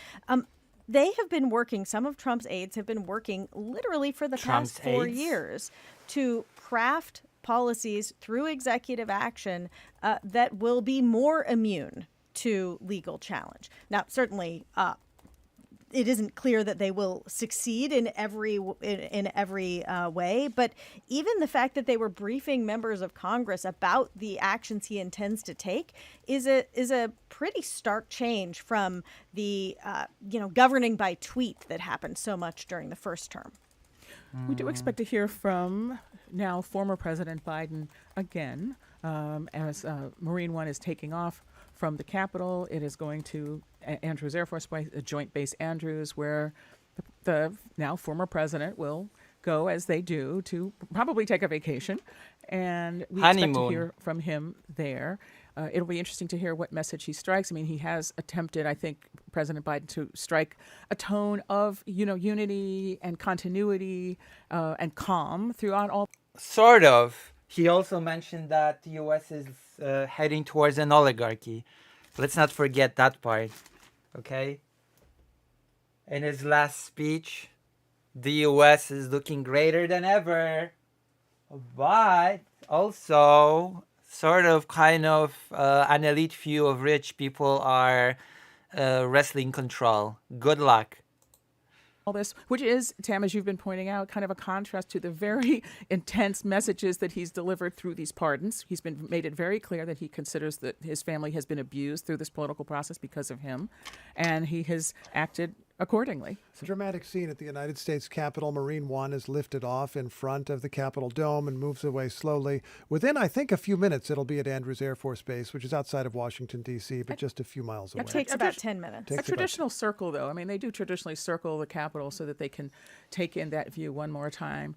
They have been working, some of Trump's aides have been working literally for the Trump's past 4 aides? years to craft policies through executive action that will be more immune to legal challenge. Now, certainly, it isn't clear that they will succeed in every way, but even the fact that they were briefing members of Congress about the actions he intends to take is a pretty stark change from the governing by tweet that happened so much during the first term. We do expect to hear from now former President Biden again as Marine One is taking off from the Capitol. It is going to Andrews Air Force Base, Joint Base Andrews, where the now former president will go, as they do, to probably take a vacation. And we expect to Honeymoon. hear from him there. It'll be interesting to hear what message he strikes. I mean, he has attempted, I think, President Biden, to strike a tone of, unity and continuity and calm throughout all. Sort of. He also mentioned that the U.S. is heading towards an oligarchy. Let's not forget that part, okay? In his last speech, the U.S. is looking greater than ever, but also sort of kind of an elite few of rich people are wrestling control. Good luck. All this, which is, Tam, as you've been pointing out, kind of a contrast to the very intense messages that he's delivered through these pardons. He's made it very clear that he considers that his family has been abused through this political process because of him, and he has acted accordingly. It's a dramatic scene at the United States Capitol. Marine One is lifted off in front of the Capitol Dome and moves away slowly. Within, I think, a few minutes, it'll be at Andrews Air Force Base, which is outside of Washington, D.C., but just a few miles away. It takes about 10 minutes. Takes A traditional circle, though. I mean, they do traditionally circle the Capitol so that they can take in that view one more time.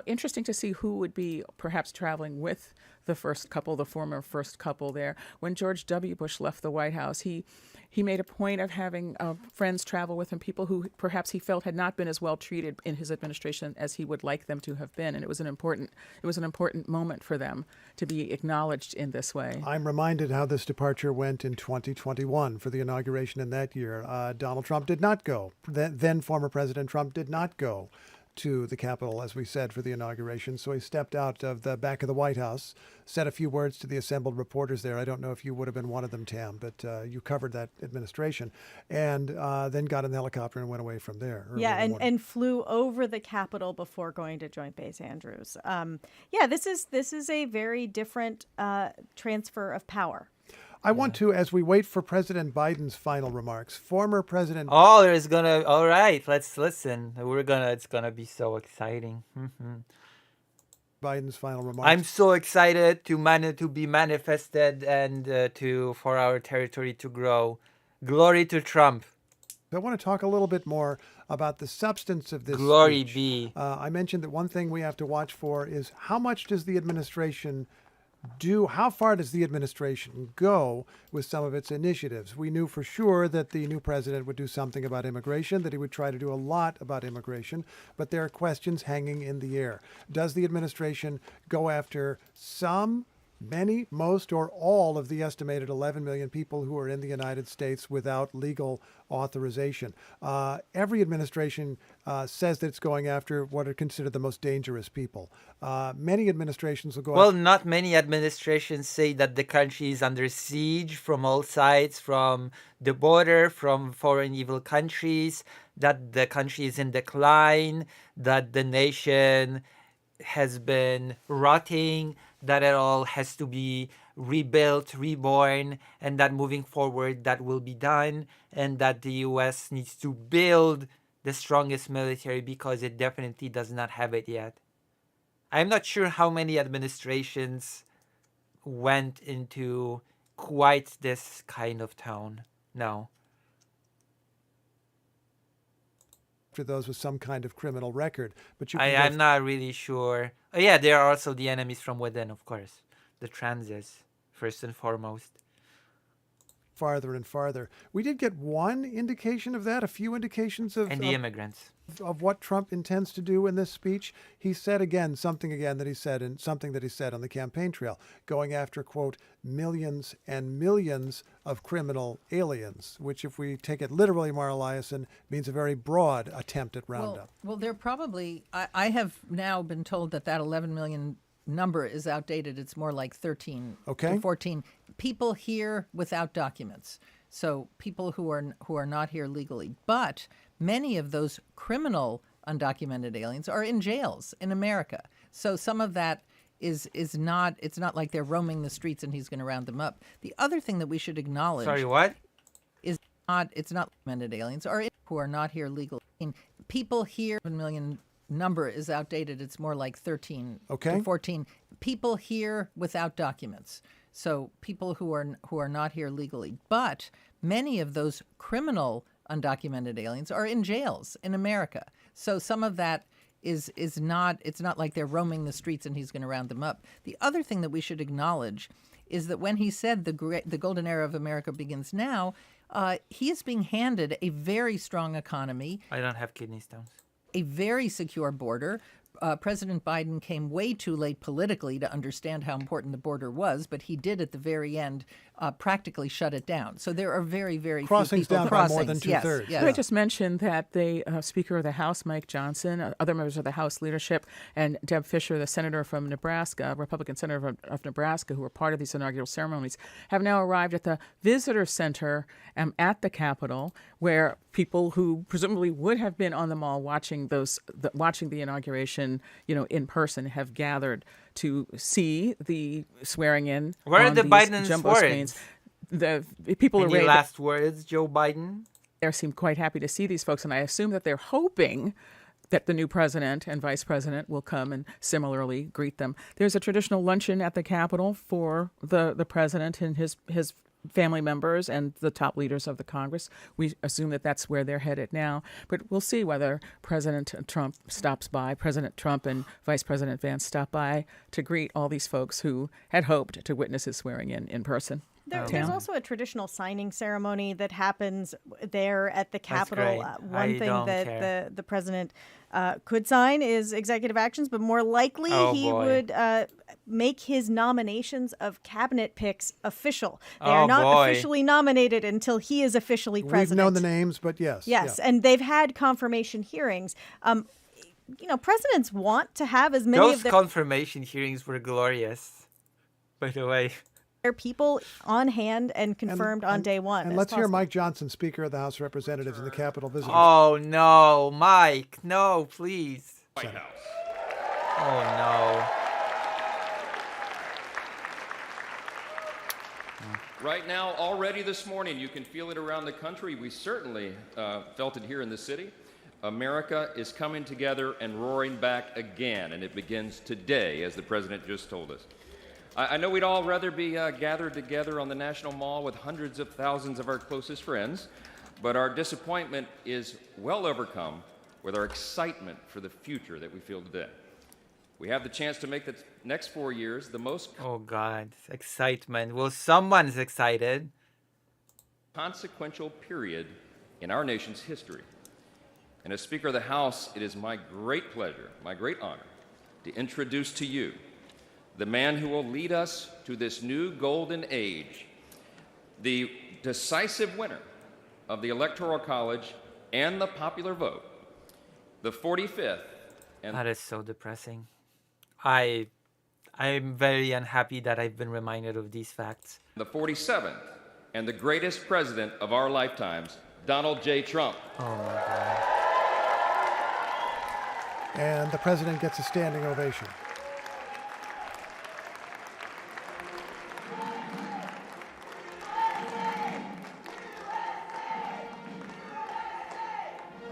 Interesting to see who would be perhaps traveling with the former first couple there. When George W. Bush left the White House, he made a point of having friends travel with him, people who perhaps he felt had not been as well treated in his administration as he would like them to have been, and it was an important moment for them to be acknowledged in this way. I'm reminded how this departure went in 2021 for the inauguration in that year. Donald Trump did not go. Then former President Trump did not go to the Capitol, as we said, for the inauguration. So he stepped out of the back of the White House, said a few words to the assembled reporters there. I don't know if you would have been one of them, Tam, but you covered that administration, and then got in the helicopter and went away from there. Yeah, and flew over the Capitol before going to Joint Base Andrews. This is a very different transfer of power. I want to, as we wait for President Biden's final remarks, former President... All right, let's listen. It's gonna be so exciting. Biden's final remarks. I'm so excited to be manifested and for our territory to grow. Glory to Trump. I want to talk a little bit more about the substance of this Glory speech. be. I mentioned that one thing we have to watch for is how much does the administration do, how far does the administration go with some of its initiatives? We knew for sure that the new president would do something about immigration, that he would try to do a lot about immigration, but there are questions hanging in the air. Does the administration go after some, many, most, or all of the estimated 11 million people who are in the United States without legal authorization? Every administration says that it's going after what are considered the most dangerous people. Many administrations will go Well, after... not many administrations say that the country is under siege from all sides, from the border, from foreign evil countries, that the country is in decline, that the nation has been rotting, that it all has to be rebuilt, reborn, and that moving forward that will be done, and that the U.S. needs to build the strongest military because it definitely does not have it yet. I'm not sure how many administrations went into quite this kind of tone. No. For those with some kind of criminal record, but I'm not really sure. Oh, yeah, there are also the enemies from within, of course. The transes, first and foremost. Farther and farther. We did get one indication of that, a few indications of... And the immigrants. Of what Trump intends to do in this speech. He said something that he said on the campaign trail, going after, quote, millions and millions of criminal aliens, which if we take it literally, Mara Eliason, means a very broad attempt at roundup. Well, they're probably, I have now been told that 11 million number is outdated. It's more like 13 to 14 people here without documents. So people who are not here legally. But many of those criminal undocumented aliens are in jails in America. So some of that is not, it's not like they're roaming the streets and he's going to round them up. The other thing that we should acknowledge... Sorry, what? It's not undocumented aliens who are not here legally. People here, 1 million number is outdated. It's more like 13 to 14 people here without documents. So people who are not here legally. But many of those criminal undocumented aliens are in jails in America. So some of that is not, it's not like they're roaming the streets and he's going to round them up. The other thing that we should acknowledge is that when he said the golden era of America begins now, he is being handed a very strong economy, I don't have kidney stones. a very secure border. President Biden came way too late politically to understand how important the border was, but he did at the very end practically shut it down. So there are very, very Crossings few people down by more crossings. than Yes, two-thirds. yes. Could I just mention that the Speaker of the House, Mike Johnson, other members of the House leadership, and Deb Fischer, the senator from Nebraska, Republican senator of Nebraska, who were part of these inaugural ceremonies, have now arrived at the visitor center at the Capitol, where people who presumably would have been on the mall watching the inauguration, in person, have gathered to see the swearing in. Where are on the these Biden's jumbo words? screens. The people Any arrayed last words, Joe Biden? there seem quite happy to see these folks, and I assume that they're hoping that the new president and vice president will come and similarly greet them. There's a traditional luncheon at the Capitol for the president and his family members and the top leaders of the Congress. We assume that that's where they're headed now, but we'll see whether President Trump and Vice President Vance stop by to greet all these folks who had hoped to witness his swearing in person. There's also a traditional signing ceremony that happens there at the Capitol. great. One I thing don't that care. the president could sign is executive actions, but more likely Oh, he boy. would make his nominations of cabinet picks official. They Oh, are not boy. officially nominated until he is officially president. We've known the names, but yes. Yes, yeah. and they've had confirmation hearings. Presidents want to have as many Those of their confirmation hearings were glorious, by the way. people on hand and confirmed on day one. And as let's hear possible. Mike Johnson, Speaker of the House of Representatives and the Capitol Visitors Oh, no, Mike. No, please. Center. Oh, no. Right now, already this morning, you can feel it around the country. We certainly felt it here in the city. America is coming together and roaring back again, and it begins today, as the president just told us. I know we'd all rather be gathered together on the National Mall with hundreds of thousands of our closest friends, but our disappointment is well overcome with our excitement for the future that we feel today. We have the chance to make the next 4 years the most Oh, God. Excitement. Well, someone's excited. consequential period in our nation's history. And as Speaker of the House, it is my great pleasure, my great honor, to introduce to you the man who will lead us to this new golden age, the decisive winner of the Electoral College and the popular vote, the 45th and That is so depressing. I'm very unhappy that I've been reminded of these facts. the 47th and the greatest president of our lifetimes, Donald J. Trump. Oh, my God. And the president gets a standing ovation.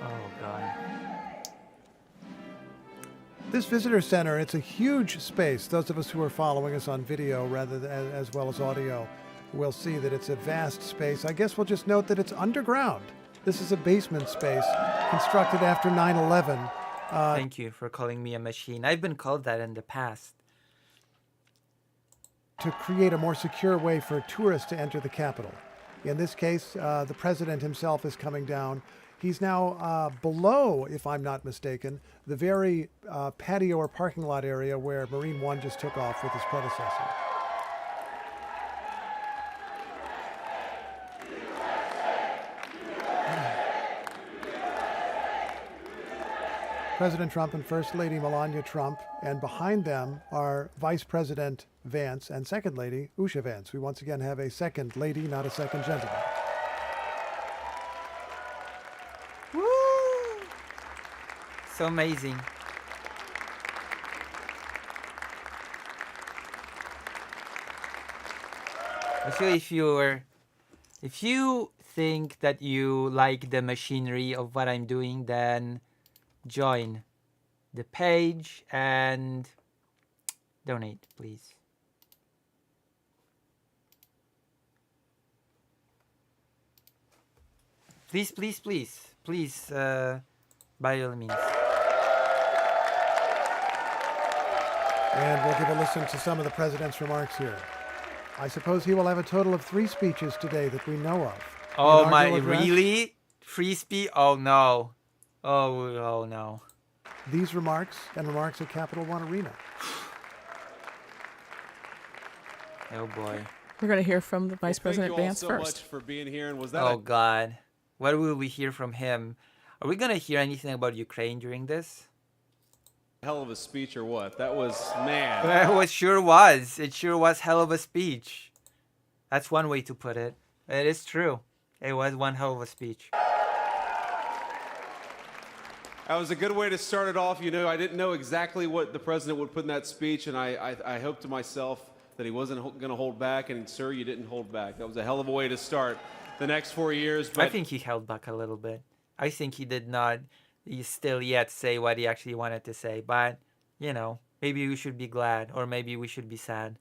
Oh, God. This visitor center, it's a huge space. Those of us who are following us on video rather than as well as audio will see that it's a vast space. I guess we'll just note that it's underground. This is a basement space constructed after 9/11. Thank you for calling me a machine. I've been called that in the past. To create a more secure way for tourists to enter the Capitol. In this case, the president himself is coming down. He's now below, if I'm not mistaken, the very patio or parking lot area where Marine One just took off with his predecessor. President Trump and First Lady Melania Trump, and behind them are Vice President Vance and Second Lady Usha Vance. We once again have a second lady, not a second gentleman. Woo! So amazing. So if you think that you like the machinery of what I'm doing, then join the page and donate, please. Please, by all means. And we'll give a listen to some of the president's remarks here. I suppose he will have a total of 3 speeches today that we know of. Oh my, Inaugural address, really? Free speech? Oh no. Oh no. These remarks and remarks at Capital One Arena. Oh boy. We're going to hear from the Vice President Thank you all Vance so first. much for being here. And was that Oh God. What will we hear from him? Are we gonna hear anything about Ukraine during this? a hell of a speech or what? That was, man. It sure was. It sure was hell of a speech. That's one way to put it. It is true. It was one hell of a speech. That was a good way to start it off. You know, I didn't know exactly what the president would put in that speech, and I hoped to myself that he wasn't going to hold back, and sir, you didn't hold back. That was a hell of a way to start the next 4 years. But I think he held back a little bit. I think he did not still yet say what he actually wanted to say. But, you know, maybe we should be glad, or maybe we should be sad.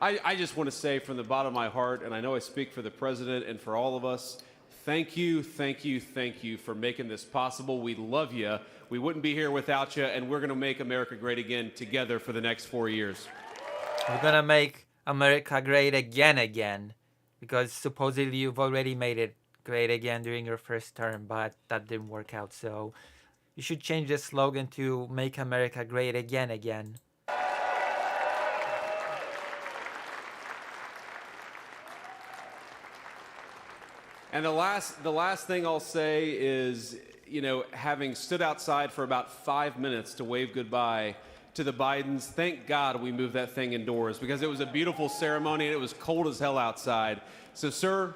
I just want to say from the bottom of my heart, and I know I speak for the president and for all of us, thank you, thank you, thank you for making this possible. We love you. We wouldn't be here without you, and we're going to make America great again together for the next 4 years. We're gonna make America great again, because supposedly you've already made it great again during your first term, but that didn't work out. So you should change the slogan to Make America Great Again. And the last thing I'll say is, you know, having stood outside for about 5 minutes to wave goodbye to the Bidens, thank God we moved that thing indoors because it was a beautiful ceremony and it was cold as hell outside. So, sir,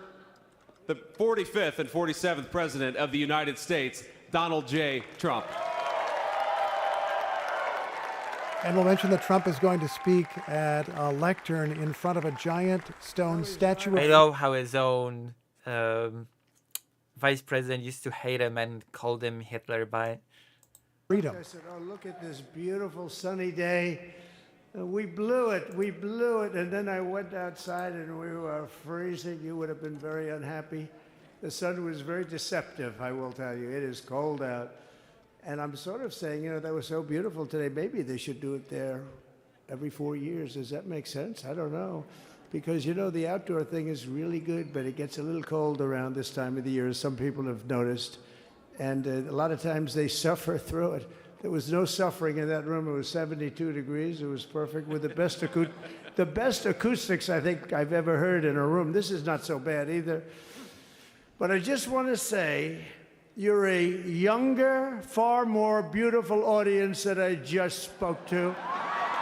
the 45th and 47th President of the United States, Donald J. Trump. And we'll mention that Trump is going to speak at a lectern in front of a giant stone statue I of love how his own vice president used to hate him and called him Hitler by freedom. I said, oh, look at this beautiful sunny day. We blew it. And then I went outside and we were freezing. You would have been very unhappy. The sun was very deceptive, I will tell you. It is cold out. And I'm sort of saying, you know, that was so beautiful today. Maybe they should do it there every 4 years. Does that make sense? I don't know. Because, you know, the outdoor thing is really good, but it gets a little cold around this time of the year, as some people have noticed. And a lot of times they suffer through it. There was no suffering in that room. It was 72 degrees. It was perfect with the best acoustics I think I've ever heard in a room. This is not so bad either. But I just want to say, you're a younger, far more beautiful audience that I just spoke to.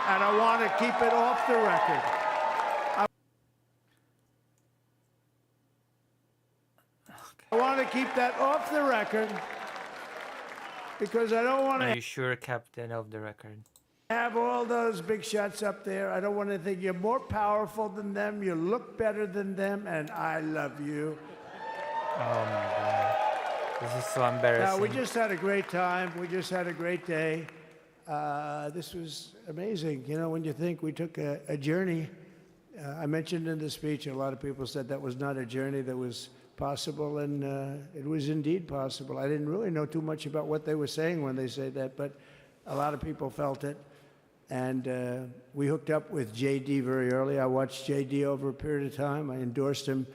And I want to keep it off the record. I want to keep that off the record because I don't want Are to you sure, Captain, of the record? have all those big shots up there. I don't want to think you're more powerful than them. You look better than them, and I love you. Oh my God. This is so embarrassing. Now, we just had a great time. We just had a great day. This was amazing. You know, when you think we took a journey, I mentioned in the speech, a lot of people said that was not a journey that was possible, and it was indeed possible. I didn't really know too much about what they were saying when they said that, but a lot of people felt it. And we hooked up with J.D. very early. I watched J.D. over a period of time. I endorsed him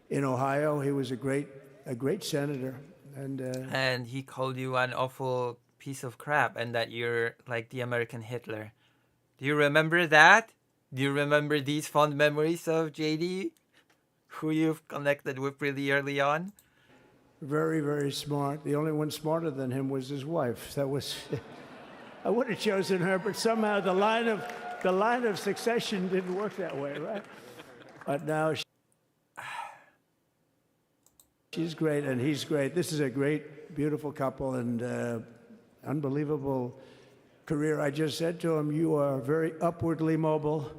in Ohio. He was a great senator. And he called you an awful piece of crap and that you're like the American Hitler. Do you remember that? Do you remember these fond memories of JD, who you've connected with really early on? Very, very smart. The only one smarter than him was his wife. That was, I would have chosen her, but somehow the line of succession didn't work that way, right? But now she's great and he's great. This is a great, beautiful couple and unbelievable career. I just said to him, you are very upwardly mobile,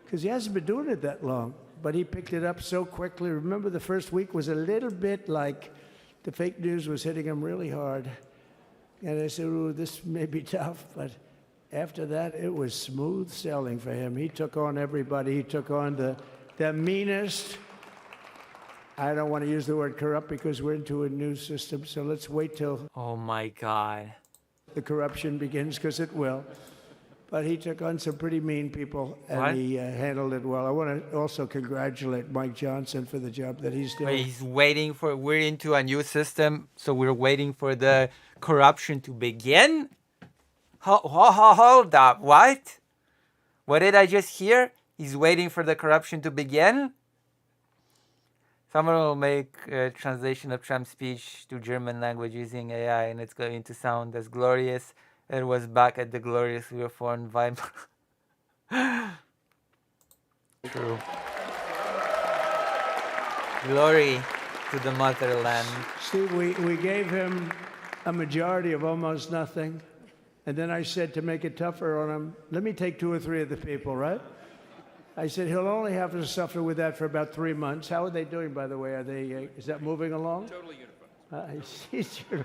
because he hasn't been doing it that long, but he picked it up so quickly. Remember, the first week was a little bit like the fake news was hitting him really hard. And I said, ooh, this may be tough, but after that, it was smooth sailing for him. He took on everybody. He took on the meanest. I don't want to use the word corrupt because we're into a new system, so let's wait till Oh my God. the corruption begins, because it will. but he took on some pretty mean people, and What? he handled it well. I want to also congratulate Mike Johnson for the job that he's doing. He's waiting for. We're into a new system, so we're waiting for the corruption to begin. Hold up! What? What did I just hear? He's waiting for the corruption to begin. Someone will make a translation of Trump's speech to German language using AI, and it's going to sound as glorious as it was back at the gloriously reformed Weimar. True. Glory to the motherland. Steve, we gave him a majority of almost nothing, and then I said to make it tougher on him, let me take 2 or 3 of the people, right? I said he'll only have to suffer with that for about 3 months. How are they doing, by the way? Are they? Is that moving along? Totally unified.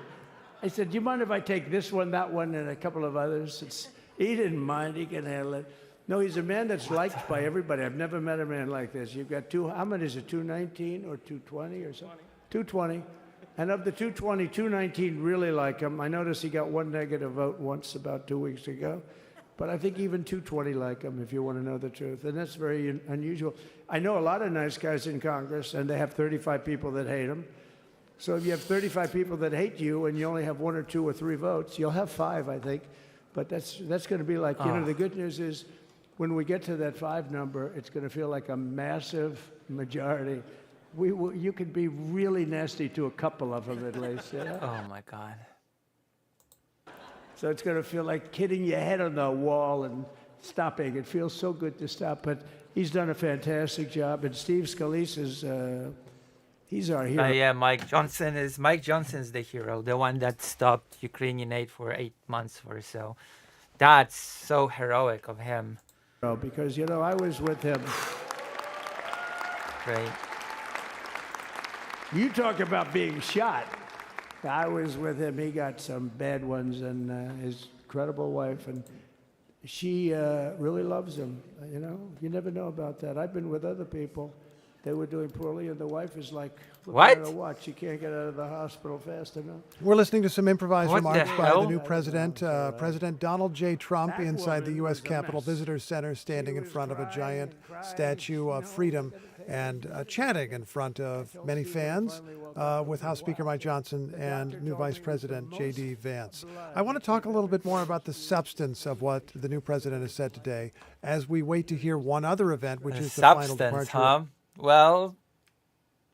I said, do you mind if I take this one, that one, and a couple of others? He didn't mind. He can handle it. No, he's a man that's liked by everybody. I've never met a man like this. You've got how many is it, 219 or 220 or something? 220. And of the 220, 219 really like him. I noticed he got 1 negative vote once about 2 weeks ago. But I think even 220 like him, if you want to know the truth. And that's very unusual. I know a lot of nice guys in Congress, and they have 35 people that hate him. So if you have 35 people that hate you and you only have 1 or 2 or 3 votes, you'll have 5, I think. But that's going to be like, you know, the good news is when we get to that 5 number, it's going to feel like a massive majority. You could be really nasty to a couple of them at least. You know? Oh my God. So it's going to feel like hitting your head on the wall and stopping. It feels so good to stop. But he's done a fantastic job. And Steve Scalise he's our hero. Yeah, Mike Johnson's the hero, the one that stopped Ukrainian aid for 8 months or so. That's so heroic of him. Because, you know, I was with him. Great. You talk about being shot. I was with him. He got some bad ones, and his incredible wife, and she really loves him. You know, you never know about that. I've been with other people. They were doing poorly, and the wife is like, What? At a watch. She can't get out of the hospital fast enough. We're listening to some improvised What the remarks by hell? the new president, President Donald J. Trump, inside the U.S. Capitol Visitor Center, standing in front of a giant statue of freedom and chatting in front of many fans with House Speaker Mike Johnson and new Vice President J.D. Vance. I want to talk a little bit more about the substance of what the new president has said today as we wait to hear one other event, which is the final Substance, departure. huh? Well,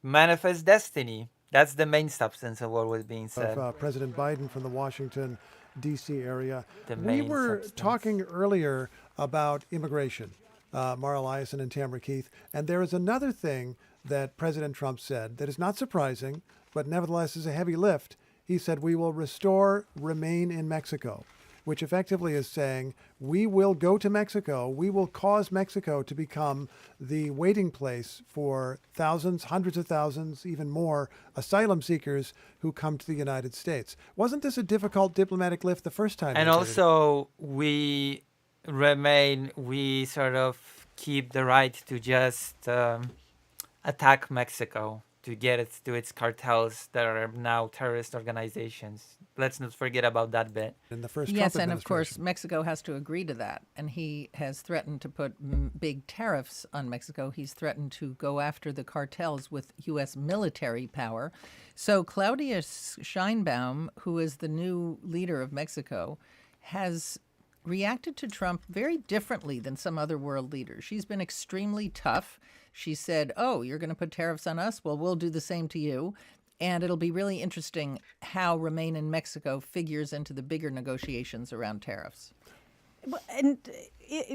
manifest destiny. That's the main substance of what was being said. Of President Biden from the Washington, D.C. area. The We main were substance. talking earlier about immigration, Mara Eliason and Tamara Keith, and there is another thing that President Trump said that is not surprising, but nevertheless is a heavy lift. He said, we will restore Remain in Mexico, which effectively is saying we will go to Mexico, we will cause Mexico to become the waiting place for thousands, hundreds of thousands, even more asylum seekers who come to the United States. Wasn't this a difficult diplomatic lift the first time? And they did it? also, we sort of keep the right to just attack Mexico to get it to its cartels that are now terrorist organizations. Let's not forget about that bit. In the first Yes, Trump and of course, administration. Mexico has to agree to that. And he has threatened to put big tariffs on Mexico. He's threatened to go after the cartels with U.S. military power. So Claudia Sheinbaum, who is the new leader of Mexico, has reacted to Trump very differently than some other world leaders. She's been extremely tough. She said, oh, you're going to put tariffs on us? Well, we'll do the same to you. And it'll be really interesting how Remain in Mexico figures into the bigger negotiations around tariffs. Well, and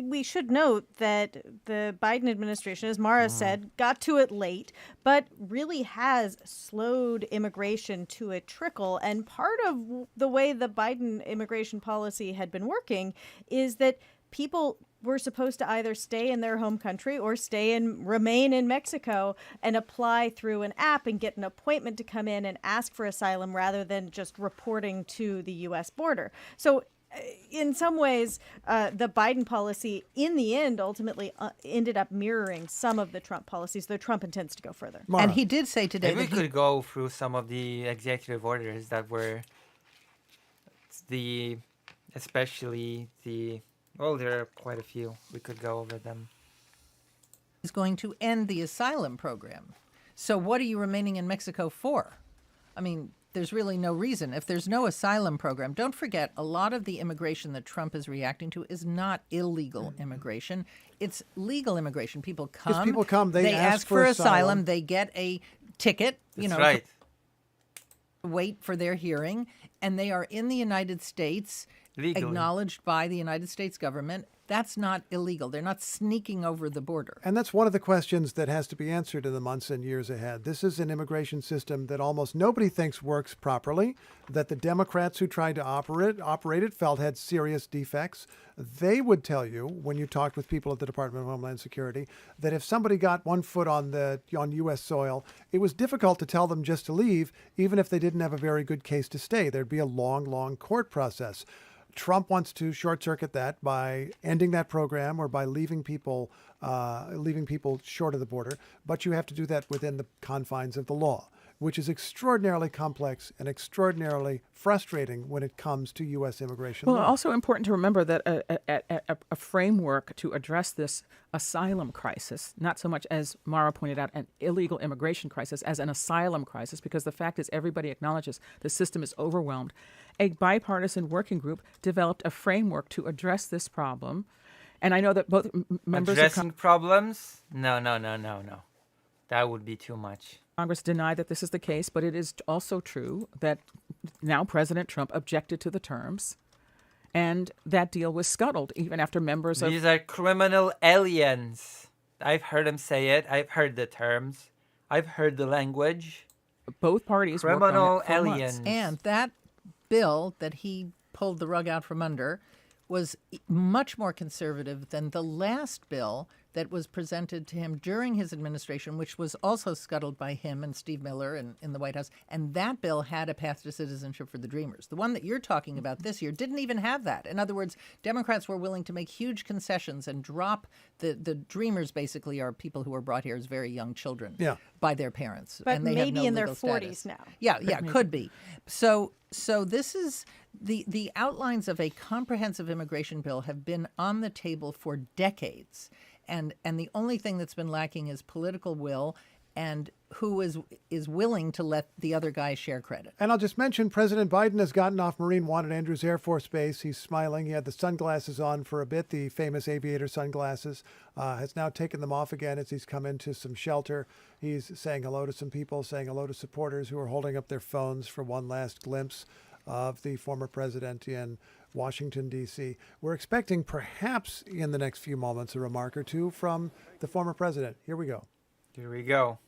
we should note that the Biden administration, as Mara said, got to it late, but really has slowed immigration to a trickle. And part of the way the Biden immigration policy had been working is that people were supposed to either stay in their home country or remain in Mexico and apply through an app and get an appointment to come in and ask for asylum rather than just reporting to the U.S. border. So in some ways, the Biden policy in the end ultimately ended up mirroring some of the Trump policies, though Trump intends to go further. Mara. And he did say today Maybe we that he could go through some of the executive orders that were especially the Well, there are quite a few. We could go over them. Is going to end the asylum program. So what are you remaining in Mexico for? I mean, there's really no reason. If there's no asylum program, don't forget, a lot of the immigration that Trump is reacting to is not illegal immigration. It's legal immigration. People come. They ask for asylum. They get a ticket, That's right. wait for their hearing, and they are in the United States, Legally. acknowledged by the United States government. That's not illegal. They're not sneaking over the border. And that's one of the questions that has to be answered in the months and years ahead. This is an immigration system that almost nobody thinks works properly, that the Democrats who tried to operate it felt had serious defects. They would tell you, when you talked with people at the Department of Homeland Security, that if somebody got one foot on U.S. soil, it was difficult to tell them just to leave, even if they didn't have a very good case to stay. There'd be a long, long court process. Trump wants to short-circuit that by ending that program or by leaving people short of the border. But you have to do that within the confines of the law, which is extraordinarily complex and extraordinarily frustrating when it comes to U.S. immigration law. Also important to remember that a framework to address this asylum crisis, not so much as Mara pointed out, an illegal immigration crisis, as an asylum crisis, because the fact is everybody acknowledges the system is overwhelmed. A bipartisan working group developed a framework to address this problem. And I know that both members Addressing problems? No. That would be too much. Congress denied that this is the case, but it is also true that now President Trump objected to the terms, and that deal was scuttled even after members of... These are criminal aliens. I've heard him say it. I've heard the terms. I've heard the language. Both parties worked on Criminal it for aliens. months. And that bill that he pulled the rug out from under was much more conservative than the last bill that was presented to him during his administration, which was also scuttled by him and Steve Miller in the White House. And that bill had a path to citizenship for the Dreamers. The one that you're talking about this year didn't even have that. In other words, Democrats were willing to make huge concessions and drop the Dreamers basically are people who were brought here as very young children by their parents. But and they have maybe no in their legal 40s status. now. Yeah, could be. So this is the outlines of a comprehensive immigration bill have been on the table for decades. And the only thing that's been lacking is political will and who is willing to let the other guy share credit. And I'll just mention President Biden has gotten off Marine One at Andrews Air Force Base. He's smiling. He had the sunglasses on for a bit, the famous aviator sunglasses. Has now taken them off again as he's come into some shelter. He's saying hello to some people, saying hello to supporters who are holding up their phones for one last glimpse of the former president in Washington, D.C. We're expecting perhaps in the next few moments a remark or two from the former president. Here we go. Here we go.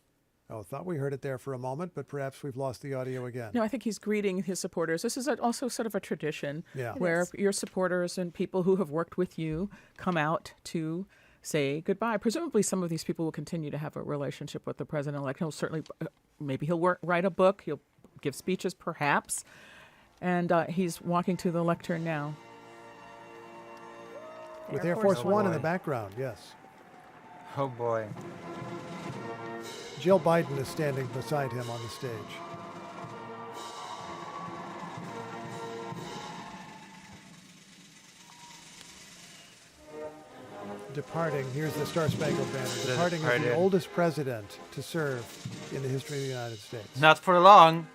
Oh, thought we heard it there for a moment, but perhaps we've lost the audio again. No, I think he's greeting his supporters. This is also sort of a tradition where is. your supporters and people who have worked with you come out to say goodbye. Presumably some of these people will continue to have a relationship with the president-elect. He'll certainly, maybe he'll write a book. He'll give speeches, perhaps. And he's walking to the lectern now. With Air Force One in the background, yes. Oh, boy. Jill Biden is standing beside him on the stage. Departing, here's the Star Spangled Banner. Departing as the oldest president to serve in the history of the United States. Not for long.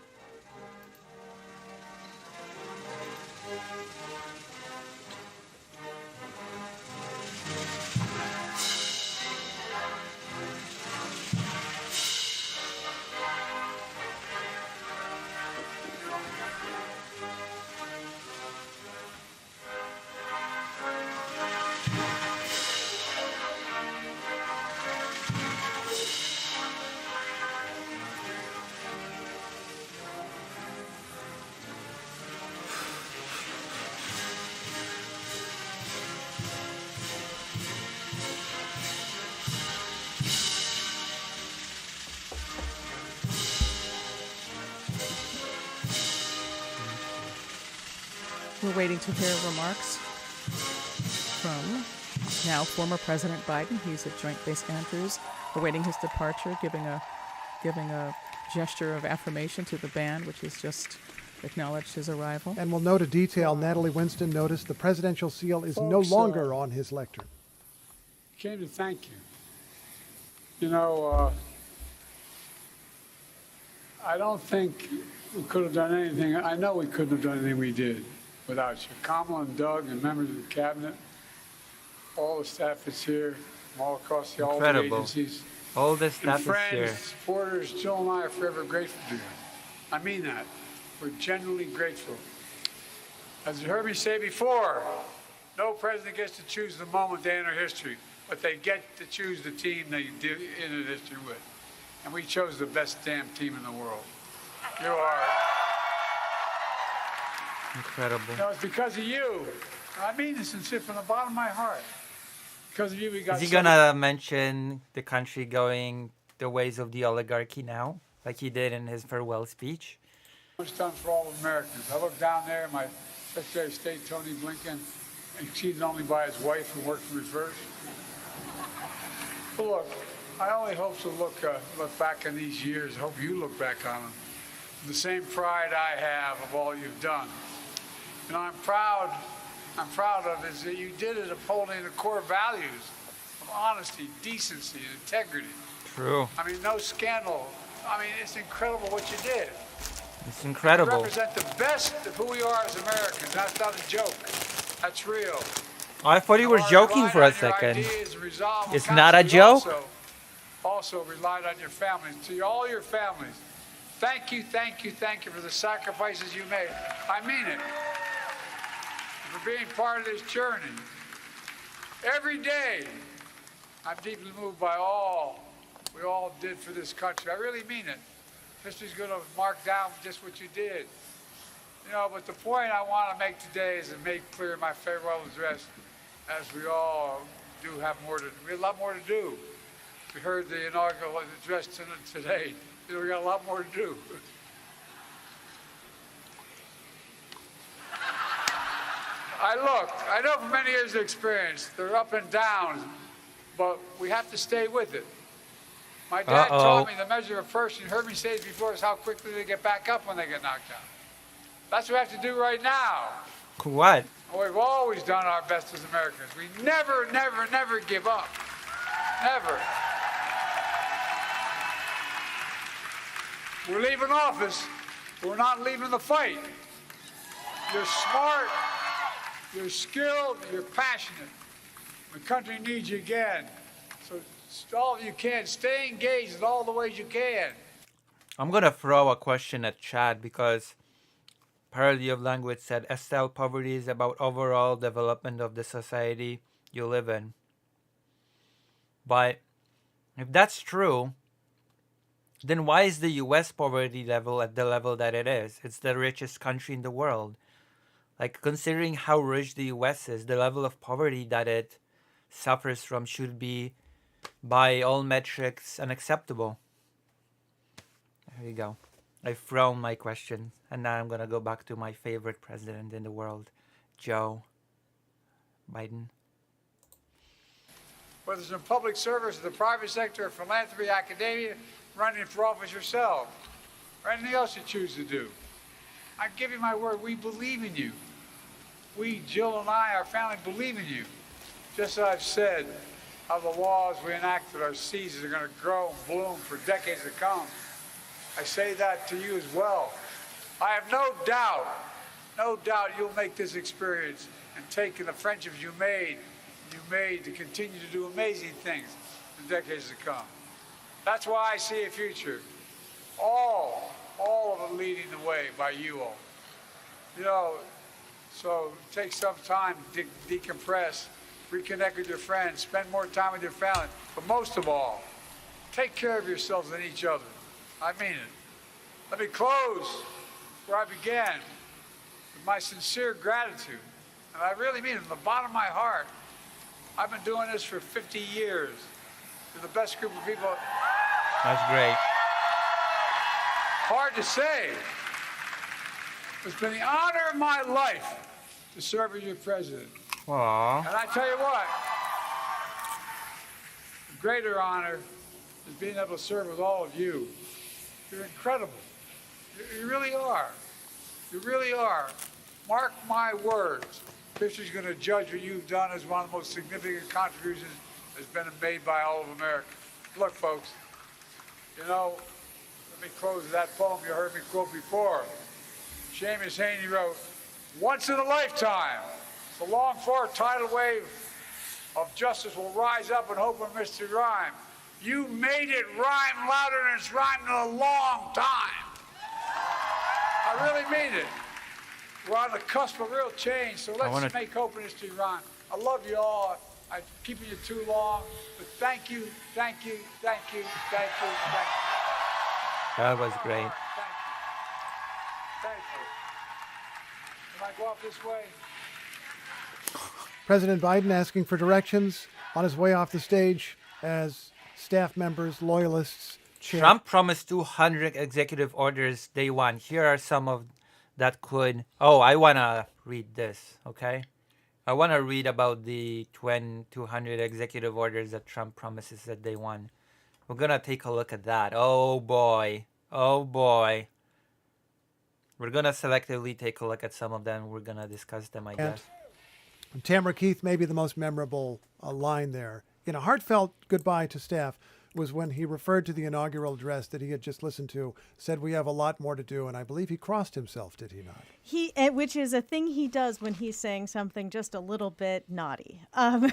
We're waiting to hear remarks from now former President Biden. He's at Joint Base Andrews, awaiting his departure, giving a gesture of affirmation to the band, which is just acknowledged his arrival. And we'll note a detail. Natalie Winston noticed the presidential seal is no Folks, longer on his lectern. Came to thank you. You know, I don't think we could have done anything. I know we couldn't have done anything we did without you. Kamala and Doug and members of the cabinet, all the staff that's here, from all across all the Incredible. agencies. All the And staff is friends, here. supporters, Jill and I are forever grateful to you. I mean that. We're genuinely grateful. As you heard me say before, no president gets to choose the moment they enter history, but they get to choose the team they enter history with. And we chose the best damn team in the world. You are. Incredible. You know, it's because of you. I mean this sincere from the bottom of my heart. Because of you, we got Is he so gonna mention the country going the ways of the oligarchy now, like he did in his farewell speech? much done for all Americans. I look down there, my Secretary of State, Tony Blinken, exceeded only by his wife, who worked for me first. But look, I only hope to look back on these years. I hope you look back on them with the same pride I have of all you've done. You know, I'm proud of is that you did it upholding the core values of honesty, decency, and integrity. True. I mean, no scandal. I mean, it's incredible what you did. It's incredible. You represent the best of who we are as Americans. That's not a joke. That's real. Oh, I thought you were joking for a second. It's not a joke. Also relied on your families. To all your families, thank you for the sacrifices you made. I mean it. For being part of this journey. Every day, I'm deeply moved by all we all did for this country. I really mean it. History's going to mark down just what you did. You know, but the point I want to make today is to make clear my farewell address, as we all do have we have a lot more to do. We heard the inaugural address today. You know, we got a lot more to do. I know from many years of experience, there are up and downs, but we have to stay with it. My dad taught me the measure of a person, you heard me say it before, is how quickly they get back up when they get knocked down. That's what we have to do right now. What? We've always done our best as Americans. We never, never, never give up. Never. We're leaving office, but we're not leaving the fight. You're smart, you're skilled, you're passionate. The country needs you again. So all you can, stay engaged in all the ways you can. I'm gonna throw a question at Chad because Parody of Language said Estelle, poverty is about overall development of the society you live in. But if that's true, then why is the US poverty level at the level that it is? It's the richest country in the world. Like, considering how rich the US is, the level of poverty that it suffers from should be, by all metrics, unacceptable. There you go. I've thrown my question, and now I'm gonna go back to my favorite president in the world, Joe Biden. Whether it's in public service, the private sector, philanthropy, academia, running for office yourself, or anything else you choose to do. I give you my word, we believe in you. We, Jill and I, our family, believe in you. Just as I've said, how the laws we enacted, our seasons are going to grow and bloom for decades to come. I say that to you as well. I have no doubt you'll make this experience and take in the friendships you made to continue to do amazing things in decades to come. That's why I see a future. All of it leading the way by you all. You know, so take some time to decompress, reconnect with your friends, spend more time with your family, but most of all, take care of yourselves and each other. I mean it. Let me close where I began with my sincere gratitude, and I really mean it from the bottom of my heart. I've been doing this for 50 years. You're the best group of people. That's great. Hard to say. It's been the honor of my life to serve as your president. Aww. And I tell you what, the greater honor is being able to serve with all of you. You're incredible. You really are. You really are. Mark my words. History's going to judge what you've done as one of the most significant contributions that's been made by all of America. Look, folks, you know, let me close with that poem you heard me quote before. Seamus Haney wrote, "Once in a lifetime, the longed-for tidal wave of justice will rise up in hope and mystery rhyme. You made it rhyme louder than it's rhymed in a long time." I really mean it. We're on the cusp of real change, so let's make hope and history rhyme. I love you all. I'm keeping you too long, but thank you, thank you, thank you, thank you, thank you. That was great. Thank you. Thank you. Can I go off this way? President Biden asking for directions on his way off the stage as staff members, loyalists chant. Trump promised 200 executive orders day one. Here are some of that could... Oh, I want to read this, okay? I want to read about the 200 executive orders that Trump promises at day one. We're going to take a look at that. Oh, boy. Oh, boy. We're going to selectively take a look at some of them. We're going to discuss them, I guess. Tamara Keith, maybe the most memorable line there. In a heartfelt goodbye to staff was when he referred to the inaugural address that he had just listened to, said we have a lot more to do, and I believe he crossed himself, did he not? Which is a thing he does when he's saying something just a little bit naughty, and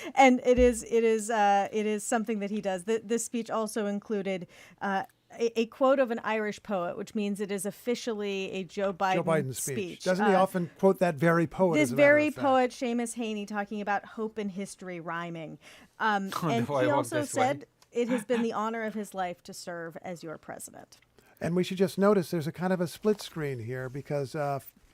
it is something that he does. This speech also included a quote of an Irish poet, which means it is officially a Joe Biden speech. Doesn't he often quote that very poet? This very poet, Seamus Haney, talking about hope and history rhyming. And he also said it has been the honor of his life to serve as your president. And we should just notice there's a kind of a split screen here because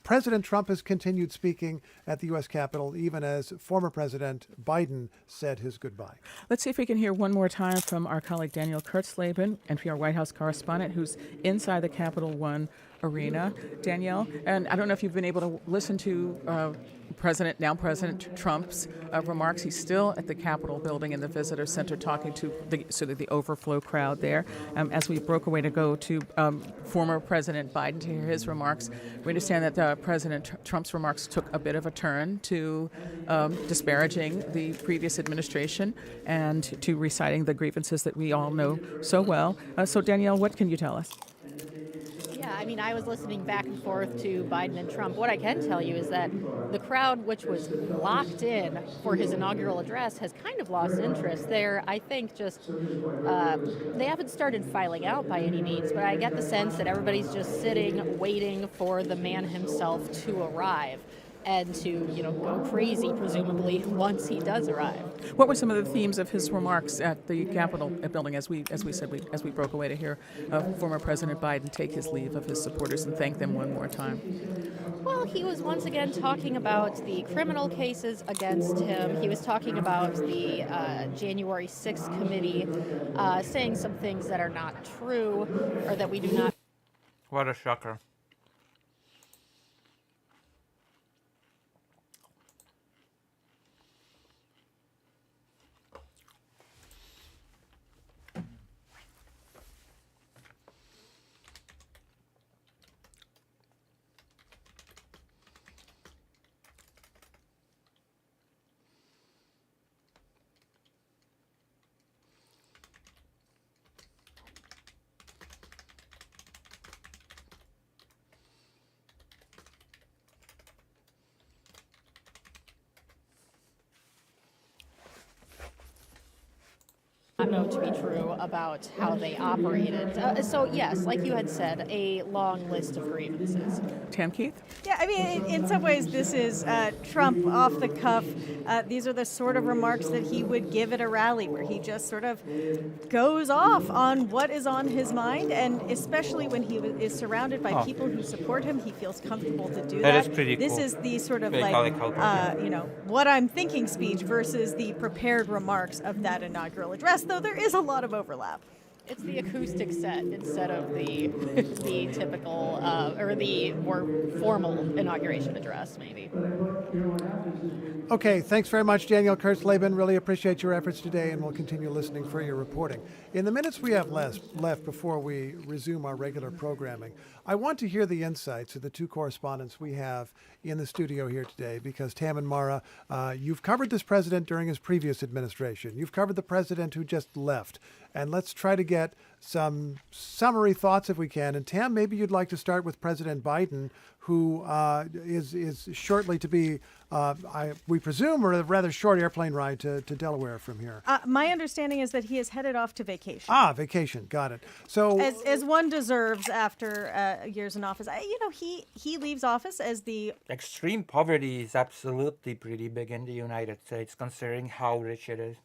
President Trump has continued speaking at the U.S. Capitol, even as former President Biden said his goodbye. Let's see if we can hear one more time from our colleague Daniel Kurtzleben, NPR White House correspondent, who's inside the Capital One arena. Danielle, and I don't know if you've been able to listen to now President Trump's remarks. He's still at the Capitol building in the Visitor Center talking to the overflow crowd there. As we broke away to go to former President Biden to hear his remarks, we understand that President Trump's remarks took a bit of a turn to disparaging the previous administration and to reciting the grievances that we all know so well. So Danielle, what can you tell us? Yeah, I mean, I was listening back and forth to Biden and Trump. What I can tell you is that the crowd, which was locked in for his inaugural address, has kind of lost interest. They're, I think, just, they haven't started filing out by any means, but I get the sense that everybody's just sitting, waiting for the man himself to arrive and to, go crazy, presumably, once he does arrive. What were some of the themes of his remarks at the Capitol building as we broke away to hear former President Biden take his leave of his supporters and thank them one more time? Well, he was once again talking about the criminal cases against him. He was talking about the January 6th committee, saying some things that are not true or that we do not. What a shocker. Not known to be true about how they operated. So yes, like you had said, a long list of grievances. Tam Keith? Yeah, I mean, in some ways, this is Trump off the cuff. These are the sort of remarks that he would give at a rally where he just sort of goes off on what is on his mind. And especially when he is surrounded by people who support him, he feels comfortable to do that. That is pretty cool. This is the sort of Very what I'm thinking speech versus the prepared remarks of that inaugural address, though there is a lot of overlap. It's the acoustic set instead of the typical or the more formal inauguration address, maybe. Okay, thanks very much, Daniel Kurtzleben. Really appreciate your efforts today, and we'll continue listening for your reporting. In the minutes we have left before we resume our regular programming, I want to hear the insights of the two correspondents we have in the studio here today, because Tam and Mara, you've covered this president during his previous administration. You've covered the president who just left. And let's try to get some summary thoughts if we can. And Tam, maybe you'd like to start with President Biden, who is shortly to be, we presume, or a rather short airplane ride to Delaware from here. My understanding is that he is headed off to vacation. Vacation. Got it. So, as one deserves after years in office. He leaves office as the Extreme poverty is absolutely pretty big in the United States, considering how rich it is.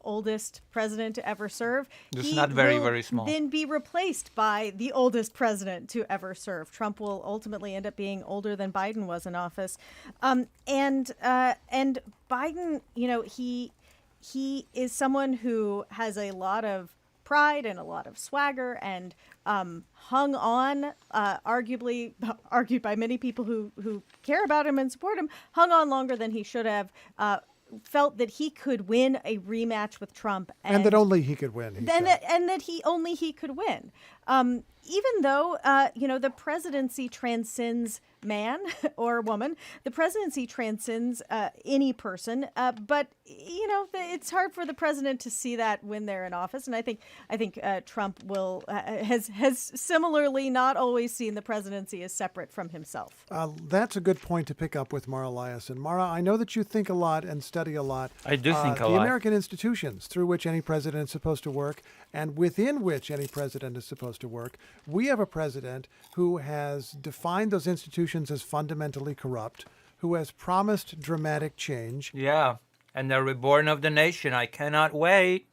oldest president to ever serve. Just not very, very small. Then be replaced by the oldest president to ever serve. Trump will ultimately end up being older than Biden was in office, and Biden, he is someone who has a lot of pride and a lot of swagger, and hung on, argued by many people who care about him and support him, hung on longer than he should have. Felt that he could win a rematch with Trump, and that only he could win. And that he could win. Even though the presidency transcends man or woman, the presidency transcends any person. But it's hard for the president to see that when they're in office, and I think Trump has similarly not always seen the presidency as separate from himself. That's a good point to pick up with Mara Liasson. Mara, I know that you think a lot and study a lot. I do think a lot. lot. The American institutions through which any president is supposed to work, and within which any president is supposed to work. We have a president who has defined those institutions as fundamentally corrupt, who has promised dramatic change. Yeah, and the reborn of the nation. I cannot wait.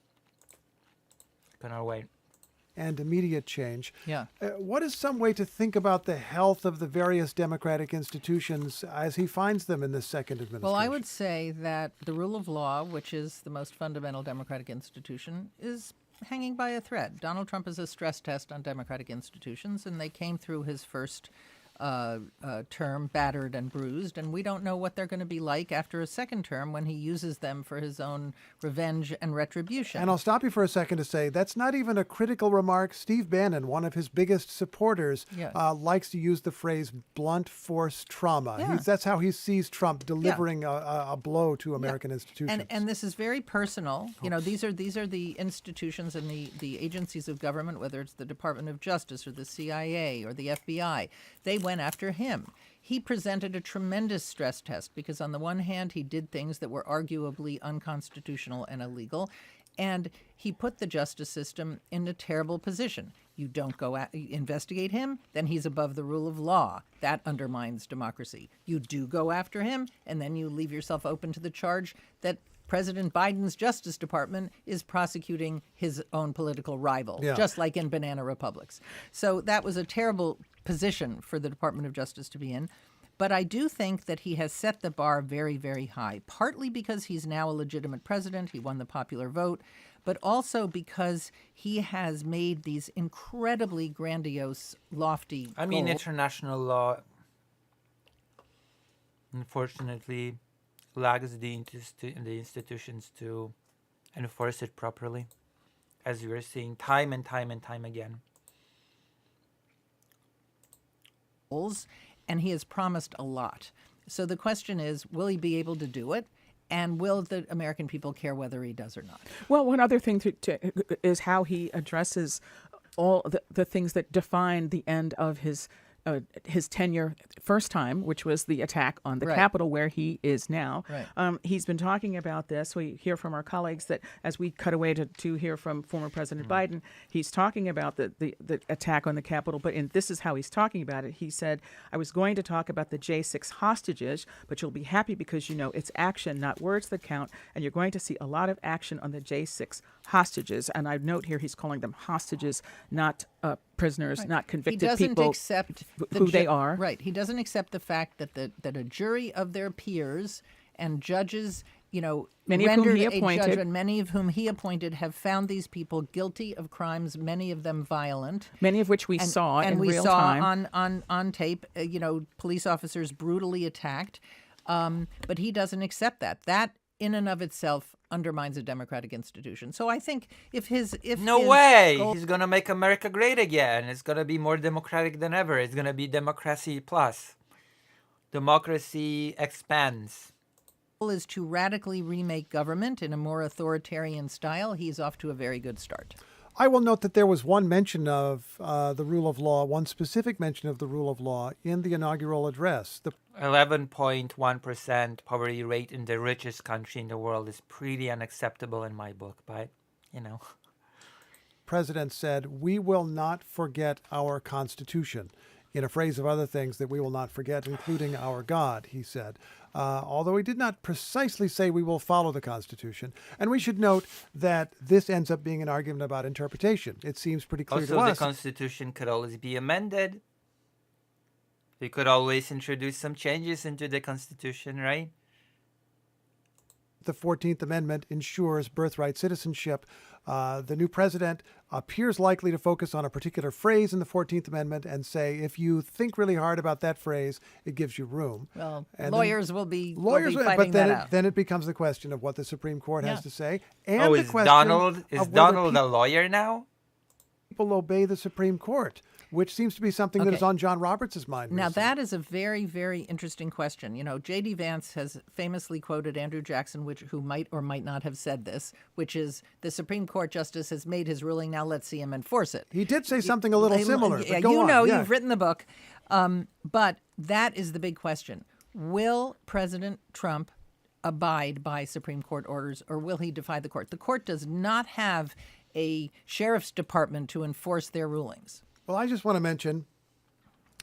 And immediate change. Yeah. What is some way to think about the health of the various democratic institutions as he finds them in this second administration? Well, I would say that the rule of law, which is the most fundamental democratic institution, is hanging by a thread. Donald Trump is a stress test on democratic institutions, and they came through his first term battered and bruised, and we don't know what they're going to be like after a second term when he uses them for his own revenge and retribution. And I'll stop you for a second to say that's not even a critical remark. Steve Bannon, one of his biggest supporters, likes to use the phrase blunt force trauma. Yeah. That's how he sees Trump delivering a blow to American institutions. And this is very personal. These are the institutions and the agencies of government, whether it's the Department of Justice or the CIA or the FBI. They went after him. He presented a tremendous stress test because on the one hand, he did things that were arguably unconstitutional and illegal, and he put the justice system in a terrible position. You don't investigate him, then he's above the rule of law. That undermines democracy. You do go after him, and then you leave yourself open to the charge that President Biden's Justice Department is prosecuting his own political rival, just like in banana republics. So that was a terrible position for the Department of Justice to be in. But I do think that he has set the bar very, very high, partly because he's now a legitimate president. He won the popular vote, but also because he has made these incredibly grandiose, lofty goals. I mean, international law, unfortunately, lags the institutions to enforce it properly, as we are seeing time and time and time again. And he has promised a lot. So the question is, will he be able to do it? And will the American people care whether he does or not? Well, one other thing is how he addresses all the things that define the end of his tenure first time, which was the attack on the Capitol, where he is now. Right. He's been talking about this. We hear from our colleagues that as we cut away to hear from former President Biden, he's talking about the attack on the Capitol, but this is how he's talking about it. He said, I was going to talk about the J6 hostages, but you'll be happy because it's action, not words that count, and you're going to see a lot of action on the J6 hostages. And I note here he's calling them hostages, not prisoners, not convicted people, accept who they are. Right. He doesn't accept the fact that a jury of their peers and judges Many of whom rendered he a appointed. judgment. Many of whom he appointed have found these people guilty of crimes, many of them violent. Many of which we saw and in we real saw time. on tape, police officers brutally attacked. But he doesn't accept that. That in and of itself undermines a democratic institution. So I think if No his way! goal- He's gonna make America great again. It's gonna be more democratic than ever. It's gonna be democracy plus. Democracy expands. is to radically remake government in a more authoritarian style, he's off to a very good start. I will note that there was one mention of the rule of law, one specific mention of the rule of law in the inaugural address. The 11.1% poverty rate in the richest country in the world is pretty unacceptable in my book, but, president said, "We will not forget our Constitution," in a phrase of other things that we will not forget, including our God, he said. Although he did not precisely say we will follow the Constitution. And we should note that this ends up being an argument about interpretation. It seems pretty clear Also, to the us. Constitution could always be amended. We could always introduce some changes into the Constitution, right? The 14th Amendment ensures birthright citizenship. The new president appears likely to focus on a particular phrase in the 14th Amendment and say, if you think really hard about that phrase, it gives you room. Well, And lawyers will be Lawyers, fighting but then that out. then it becomes the question of what the Supreme Court has Yeah. to say, and Oh, the is question Donald of whether a lawyer now? people obey the Supreme Court, which seems to be something that is Okay. on John Roberts' mind. Now, recently. that is a very, very interesting question. J.D. Vance has famously quoted Andrew Jackson, who might or might not have said this, which is, the Supreme Court justice has made his ruling, now let's see him enforce it. He did say something a little similar. Yeah, but go on. Yeah. you've written the book. But that is the big question. Will President Trump abide by Supreme Court orders, or will he defy the court? The court does not have a sheriff's department to enforce their rulings. Well, I just want to mention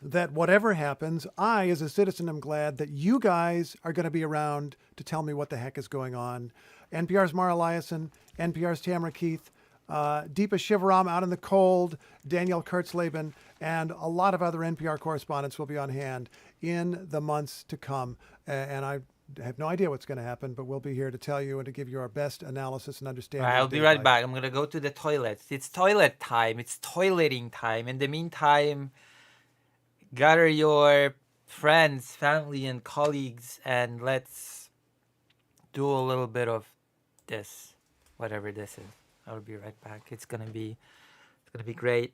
that whatever happens, I, as a citizen, am glad that you guys are going to be around to tell me what the heck is going on. NPR's Mara Eliason, NPR's Tamara Keith, Deepa Shivaram out in the cold, Danielle Kurtzleben, and a lot of other NPR correspondents will be on hand in the months to come. And I have no idea what's going to happen, but we'll be here to tell you and to give you our best analysis and understanding. I'll of be day right life. back. I'm going to go to the toilet. It's toilet time. It's toileting time. In the meantime, gather your friends, family, and colleagues, and let's do a little bit of this, whatever this is. I'll be right back. It's gonna be great.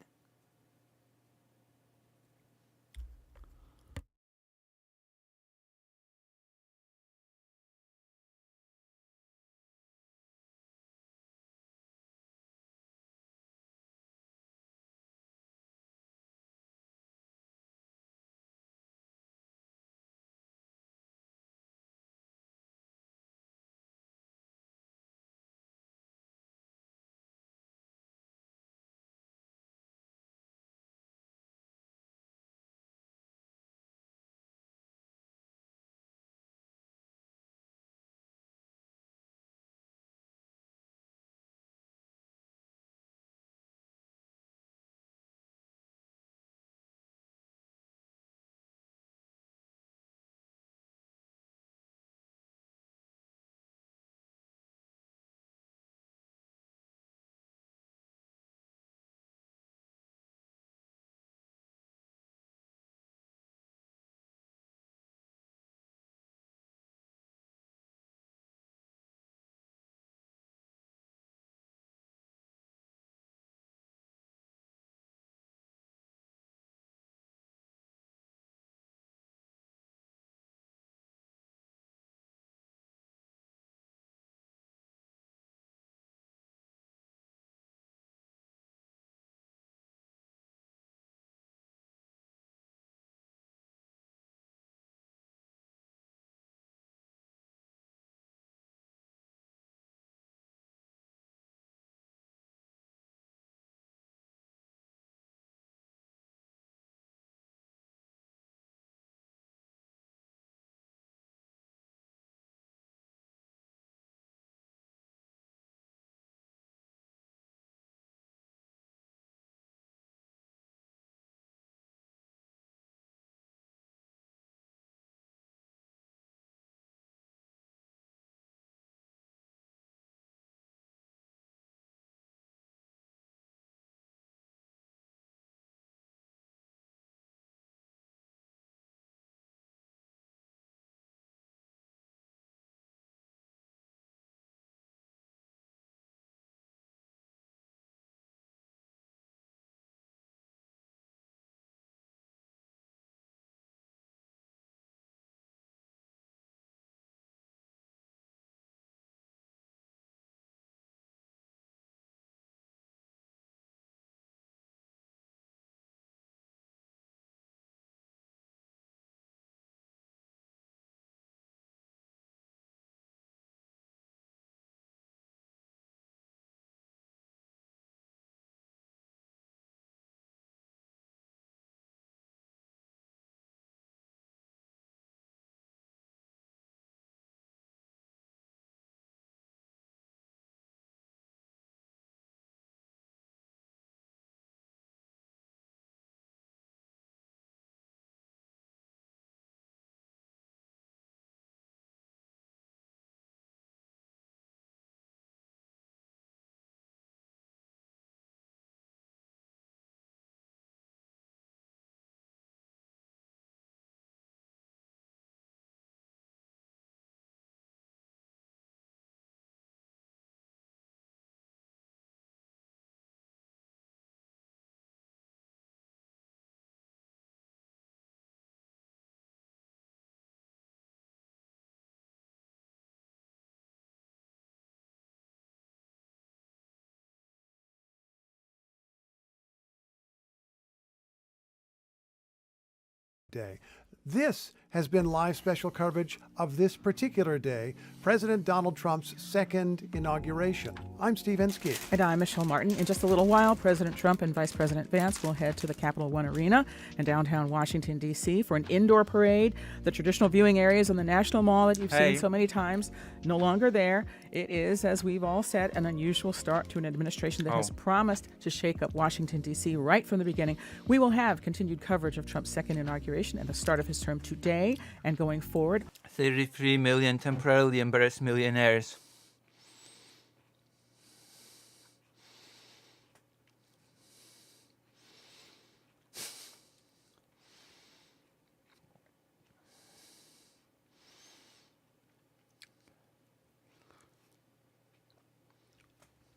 day. This has been live special coverage of this particular day, President Donald Trump's second inauguration. I'm Steve Inskeep. And I'm Michelle Martin. In just a little while, President Trump and Vice President Vance will head to the Capital One Arena in downtown Washington, D.C. for an indoor parade. The traditional viewing areas on the National Mall that you've seen so many times, no longer there. It is, as we've all said, an unusual start to an administration that has promised to shake up Washington, D.C. right from the beginning. We will have continued coverage of Trump's second inauguration and the start of his term today and going forward. 33 million temporarily embarrassed millionaires.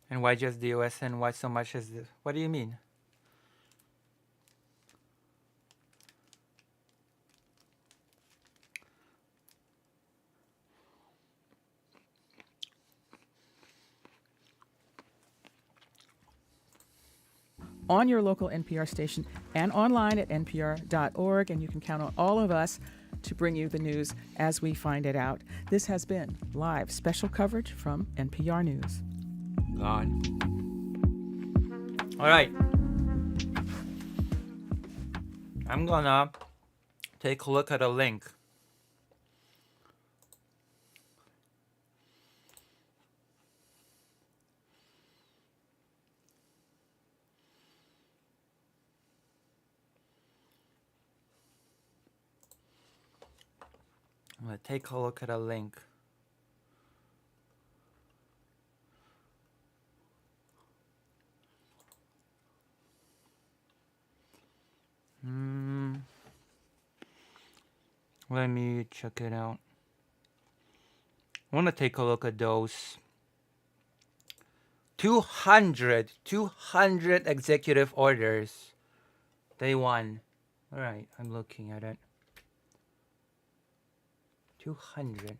And why just the US and why so much as this? What do you mean? On your local NPR station and online at npr.org, and you can count on all of us to bring you the news as we find it out. This has been live special coverage from NPR News. God. All right. I'm gonna take a look at a link. I'm gonna take a look at a link. Let me check it out. I want to take a look at those 200 executive orders. Day one. All right, I'm looking at it. 200.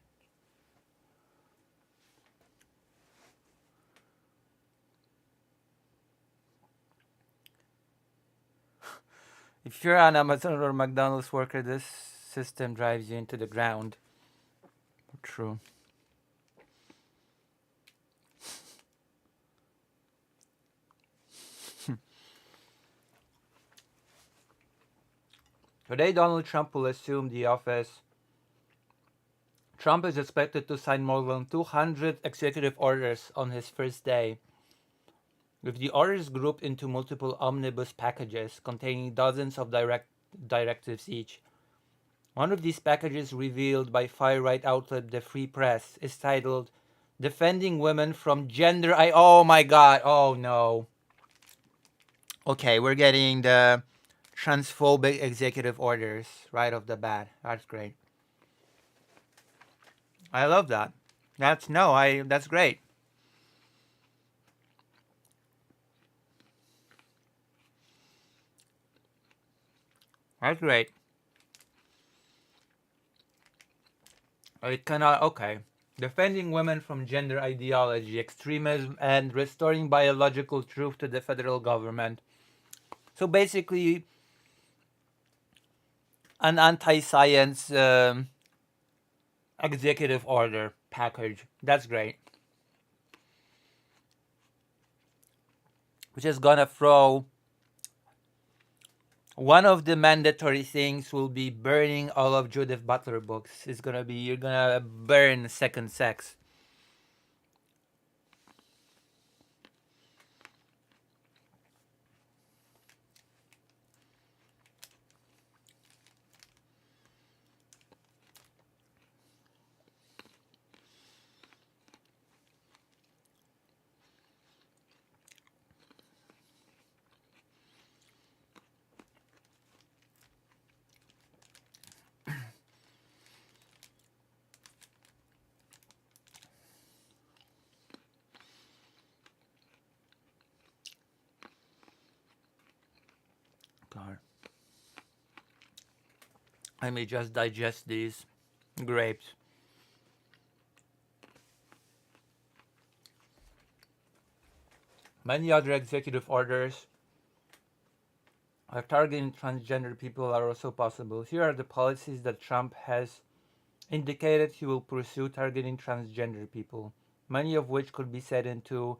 If you're an Amazon or McDonald's worker, this system drives you into the ground. True. Today, Donald Trump will assume the office. Trump is expected to sign more than 200 executive orders on his first day, with the orders grouped into multiple omnibus packages containing dozens of directives each. One of these packages, revealed by far-right outlet The Free Press, is titled Defending Women from Gender... Oh my god, oh no. Okay, we're getting the transphobic executive orders right off the bat. That's great. I love that. That's great. That's great. It cannot, okay. Defending women from gender ideology, extremism, and restoring biological truth to the federal government. So basically, an anti-science executive order package. That's great. Which is gonna throw... One of the mandatory things will be burning all of Judith Butler books. It's gonna be, you're gonna burn Second Sex. God. I may just digest these grapes. Many other executive orders targeting transgender people are also possible. Here are the policies that Trump has indicated he will pursue targeting transgender people, many of which could be set into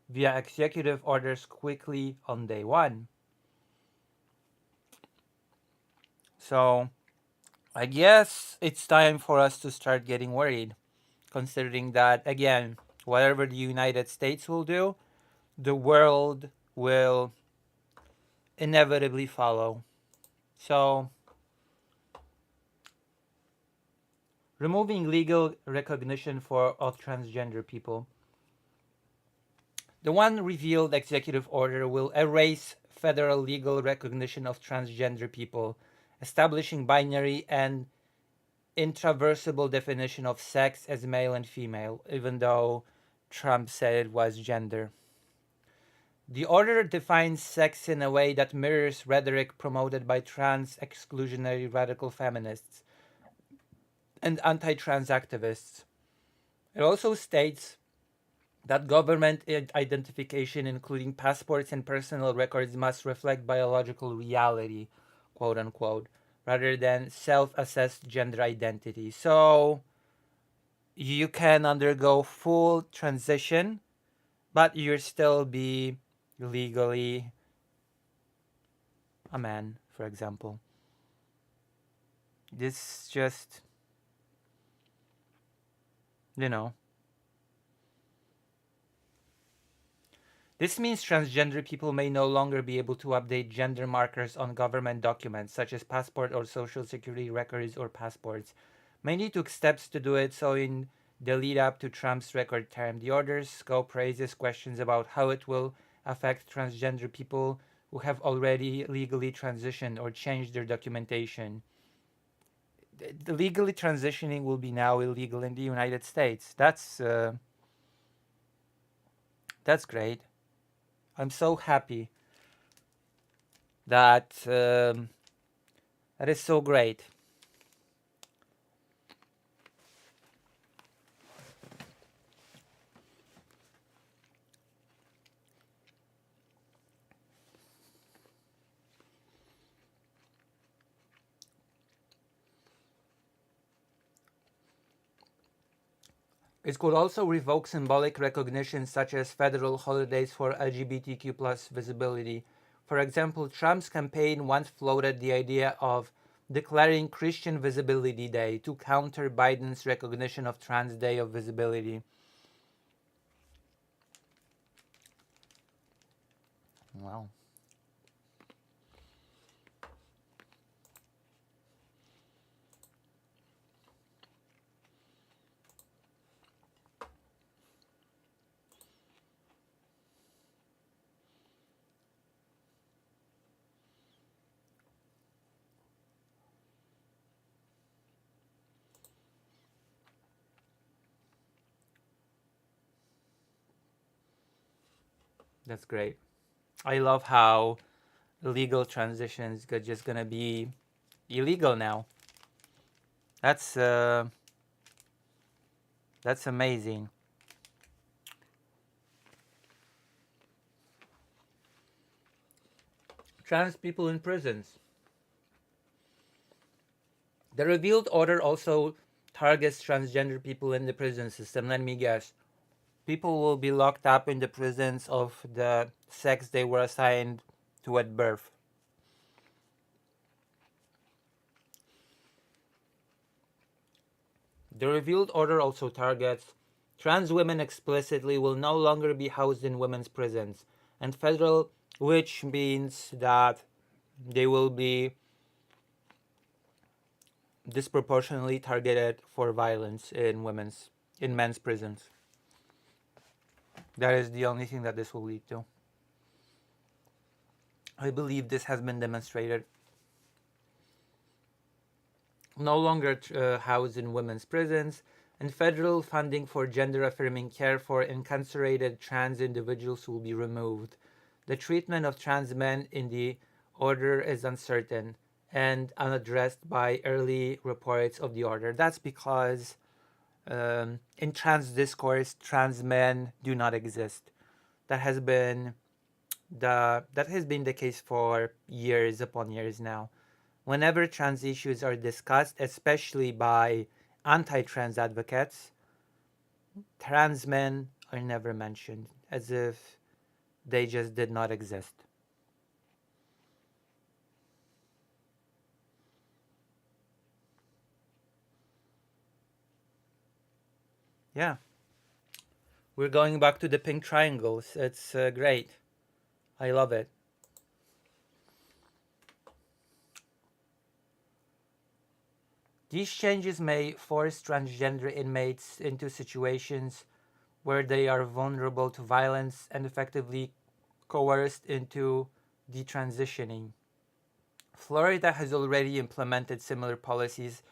via executive orders quickly on day one. So I guess it's time for us to start getting worried, considering that, again, whatever the United States will do, the world will inevitably follow. So, removing legal recognition of transgender people. The one revealed executive order will erase federal legal recognition of transgender people, establishing binary and intraversible definition of sex as male and female, even though Trump said it was gender. The order defines sex in a way that mirrors rhetoric promoted by trans exclusionary radical feminists and anti-trans activists. It also states that government identification, including passports and personal records, must reflect biological reality, quote unquote, rather than self-assessed gender identity. So you can undergo full transition, but you'll still be legally a man, for example. This just, This means transgender people may no longer be able to update gender markers on government documents, such as passport or social security records or passports. Many took steps to do it, so in the lead up to Trump's record term, the order's scope raises questions about how it will affect transgender people who have already legally transitioned or changed their documentation. The legally transitioning will be now illegal in the United States. That's great. I'm so happy that that is so great. It could also revoke symbolic recognition such as federal holidays for LGBTQ+ visibility. For example, Trump's campaign once floated the idea of declaring Christian Visibility Day to counter Biden's recognition of Trans Day of Visibility. Wow. That's great. I love how legal transitions are just gonna be illegal now. That's amazing. Trans people in prisons. The revealed order also targets transgender people in the prison system. Let me guess. People will be locked up in the prisons of the sex they were assigned to at birth. The revealed order also targets trans women explicitly will no longer be housed in women's prisons, and federal, which means that they will be disproportionately targeted for violence in men's prisons. That is the only thing that this will lead to. I believe this has been demonstrated. No longer housed in women's prisons, and federal funding for gender-affirming care for incarcerated trans individuals will be removed. The treatment of trans men in the order is uncertain and unaddressed by early reports of the order. That's because in trans discourse, trans men do not exist. That has been That has been the case for years upon years now. Whenever trans issues are discussed, especially by anti-trans advocates, trans men are never mentioned, as if they just did not exist. Yeah. We're going back to the pink triangles. It's great. I love it. These changes may force transgender inmates into situations where they are vulnerable to violence and effectively coerced into detransitioning. Florida has already implemented similar policies,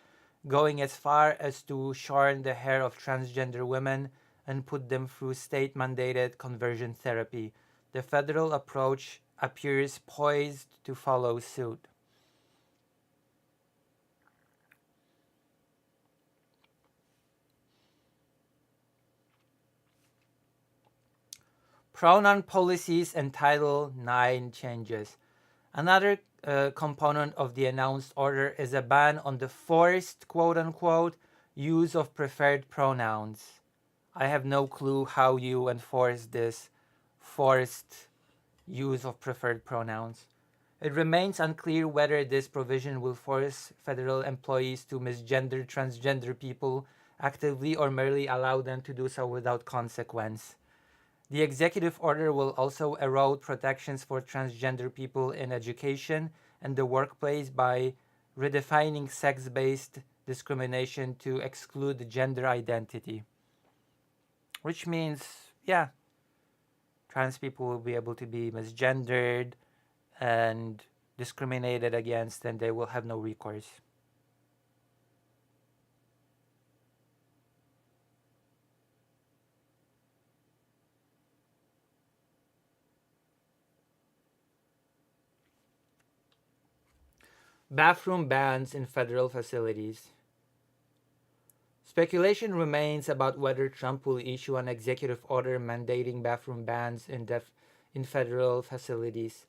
going as far as to shorten the hair of transgender women and put them through state-mandated conversion therapy. The federal approach appears poised to follow suit. Pronoun policies and Title IX changes. Another component of the announced order is a ban on the forced, quote-unquote, use of preferred pronouns. I have no clue how you enforce this forced use of preferred pronouns. It remains unclear whether this provision will force federal employees to misgender transgender people actively or merely allow them to do so without consequence. The executive order will also erode protections for transgender people in education and the workplace by redefining sex-based discrimination to exclude gender identity. Which means, yeah, trans people will be able to be misgendered and discriminated against, and they will have no recourse. Bathroom bans in federal facilities. Speculation remains about whether Trump will issue an executive order mandating bathroom bans in federal facilities.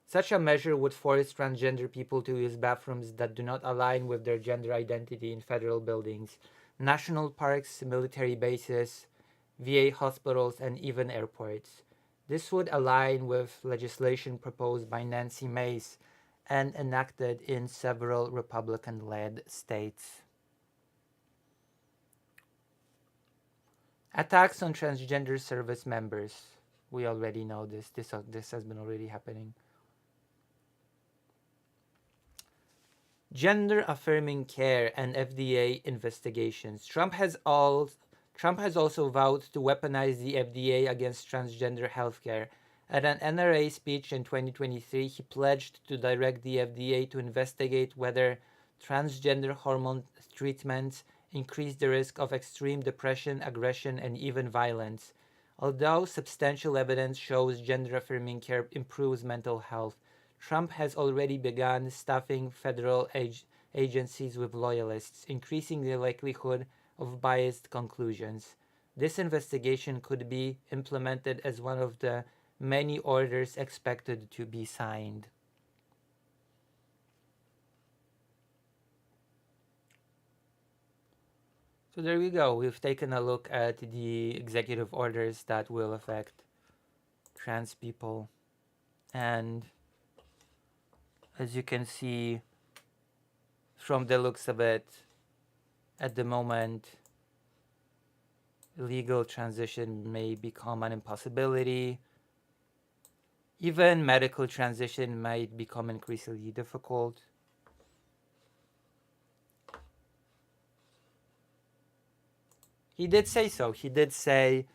Such a measure would force transgender people to use bathrooms that do not align with their gender identity in federal buildings, national parks, military bases, VA hospitals, and even airports. This would align with legislation proposed by Nancy Mace and enacted in several Republican-led states. Attacks on transgender service members. We already know this. This has been already happening. Gender-affirming care and FDA investigations. Trump has also vowed to weaponize the FDA against transgender healthcare. At an NRA speech in 2023, he pledged to direct the FDA to investigate whether transgender hormone treatments increase the risk of extreme depression, aggression, and even violence. Although substantial evidence shows gender-affirming care improves mental health, Trump has already begun staffing federal agencies with loyalists, increasing the likelihood of biased conclusions. This investigation could be implemented as one of the many orders expected to be signed. So there we go. We've taken a look at the executive orders that will affect trans people. And as you can see from the looks of it, at the moment, legal transition may become an impossibility. Even medical transition might become increasingly difficult. He did say so. He did say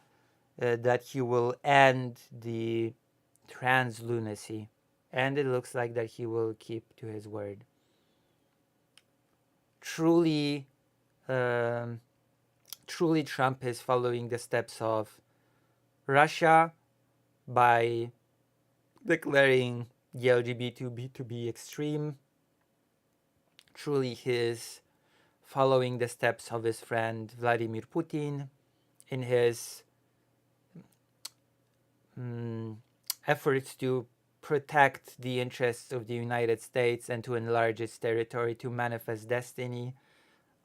that he will end the trans lunacy. And it looks like that he will keep to his word. Truly, Trump is following the steps of Russia by declaring the LGBT to be extreme. Truly, he is following the steps of his friend Vladimir Putin in his efforts to protect the interests of the United States and to enlarge its territory to manifest destiny.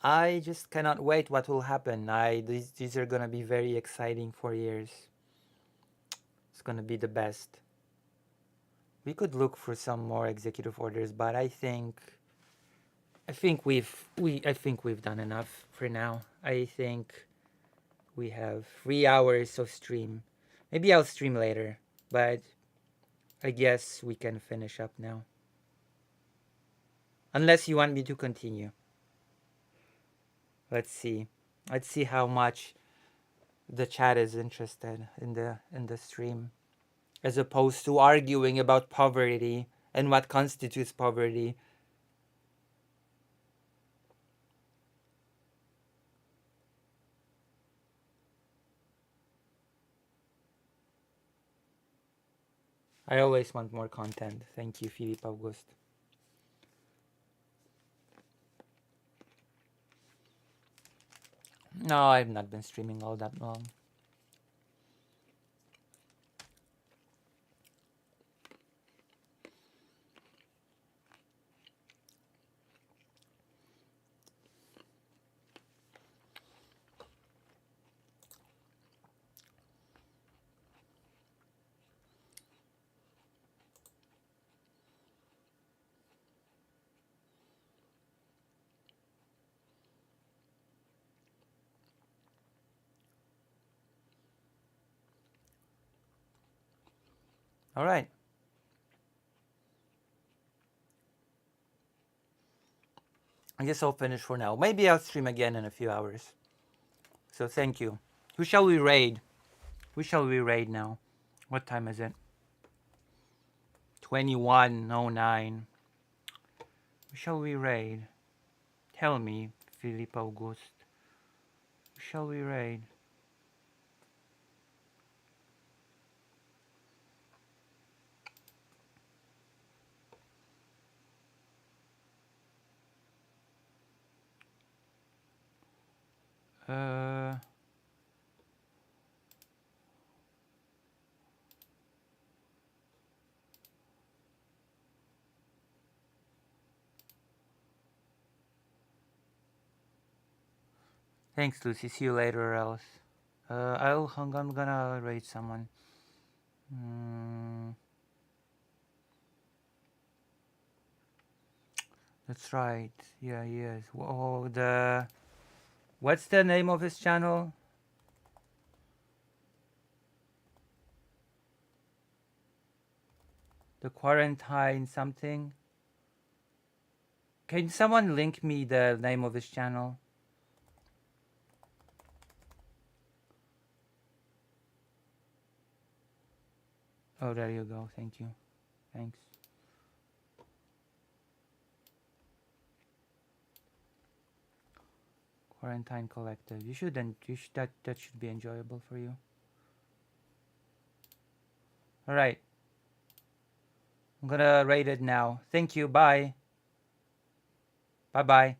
I just cannot wait what will happen. These are gonna be very exciting 4 years. It's gonna be the best. We could look for some more executive orders, but I think we've done enough for now. I think we have 3 hours of stream. Maybe I'll stream later, but I guess we can finish up now. Unless you want me to continue. Let's see. Let's see how much the chat is interested in the stream, as opposed to arguing about poverty and what constitutes poverty. I always want more content. Thank you, Philippe August. No, I've not been streaming all that long. All right. I guess I'll finish for now. Maybe I'll stream again in a few hours. So thank you. Who shall we raid? Who shall we raid now? What time is it? 21:09. Who shall we raid? Tell me, Philippe Auguste. Who shall we raid? Thanks, Lucy. See you later, or else. I'm gonna raid someone. That's right. Yeah, he is. Whoa, what's the name of his channel? The Quarantine something. Can someone link me the name of his channel? Oh, there you go. Thank you. Thanks. Quarantine Collective. That should be enjoyable for you. All right. I'm gonna rate it now. Thank you. Bye. Bye-bye.